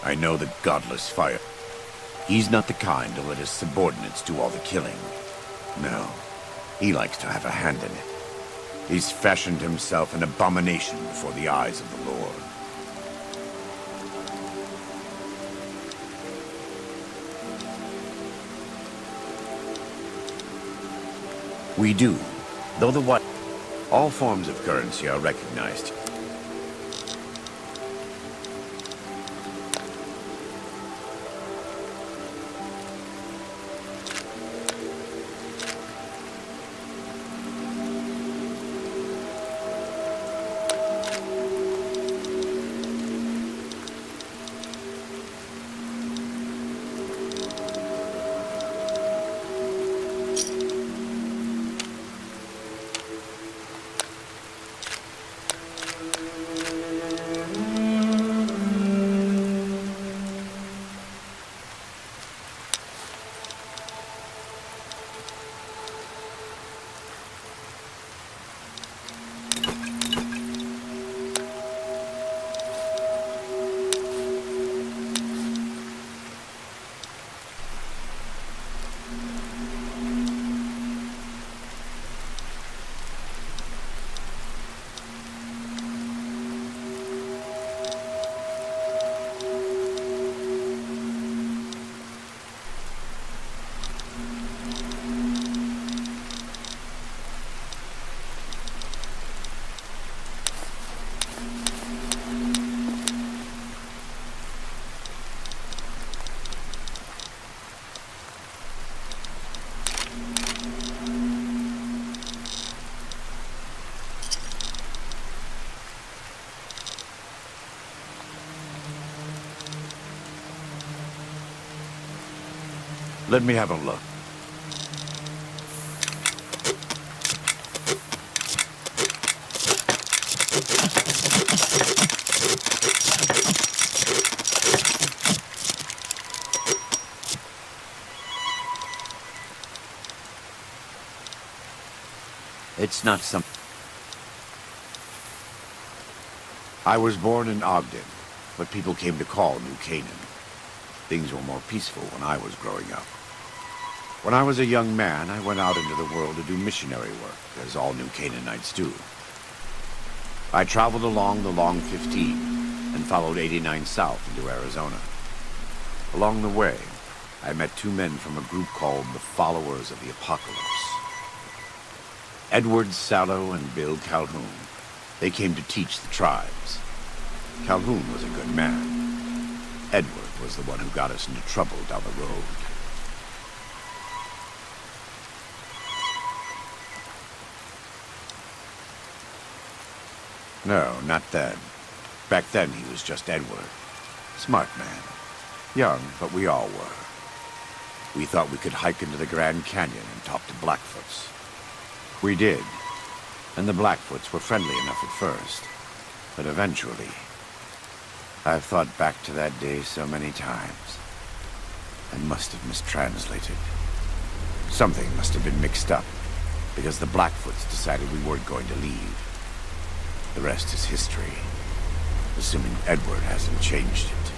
S19: I know the godless fire. He's not the kind to let his subordinates do all the killing. No, he likes to have a hand in it. He's fashioned himself an abomination before the eyes of the Lord. We do, though the what? All forms of currency are recognized. Let me have a look. It's not something. I was born in Ogden, what people came to call New Canaan. Things were more peaceful when I was growing up. When I was a young man, I went out into the world to do missionary work, as all New Canaanites do. I traveled along the Long 15 and followed 89 south into Arizona. Along the way, I met two men from a group called the Followers of the Apocalypse. Edward Sallow and Bill Calhoun. They came to teach the tribes. Calhoun was a good man. Edward was the one who got us into trouble down the road. No, not then. Back then he was just Edward. Smart man. Young, but we all were. We thought we could hike into the Grand Canyon and talk to Blackfoots. We did. And the Blackfoots were friendly enough at first. But eventually, I've thought back to that day so many times. I must have mistranslated. Something must have been mixed up, because the Blackfoots decided we weren't going to leave. The rest is history, assuming Edward hasn't changed it.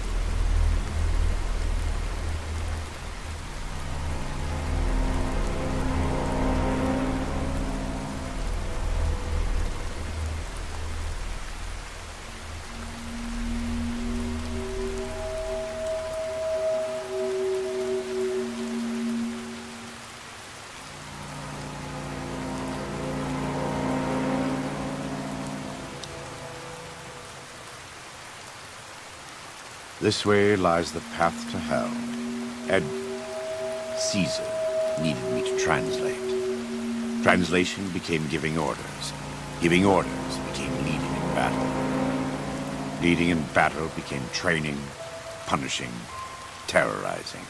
S19: This way lies the path to hell. Caesar needed me to translate. Translation became giving orders. Giving orders became leading in battle. Leading in battle became training, punishing, terrorizing.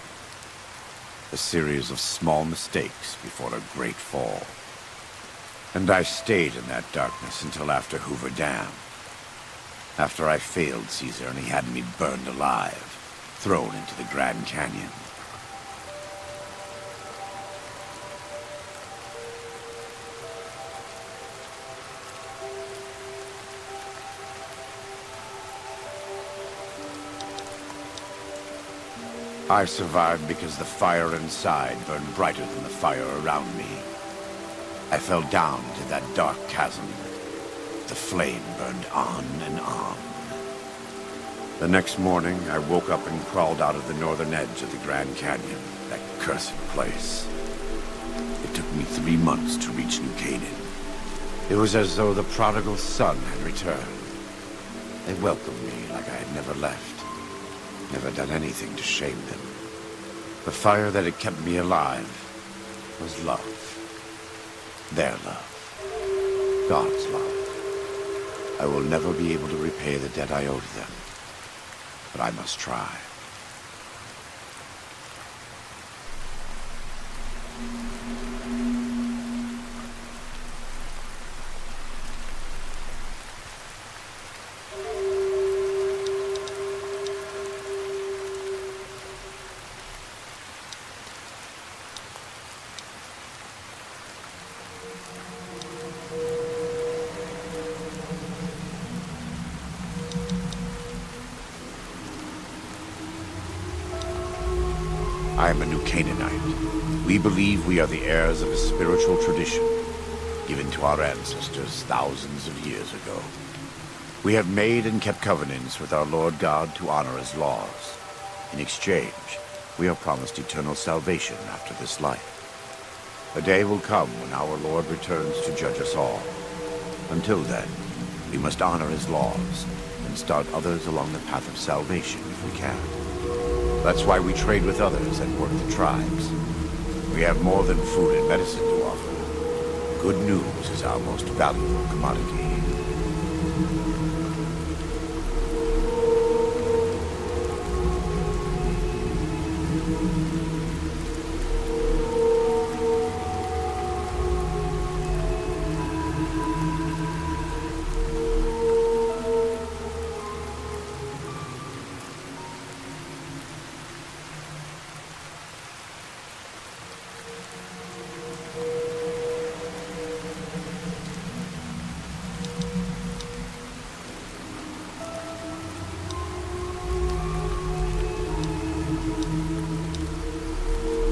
S19: A series of small mistakes before a great fall. And I stayed in that darkness until after Hoover Dam. After I failed Caesar and he had me burned alive, thrown into the Grand Canyon. I survived because the fire inside burned brighter than the fire around me. I fell down to that dark chasm. The flame burned on and on. The next morning, I woke up and crawled out of the northern edge of the Grand Canyon, that cursed place. It took me 3 months to reach New Canaan. It was as though the prodigal son had returned. They welcomed me like I had never left, never done anything to shame them. The fire that had kept me alive was love. Their love. God's love. I will never be able to repay the debt I owe to them, but I must try. I am a New Canaanite. We believe we are the heirs of a spiritual tradition given to our ancestors thousands of years ago. We have made and kept covenants with our Lord God to honor his laws. In exchange, we are promised eternal salvation after this life. A day will come when our Lord returns to judge us all. Until then, we must honor his laws and start others along the path of salvation if we can. That's why we trade with others and work the tribes. We have more than food and medicine to offer. Good news is our most valuable commodity.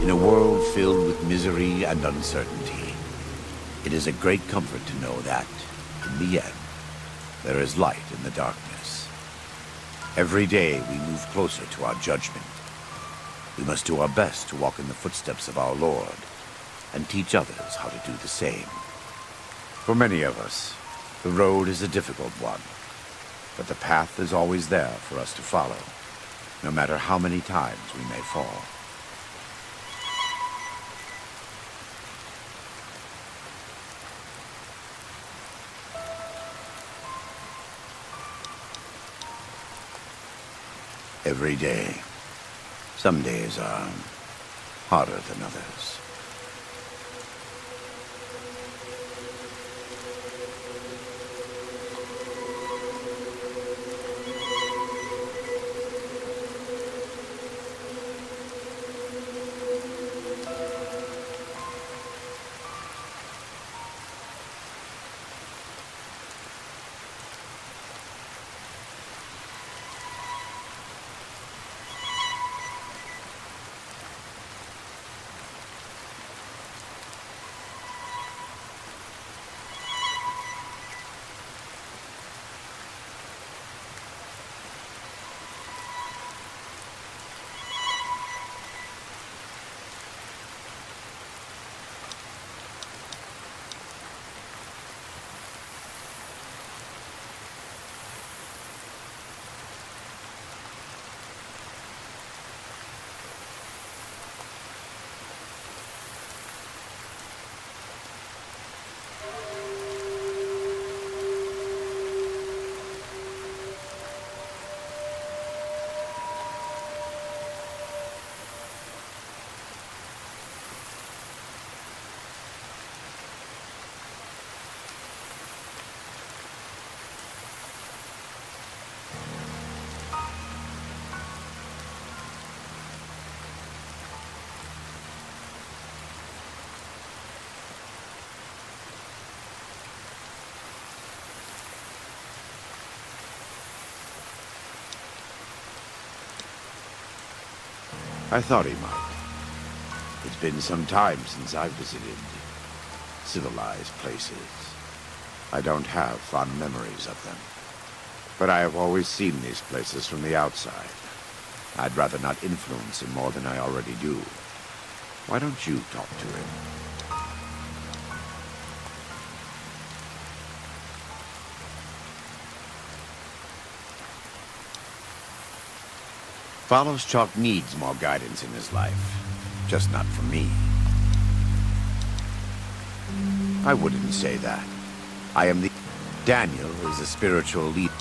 S19: In a world filled with misery and uncertainty, it is a great comfort to know that, in the end, there is light in the darkness. Every day we move closer to our judgment. We must do our best to walk in the footsteps of our Lord and teach others how to do the same. For many of us, the road is a difficult one, but the path is always there for us to follow, no matter how many times we may fall. Every day. Some days are harder than others. I thought he might. It's been some time since I've visited civilized places. I don't have fond memories of them. But I have always seen these places from the outside. I'd rather not influence him more than I already do. Why don't you talk to him? Follows Chalk needs more guidance in his life, just not from me. I wouldn't say that. I am the... Daniel is a spiritual leader.